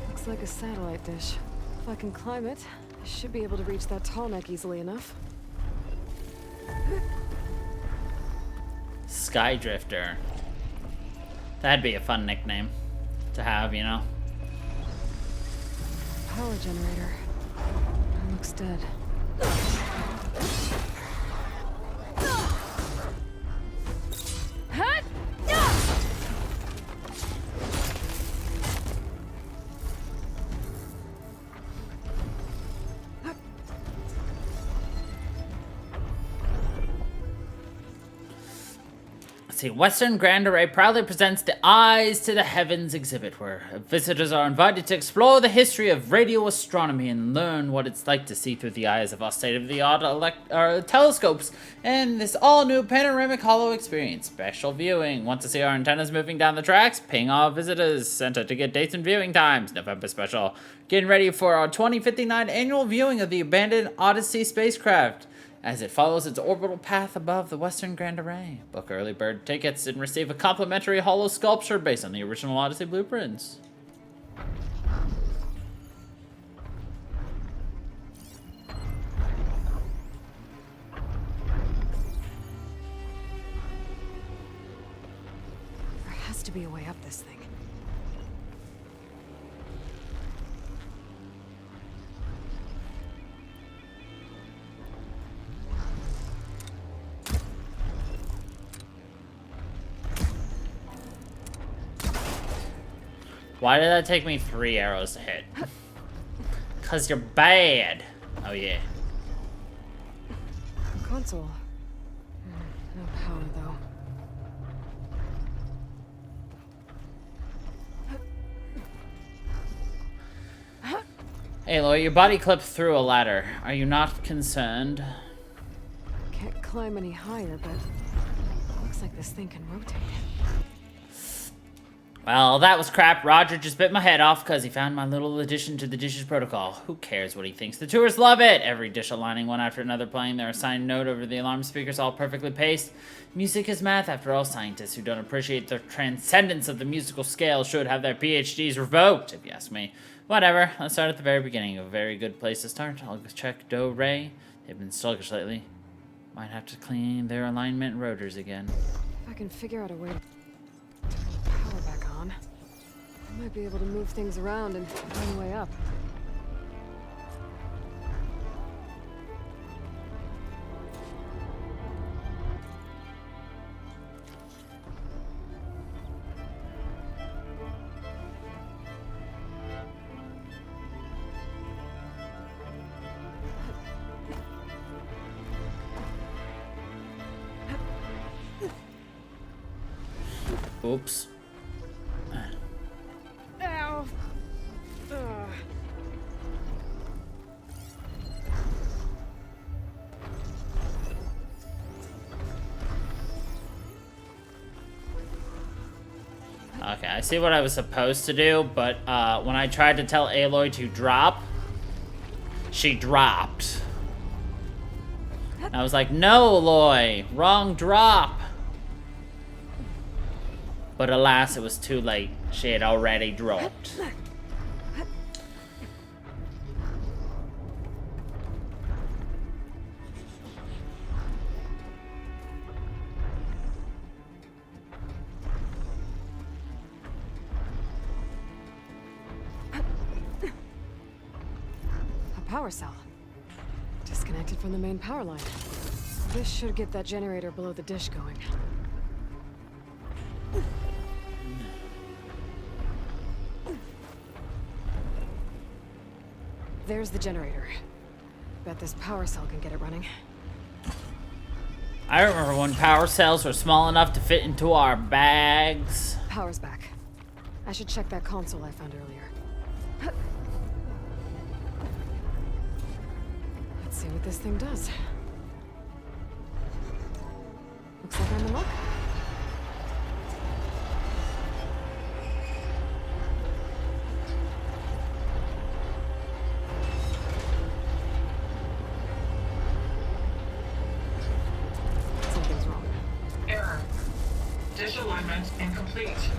Looks like a satellite dish. If I can climb it, I should be able to reach that tall neck easily enough. Skydrifter. That'd be a fun nickname to have, you know? Power generator. It looks dead. Western Grand Array proudly presents the Eyes to the Heavens exhibit, where visitors are invited to explore the history of radio astronomy and learn what it's like to see through the eyes of our state-of-the-art telescopes and this all-new panoramic holo experience. Special viewing. Want to see our antennas moving down the tracks? Ping our visitors center to get dates and viewing times. November special. Getting ready for our 2059 annual viewing of the abandoned Odyssey spacecraft as it follows its orbital path above the Western Grand Array. Book early bird tickets and receive a complimentary holo sculpture based on the original Odyssey blueprints. There has to be a way up this thing. Why did that take me 3 arrows to hit? 'Cause you're bad. Oh yeah. Console. No power though. Aloy, your body clipped through a ladder. Are you not concerned? Can't climb any higher, but looks like this thing can rotate. Well, that was crap. Roger just bit my head off because he found my little addition to the Dishes protocol. Who cares what he thinks? The tourists love it! Every dish aligning one after another, playing their assigned note over the alarm speakers, all perfectly paced. Music is math. After all, scientists who don't appreciate the transcendence of the musical scale should have their PhDs revoked, if you ask me. Whatever. Let's start at the very beginning. A very good place to start. I'll check Do, Re. They've been sluggish lately. Might have to clean their alignment rotors again. If I can figure out a way to turn the power back on, I might be able to move things around and find a way up. Oops. Ow. Okay, I see what I was supposed to do, but when I tried to tell Aloy to drop, she dropped. And I was like, no, Aloy, wrong drop. But alas, it was too late. She had already dropped. A power cell. Disconnected from the main power line. This should get that generator below the dish going. There's the generator. Bet this power cell can get it running. I remember when power cells were small enough to fit into our bags. Power's back. I should check that console I found earlier. Let's see what this thing does. Looks like I'm in luck. Something's wrong. Error. Dish alignment incomplete.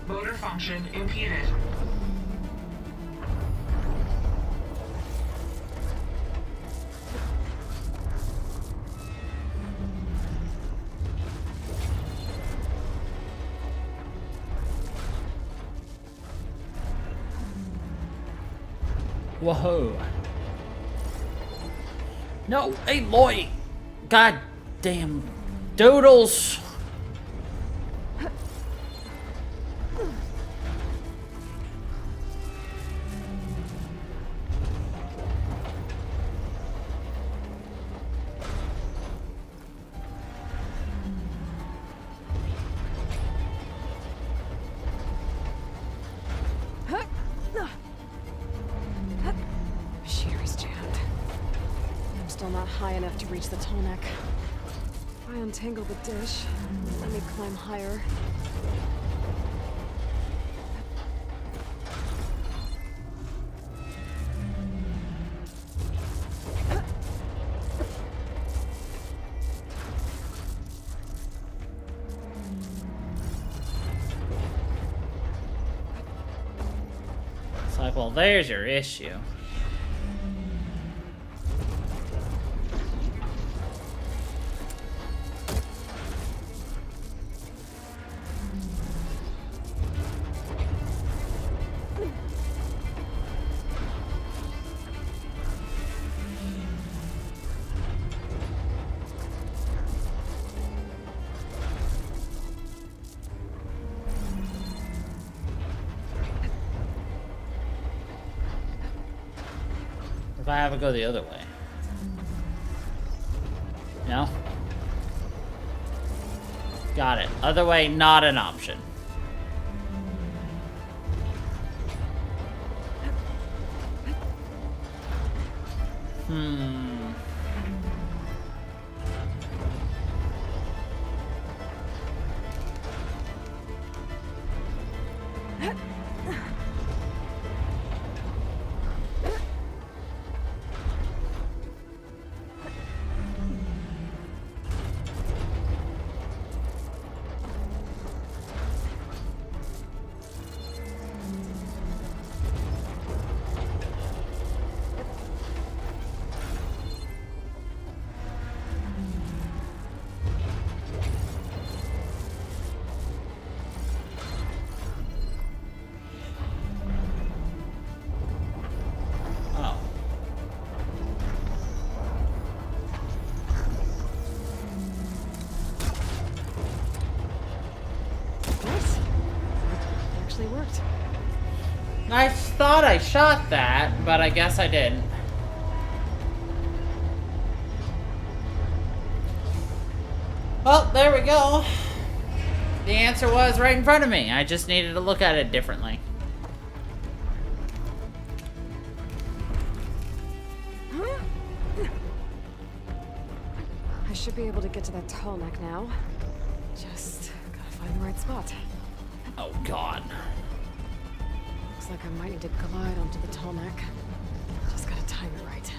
Motor function impeded. Whoa. No, Aloy! God damn doodles! Machinery's jammed. I'm still not high enough to reach the tall neck. If I untangle the dish, let me climb higher. It's like, well, there's your issue. If I have to go the other way. No? Got it. Other way, not an option. Worked. I thought I shot that, but I guess I didn't. Well, there we go. The answer was right in front of me. I just needed to look at it differently. I should be able to get to that tall neck now. Just gotta find the right spot. Oh god. Looks like I might need to glide onto the tall neck. Just gotta time it right.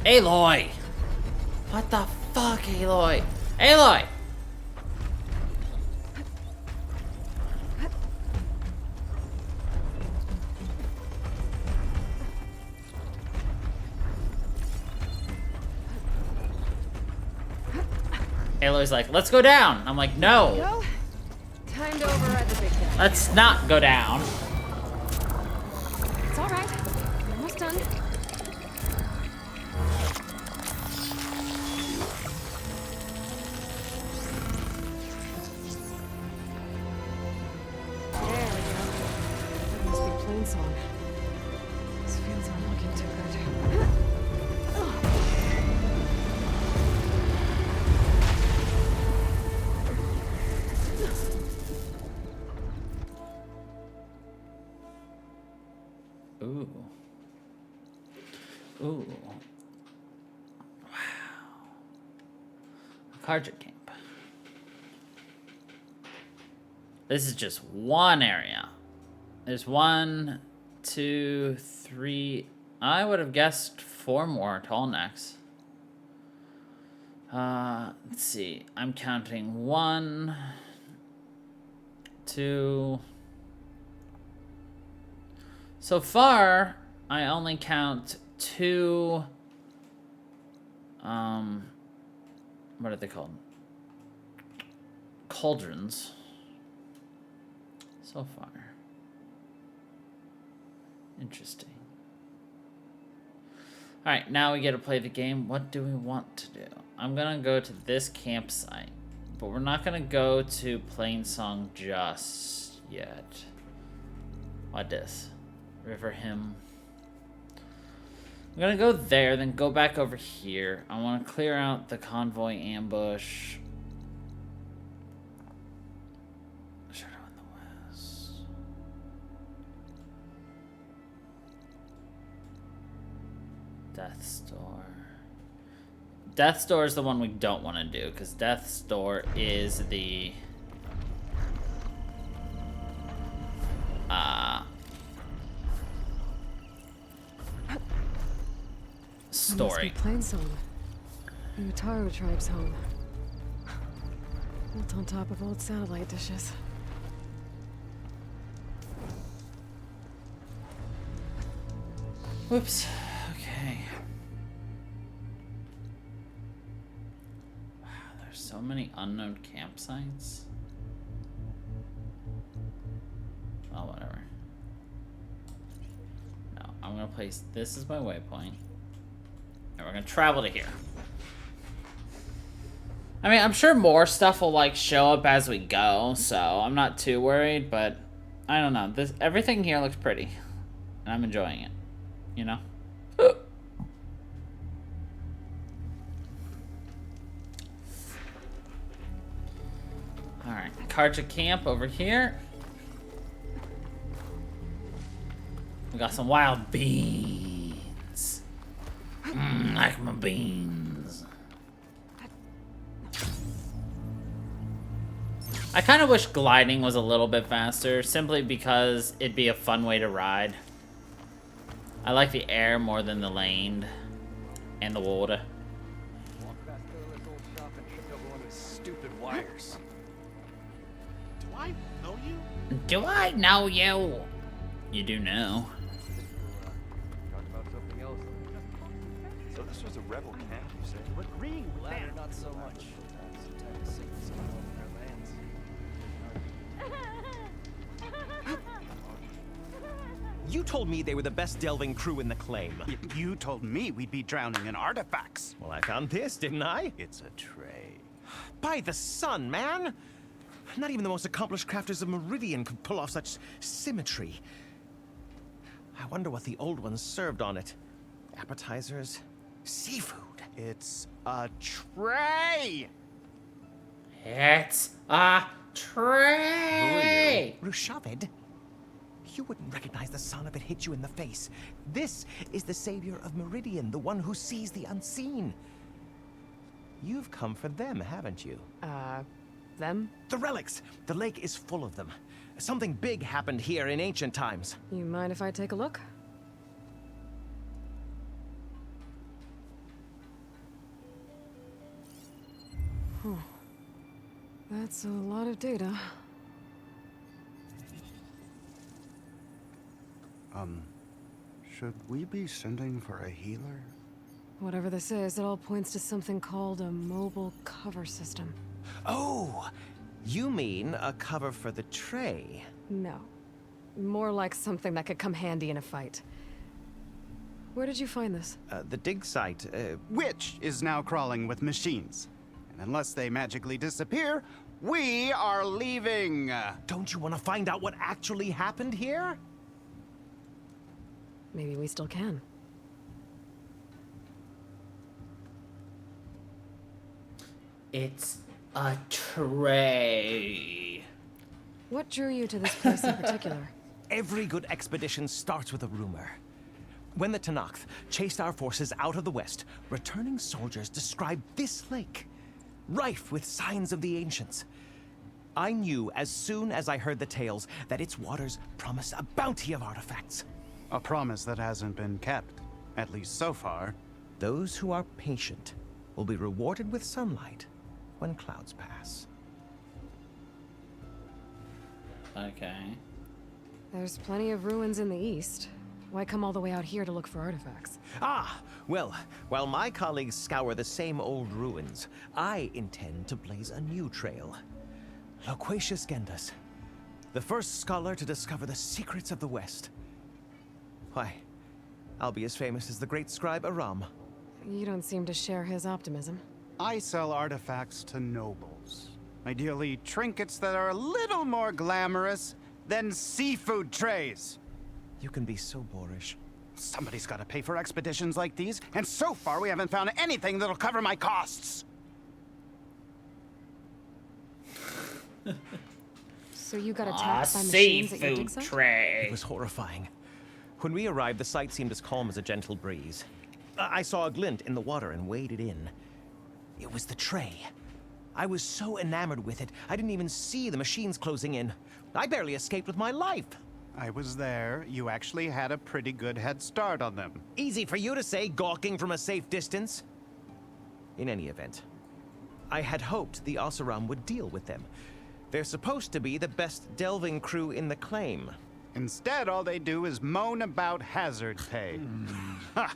Aloy! What the fuck, Aloy? Aloy! Aloy's like, let's go down. I'm like, no. Well, time to override the big guy. Let's not go down. It's all right. I'm almost done. There we go. That must be plain song. These fields aren't looking too good. Ooh. Ooh. Wow. Carja camp. This is just one area. There's 1, 2, 3. I would have guessed 4 more tall necks. Let's see. I'm counting 1, 2. So far, I only count 2, what are they called? Cauldrons. So far. Interesting. Alright, now we get to play the game. What do we want to do? I'm gonna go to this campsite, but we're not gonna go to Plainsong just yet. What this? River Hymn. I'm gonna go there, then go back over here. I want to clear out the convoy ambush. Shadow in the West. Death's Door. Death's Door is the one we don't want to do, because Death's Door is the story. Must be Plainsong. The Utaru tribe's home. Built on top of old satellite dishes. Whoops. Okay. Wow, there's so many unknown campsites. Oh, whatever. No, I'm gonna place this as my waypoint. And we're gonna travel to here. I mean, I'm sure more stuff will like show up as we go, so I'm not too worried, but I don't know. Everything here looks pretty. And I'm enjoying it. You know? Alright, Karja camp over here. We got some wild beans. Like my beans. I kind of wish gliding was a little bit faster, simply because it'd be a fun way to ride. I like the air more than the land and the water. Walk past this old shop and tripped over one of his stupid wires. Do I know you? Do I know you? You do know. Talk about something else. So this was a rebel camp, you say? We're agreeing with that. Not so much. Sometimes the sickness come over their lands. You told me they were the best delving crew in the claim. You told me we'd be drowning in artifacts. Well, I found this, didn't I? It's a tray. By the sun, man! Not even the most accomplished crafters of Meridian could pull off such symmetry. I wonder what the old ones served on it. Appetizers, seafood. It's a tray! It's a tray! Rushavid? You wouldn't recognize the sun if it hit you in the face. This is the savior of Meridian, the one who sees the unseen. You've come for them, haven't you? Them? The relics! The lake is full of them. Something big happened here in ancient times. You mind if I take a look? That's a lot of data. Should we be sending for a healer? Whatever this is, it all points to something called a mobile cover system. Oh! You mean a cover for the tray? No. More like something that could come handy in a fight. Where did you find this? The dig site, Which is now crawling with machines. And unless they magically disappear, we are leaving! Don't you want to find out what actually happened here? Maybe we still can. It's a tray. What drew you to this place in particular? Every good expedition starts with a rumor. When the Tenakth chased our forces out of the west, returning soldiers described this lake, rife with signs of the ancients. I knew as soon as I heard the tales that its waters promised a bounty of artifacts. A promise that hasn't been kept, at least so far. Those who are patient will be rewarded with sunlight when clouds pass. Okay. There's plenty of ruins in the east. Why come all the way out here to look for artifacts? Ah, well, while my colleagues scour the same old ruins, I intend to blaze a new trail. Loquacious Gendas, the first scholar to discover the secrets of the West. Why, I'll be as famous as the great scribe Aram. You don't seem to share his optimism. I sell artifacts to nobles. Ideally, trinkets that are a little more glamorous than seafood trays. You can be so boorish. Somebody's got to pay for expeditions like these, and so far we haven't found anything that'll cover my costs. So you got attacked by machines at your dig seafood site? tray. It was horrifying. When we arrived, the sight seemed as calm as a gentle breeze. I saw a glint in the water and waded in. It was the tray. I was so enamored with it, I didn't even see the machines closing in. I barely escaped with my life. I was there. You actually had a pretty good head start on them. Easy for you to say, gawking from a safe distance. In any event, I had hoped the Oseram would deal with them. They're supposed to be the best delving crew in the claim. Instead, all they do is moan about hazard pay. Ha!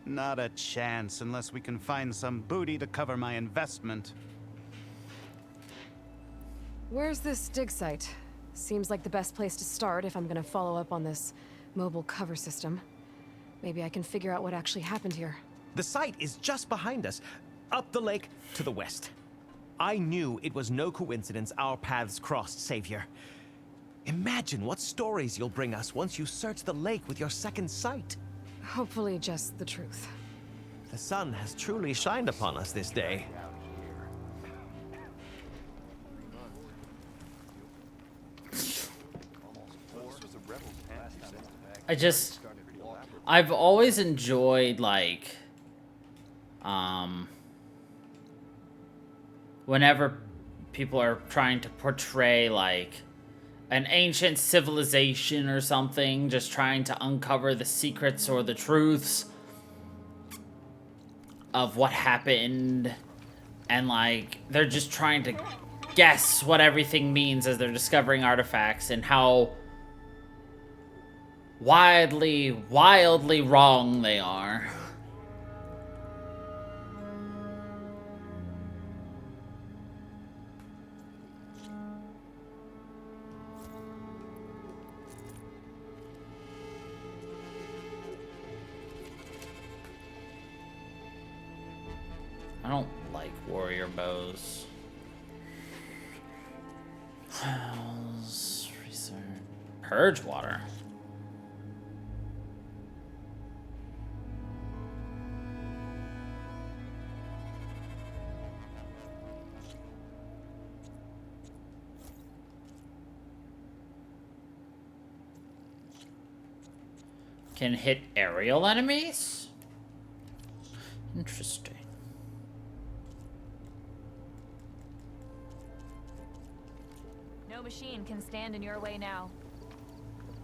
Not a chance unless we can find some booty to cover my investment. Where's this dig site? Seems like the best place to start if I'm gonna follow up on this mobile cover system. Maybe I can figure out what actually happened here. The site is just behind us, up the lake to the west. I knew it was no coincidence our paths crossed, Savior. Imagine what stories you'll bring us once you search the lake with your second sight. Hopefully just the truth. The sun has truly shined upon us this day. I've always enjoyed, like, whenever people are trying to portray, like, an ancient civilization or something, just trying to uncover the secrets or the truths of what happened, and, like, they're just trying to guess what everything means as they're discovering artifacts, and how wildly wrong they are. I don't like warrior bows. Purge water. can hit aerial enemies? Interesting. No machine can stand in your way now.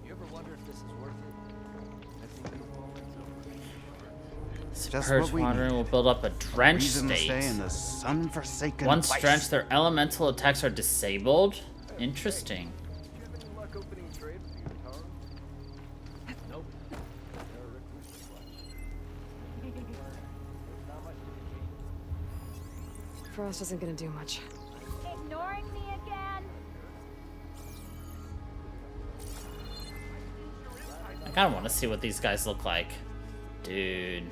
You ever wonder if this is worth it? Purge watering will build up a drench state. Stay in the sun-forsaken Once place. drenched, their elemental attacks are disabled. Interesting. Frost isn't gonna do much. Ignoring me again? I kinda wanna see what these guys look like. Dude.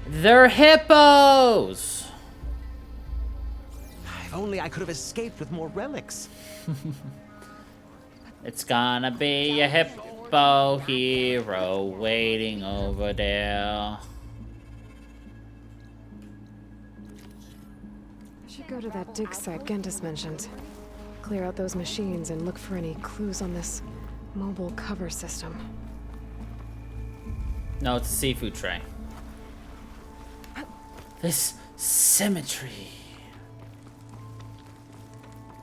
They're hippos! If only I could have escaped with more relics. It's gonna be a hippo hero waiting over there. I should go to that dig site Gentis mentioned. Clear out those machines and look for any clues on this mobile cover system. No, it's a seafood tray. This symmetry.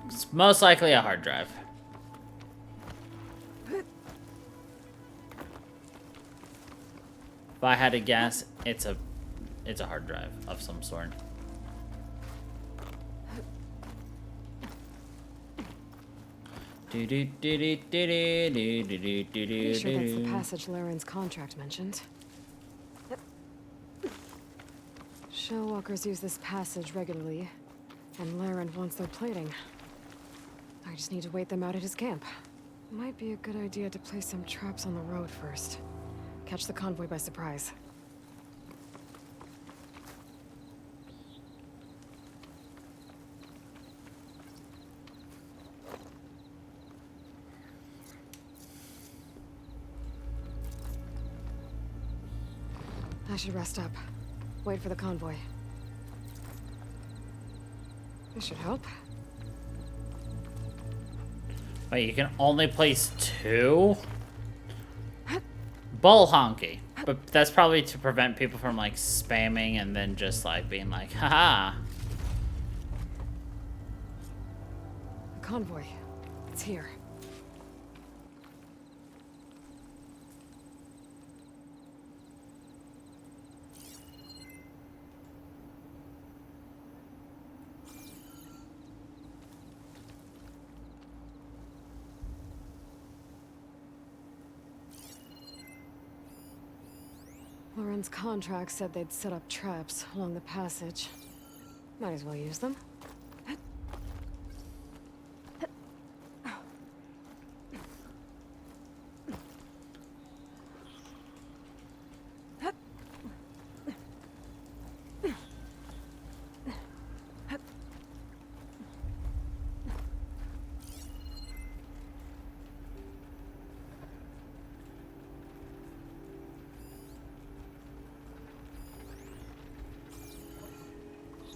It's most likely a hard drive. If I had to guess, it's a hard drive of some sort. Pretty sure that's the passage Laren's contract mentioned. Shellwalkers use this passage regularly, and Laren wants their plating. I just need to wait them out at his camp. Might be a good idea to place some traps on the road first. Catch the convoy by surprise. I should rest up. Wait for the convoy. This should help. Wait, you can only place 2? Bull honky. But that's probably to prevent people from, like, spamming and then just, like, being like, haha. The convoy. It's here. Lauren's contract said they'd set up traps along the passage. Might as well use them.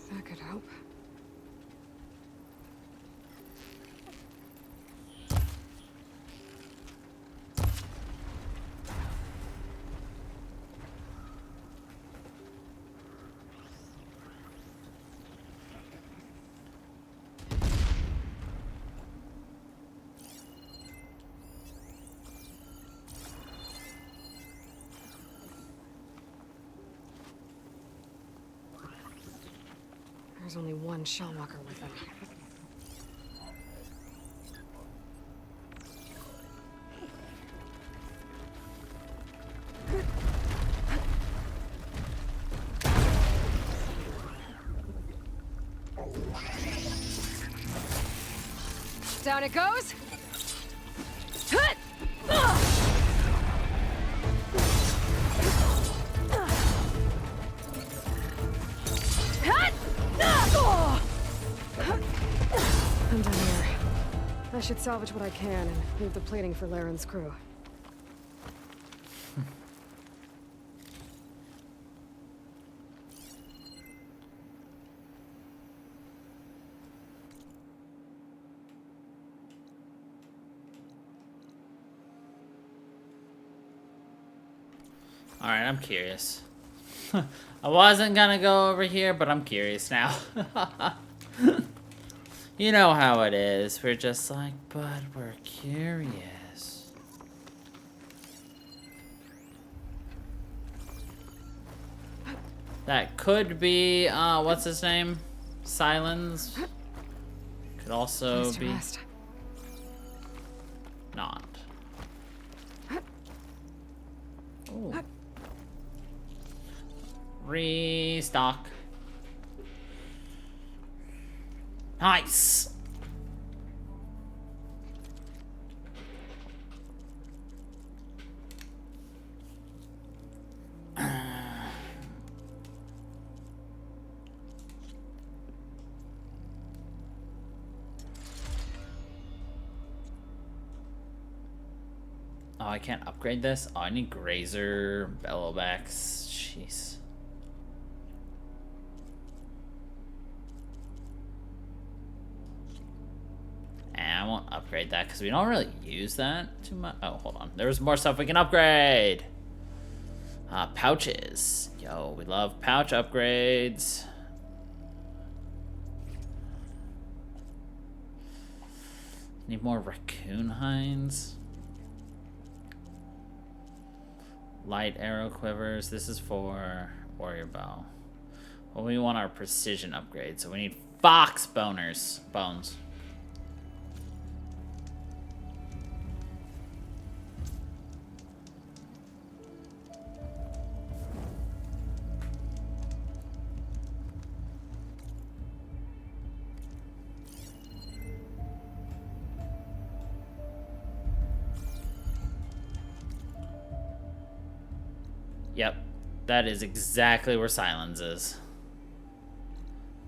That could help. There's only one Shellwalker with them. Down it goes! I'm done here. I should salvage what I can and leave the plating for Laren's crew. Alright, I'm curious. I wasn't gonna go over here, but I'm curious now. You know how it is. We're just like, but we're curious. That could be, what's his name? Silence. Could also be not. Ooh. Restock. Nice. Oh, I can't upgrade this? Oh, I need Grazer, Bellowbacks. Jeez. And I won't upgrade that because we don't really use that too much. Oh, hold on. There's more stuff we can upgrade. Pouches. Yo, we love pouch upgrades. Need more raccoon hinds. Light arrow quivers. This is for warrior bow. Well, we want our precision upgrade, so we need fox bones. Yep, that is exactly where Silence is.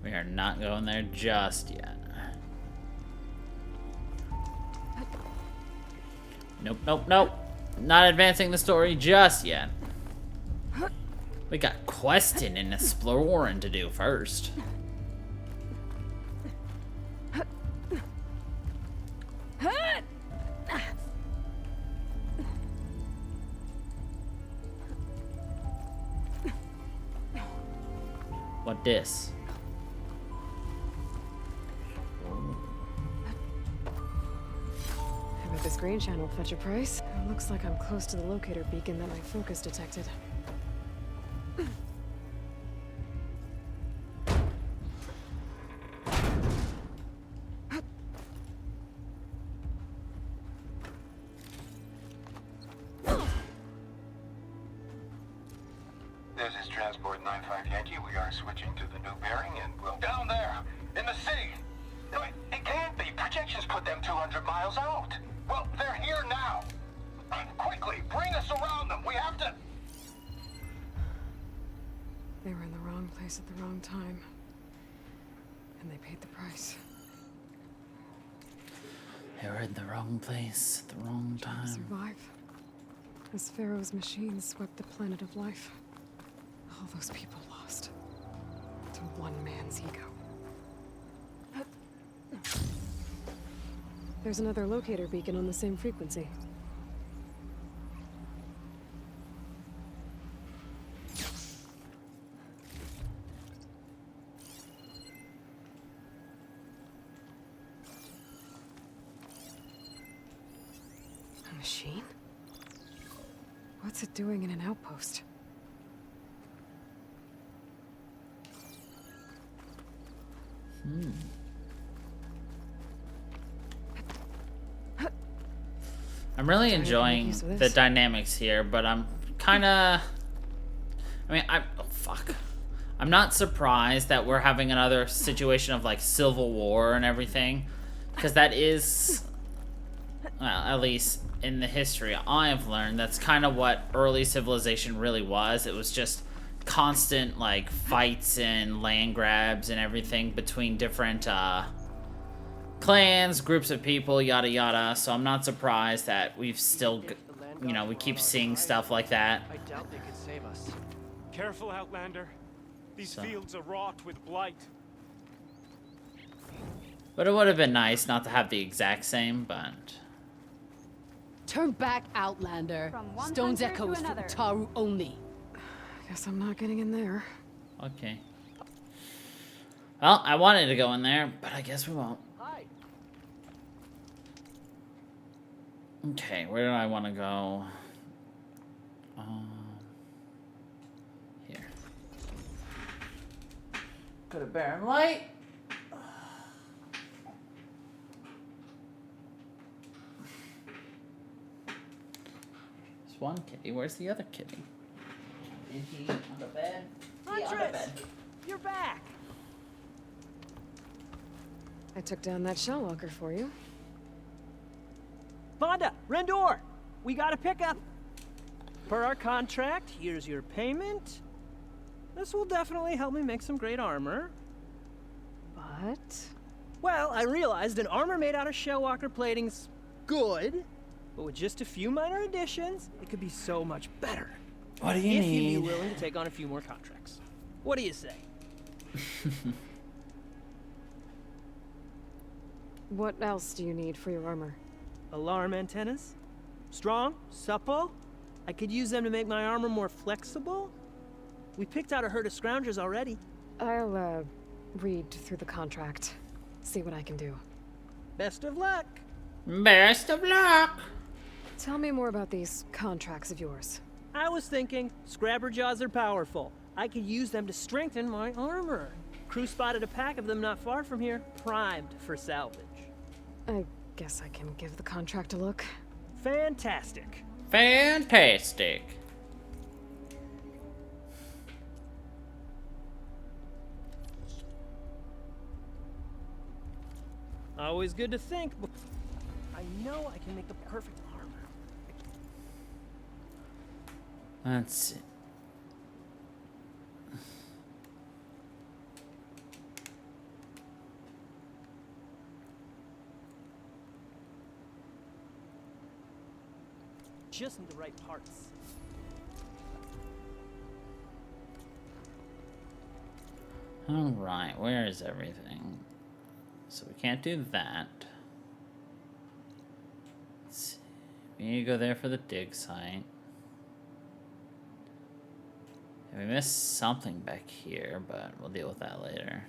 We are not going there just yet. Nope, nope, nope. Not advancing the story just yet. We got questing and exploring to do first. What this? I bet this green channel will fetch a price. It looks like I'm close to the locator beacon that my focus detected. This is Transport 95 Yankee. We are switching to the new bearing and we'll... Down there! In the sea! No, it can't be. Projections put them 200 miles out. Well, they're here now. Quickly, bring us around them. We have to... They were in the wrong place at the wrong time. And they paid the price. They were in the wrong place at the wrong time. Survive. As Pharaoh's machines swept the planet of life. All those people lost to one man's ego. There's another locator beacon on the same frequency. A machine? What's it doing in an outpost? I'm really enjoying the dynamics here, but I'm kind of... I mean, oh, fuck. I'm not surprised that we're having another situation of, like, civil war and everything. Because that is... Well, at least in the history I've learned, that's kind of what early civilization really was. It was just constant, like, fights and land grabs and everything between different, clans, groups of people, yada yada. So I'm not surprised that we've still, you know, we keep seeing stuff like that. I doubt they could save us. Careful, Outlander. These fields are wrought with blight. But it would have been nice not to have the exact same, but... Turn back, Outlander. From one Stone's hunter to Echo is for another. Utaru only. Guess I'm not getting in there. Okay. Well, I wanted to go in there, but I guess we won't. Hi. Okay, where do I want to go? Here. Go to Barren Light. There's one kitty. Where's the other kitty? Is he on the bed? Yeah, on the Huntress, bed. you're back. I took down that shell walker for you. Vonda, Rendor, we got a pickup. Per our contract, here's your payment. This will definitely help me make some great armor. But? Well, I realized an armor made out of shellwalker plating's good, but with just a few minor additions, it could be so much better. What do you if need? you'd be willing to take on a few more contracts. What do you say? What else do you need for your armor? Alarm antennas? Strong? Supple? I could use them to make my armor more flexible? We picked out a herd of scroungers already. I'll, read through the contract. See what I can do. Best of luck! Best of luck! Tell me more about these contracts of yours. I was thinking, Scrabber Jaws are powerful. I could use them to strengthen my armor. Crew spotted a pack of them not far from here, primed for salvage. I guess I can give the contract a look. Fantastic. Fantastic. Always good to think. I know I can make the perfect armor. Let's see. Just need the right parts. Alright, where is everything? So we can't do that. Let's see. We need to go there for the dig site. And we missed something back here, but we'll deal with that later.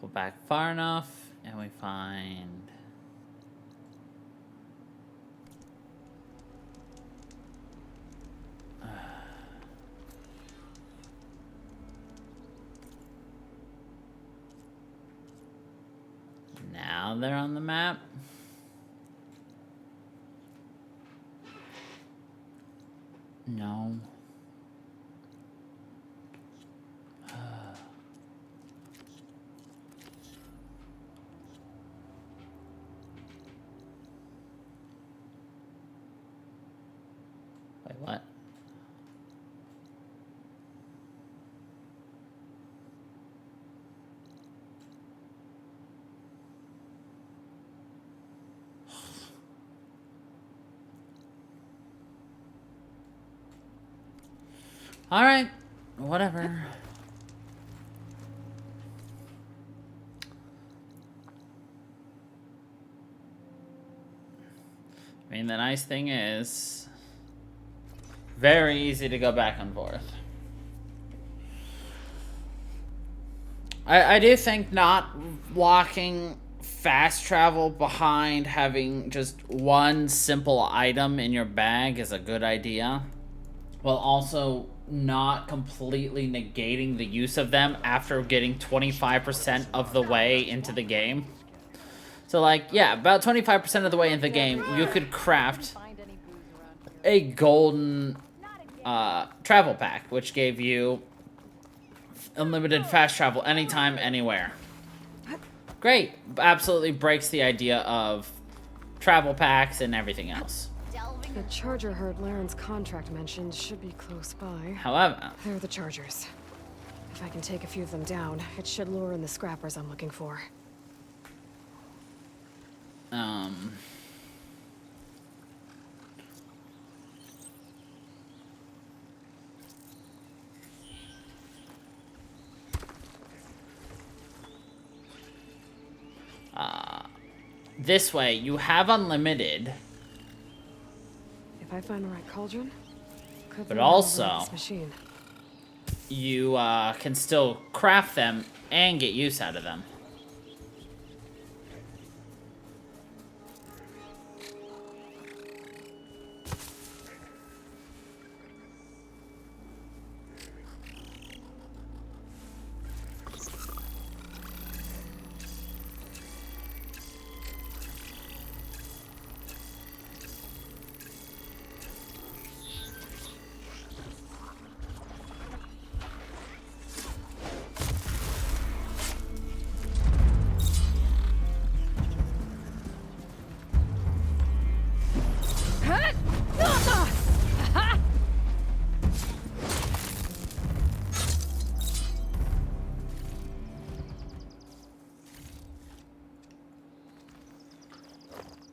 Go back far enough, and we find... Now they're on the map. No. Wait, what? Alright, whatever. I mean, the nice thing is, very easy to go back and forth. I do think not locking fast travel behind having just one simple item in your bag is a good idea, while also not completely negating the use of them after getting 25% of the way into the game. So like, yeah, about 25% of the way into the game, you could craft a golden travel pack, which gave you unlimited fast travel anytime, anywhere. Great. Absolutely breaks the idea of travel packs and everything else. The charger herd Laren's contract mentioned should be close by. However... They're the chargers. If I can take a few of them down, it should lure in the scrappers I'm looking for. this way, you have unlimited. If I find the right cauldron, could But learn how to also, run this machine. you can still craft them and get use out of them.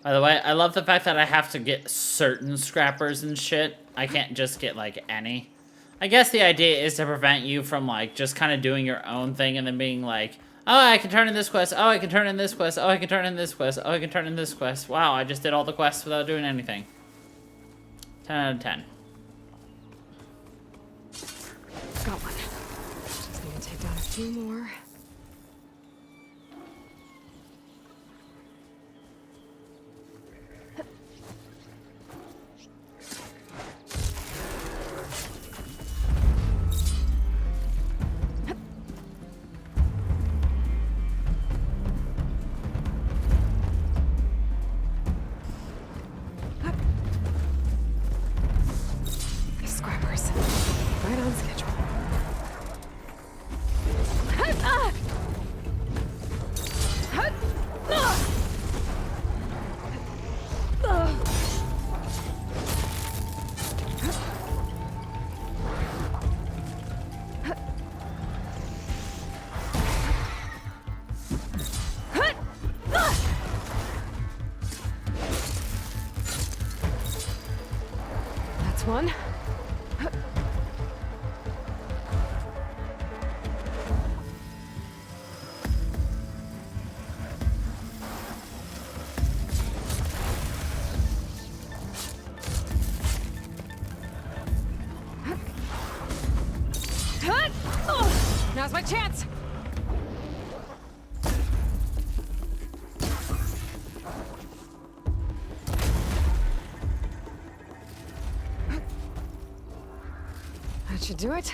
By the way, I love the fact that I have to get certain scrappers and shit. I can't just get, like, any. I guess the idea is to prevent you from, like, just kind of doing your own thing and then being like, oh, I can turn in this quest. Oh, I can turn in this quest. Oh, I can turn in this quest. Oh, I can turn in this quest. Wow, I just did all the quests without doing anything. 10 out of 10. Got one. Just need to take down a few more. Scrappers. Right on schedule. That's one. Now's my chance! That should do it.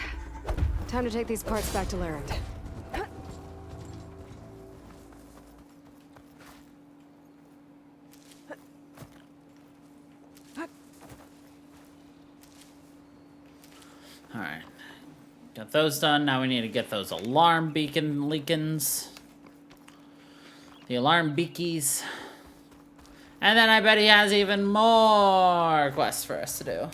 Time to take these parts back to Larend. Alright. Got those done. Now we need to get those alarm beacon leakins. The alarm beakies. And then I bet he has even more quests for us to do.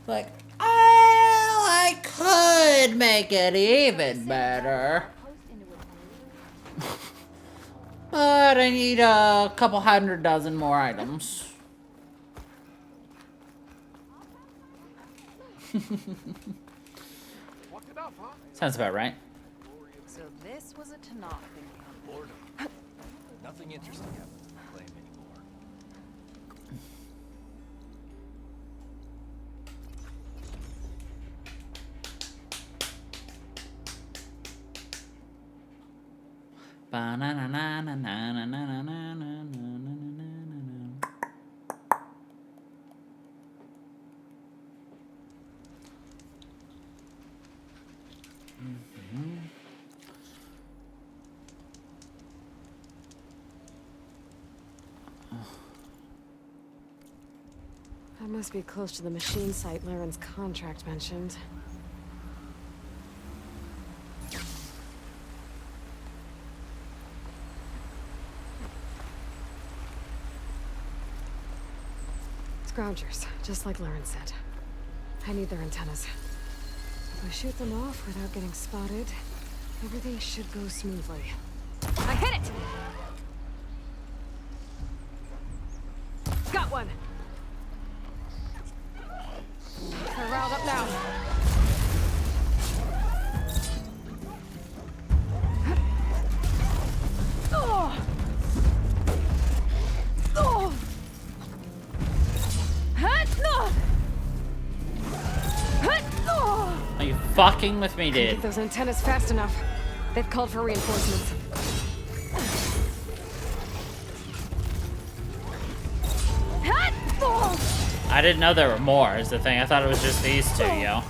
Like, oh, I could make it even better. But I need a couple 100 dozen more items. Sounds about right. So this was a Tanakh thing. Boredom. Nothing interesting happens in the claim anymore. That must be close to the machine site Laren's contract mentioned. Scroungers, just like Laren said. I need their antennas. If I shoot them off without getting spotted, everything should go smoothly. I hit it! Got one! They're riled up now. Oh! fucking with me, Can't dude? get those antennas fast enough. They've called for reinforcements. I didn't know there were more, is the thing. I thought it was just these two, yo.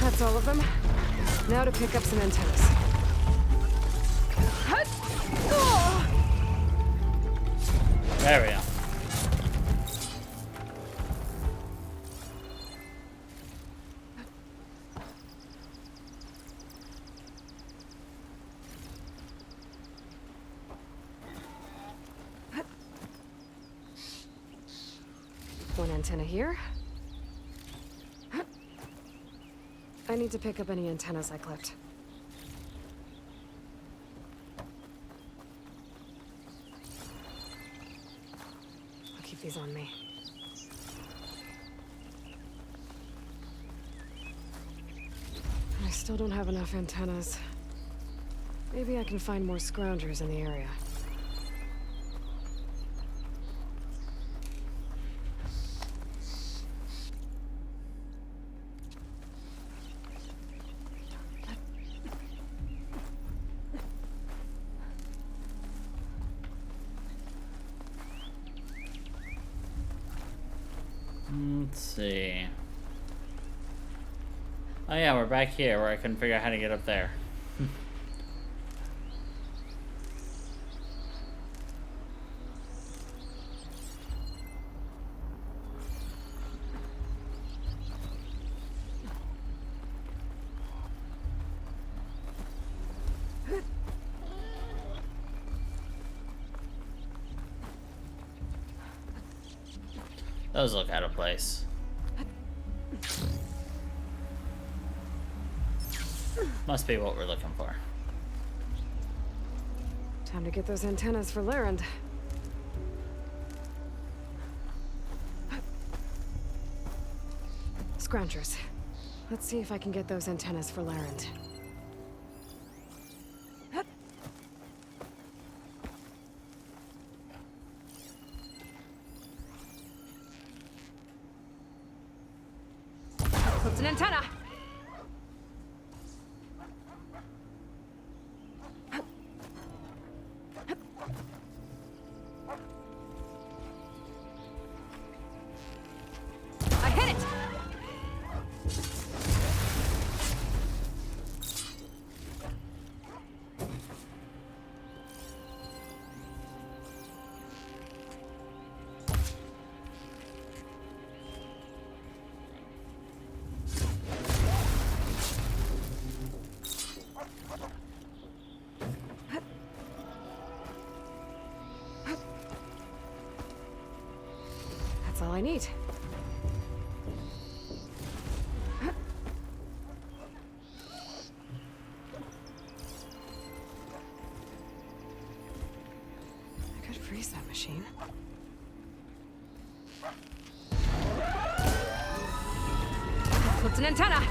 That's all of them. Now to pick up some antennas. There we go. One antenna here. I need to pick up any antennas I clipped. I'll keep these on me. I still don't have enough antennas. Maybe I can find more scroungers in the area. Let's see. Oh yeah, we're back here where I couldn't figure out how to get up there. Those look out of place. Must be what we're looking for. Time to get those antennas for Larend. Scroungers. Let's see if I can get those antennas for Larend. Clipped an antenna! I hit it! That's all I need. I could freeze that machine. Clipped an antenna!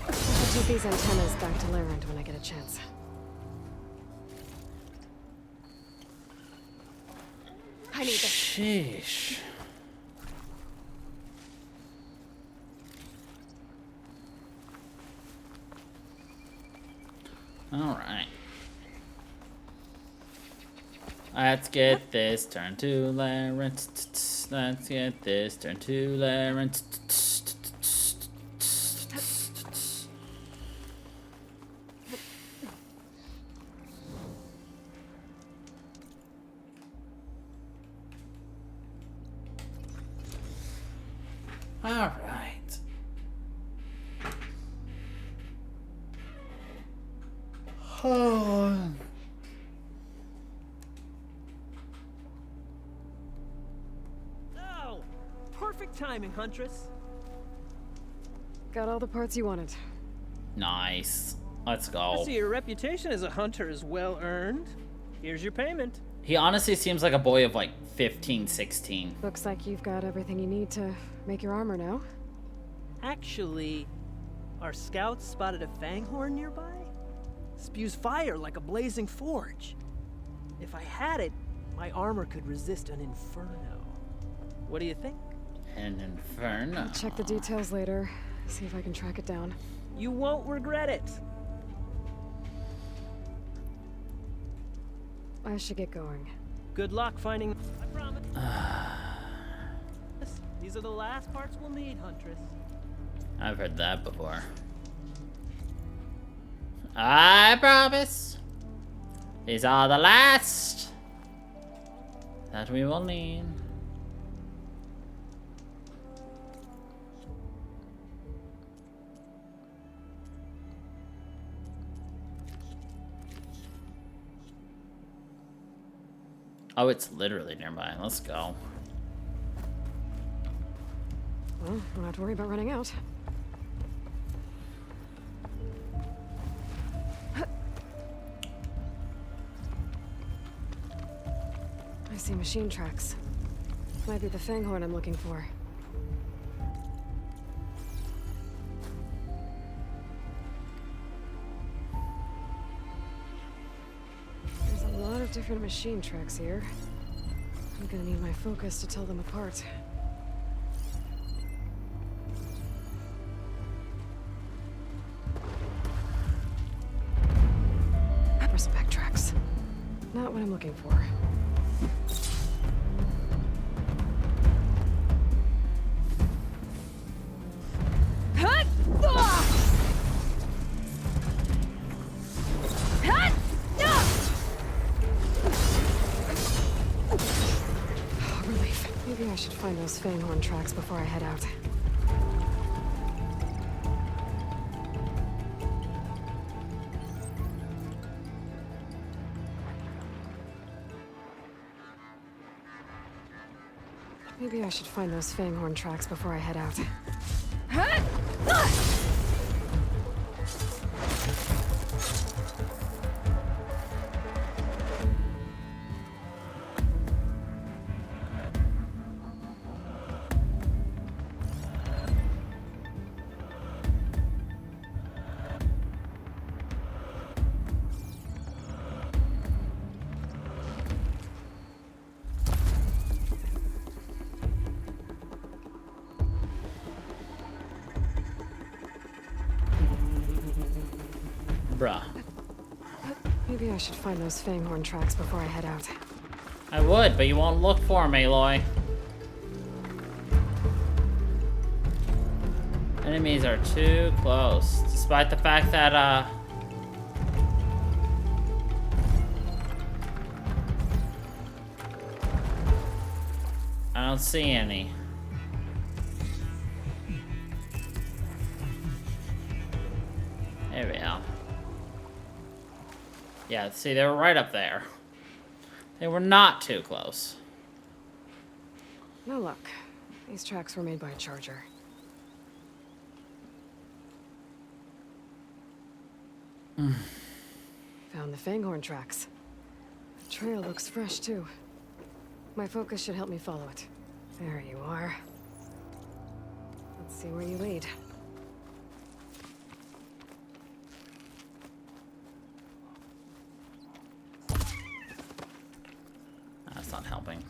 I'll take these antennas back to Larend when I get a chance. I need this. Sheesh. Alright. Let's get this turn to Lawrence. Let's get this turn to Lawrence. Alright. Oh. Oh, perfect timing, Huntress. Got all the parts you wanted. Nice. Let's I go. see your reputation as a hunter is well earned. Here's your payment. He honestly seems like a boy of like 15, 16. Looks like you've got everything you need to make your armor now. Actually, our scouts spotted a fanghorn nearby. Spews fire like a blazing forge. If I had it, my armor could resist an inferno. What do you think? An inferno. I'll check the details later. See if I can track it down. You won't regret it. I should get going. Good luck finding. I promise. These are the last parts we'll need, Huntress. I've heard that before. I promise. These are the last that we will need. Oh, it's literally nearby. Let's go. Well, don't have to worry about running out. I see machine tracks. Might be the fanghorn I'm looking for. There's a lot of different machine tracks here. I'm gonna need my focus to tell them apart. Bristleback tracks. Not what I'm looking for. Relief. Maybe I should find those fanghorn tracks before I head out. Maybe I should find those fanghorn tracks before I head out. Bruh. Maybe I should find those fanghorn tracks before I head out. I would, but you won't look for them, Aloy. Enemies are too close, despite the fact that, I don't see any. There we go. Yeah, see, they were right up there. They were not too close. No luck. These tracks were made by a charger. Found the fanghorn tracks. The trail looks fresh, too. My focus should help me follow it. There you are. Let's see where you lead. That's not helping.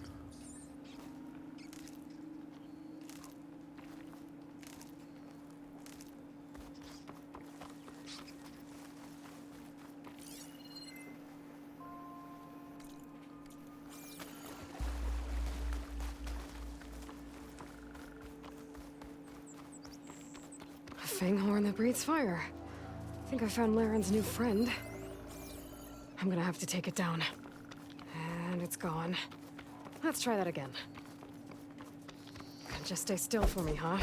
fanghorn that breathes fire. I think I found Laren's new friend. I'm gonna have to take it down. And it's gone. Let's try that again. Just stay still for me, huh?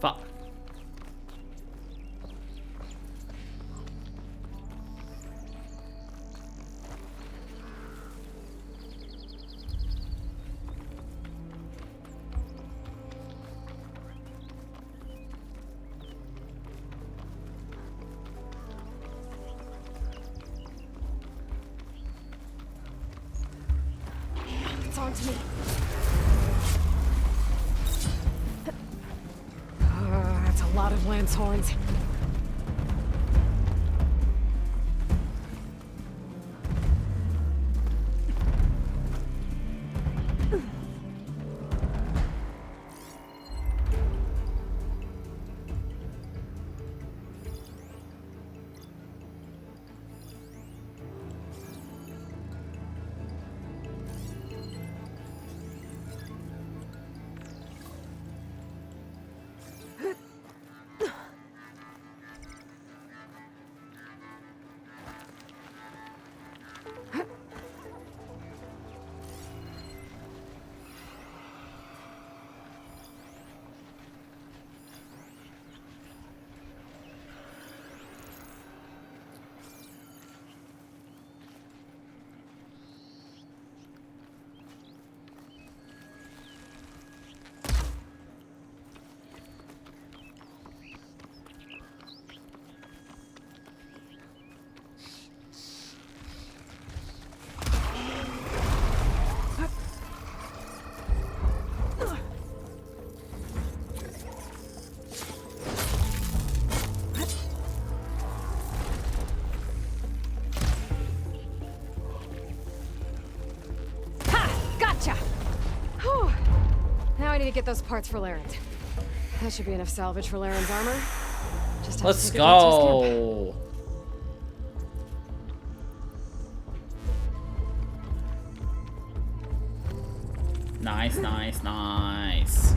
Fuck. It's on to me. That's a lot of lance horns. I need to get those parts for Laren. That should be enough salvage for Laren's armor. Just have Let's to take it back to his camp. go. Nice, nice, nice.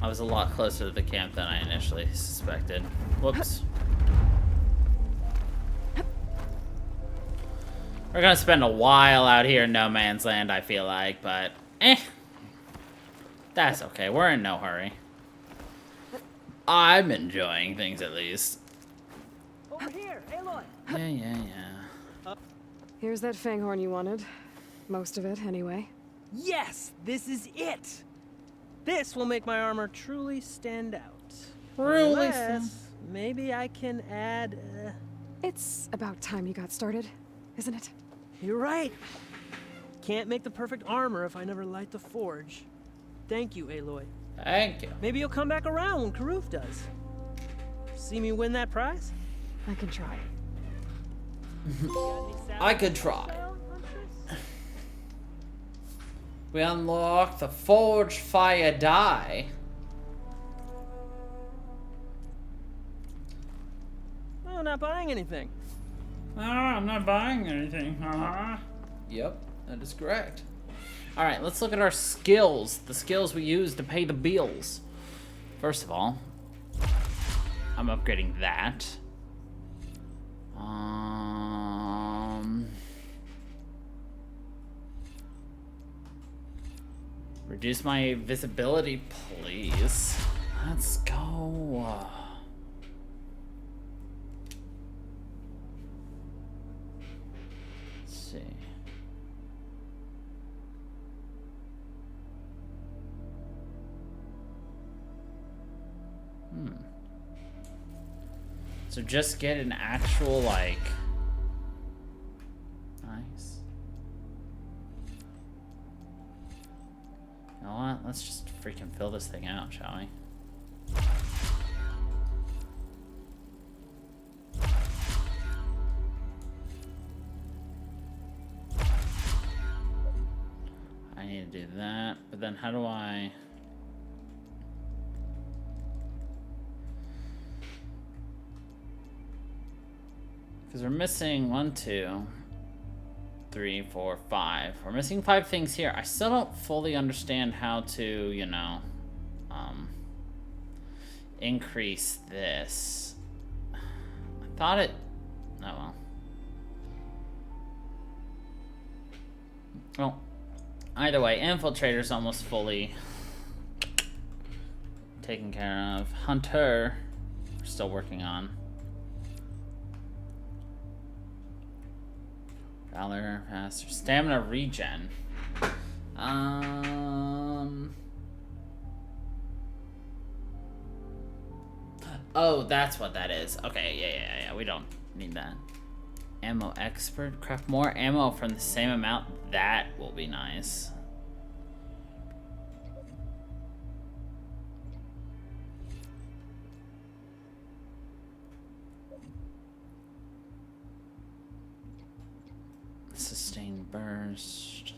I was a lot closer to the camp than I initially suspected. Whoops. We're gonna spend a while out here in no man's land, I feel like, but that's okay. We're in no hurry. I'm enjoying things at least. Over here, Aloy. Yeah. Here's that fanghorn you wanted. Most of it, anyway. Yes, this is it. This will make my armor truly stand out. Really? Unless, maybe I can add. It's about time you got started, isn't it? You're right. Can't make the perfect armor if I never light the forge. Thank you, Aloy. Thank you. Maybe you'll come back around when Karuf does. See me win that prize? I can try. I could try. We unlock the Forge Fire Die. I'm not buying anything. I'm not buying anything. Yep, that is correct. Alright, let's look at our skills. The skills we use to pay the bills. First of all, I'm upgrading that. Reduce my visibility, please. Let's go. Let's see. So just get an actual, like... Nice. You know what? Let's just freaking fill this thing out, shall we? I need to do that, but then how do I... Because we're missing 1, 2, 3, 4, 5. We're missing 5 things here. I still don't fully understand how to, you know, increase this. I thought it... Oh, well. Well, either way, Infiltrator's almost fully taken care of. Hunter, we're still working on. Valor, faster, stamina regen. Oh, that's what that is. Okay, yeah. We don't need that. Ammo expert, craft more ammo from the same amount. That will be nice. Sustained burst.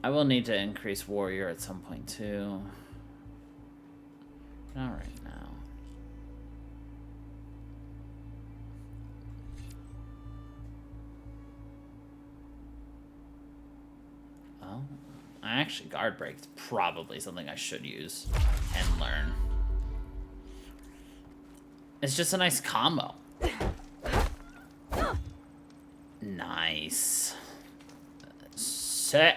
I will need to increase warrior at some point too. Not right now. Oh, actually, guard break is probably something I should use and learn. It's just a nice combo. Nice. Sick.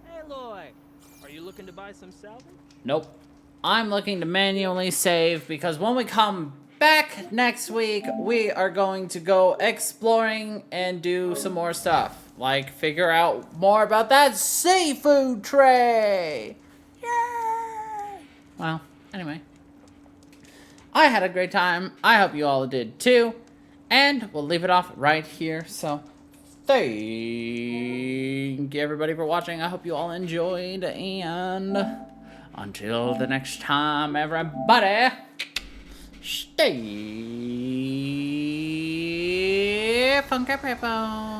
Hey, Loy. Are you looking to buy some salvage? Nope. I'm looking to manually save because when we come back next week, we are going to go exploring and do some more stuff. Like figure out more about that seafood tray. Yay! Well, anyway. I had a great time. I hope you all did too. And we'll leave it off right here. So, thank you everybody for watching. I hope you all enjoyed. And until the next time, everybody, stay funky people.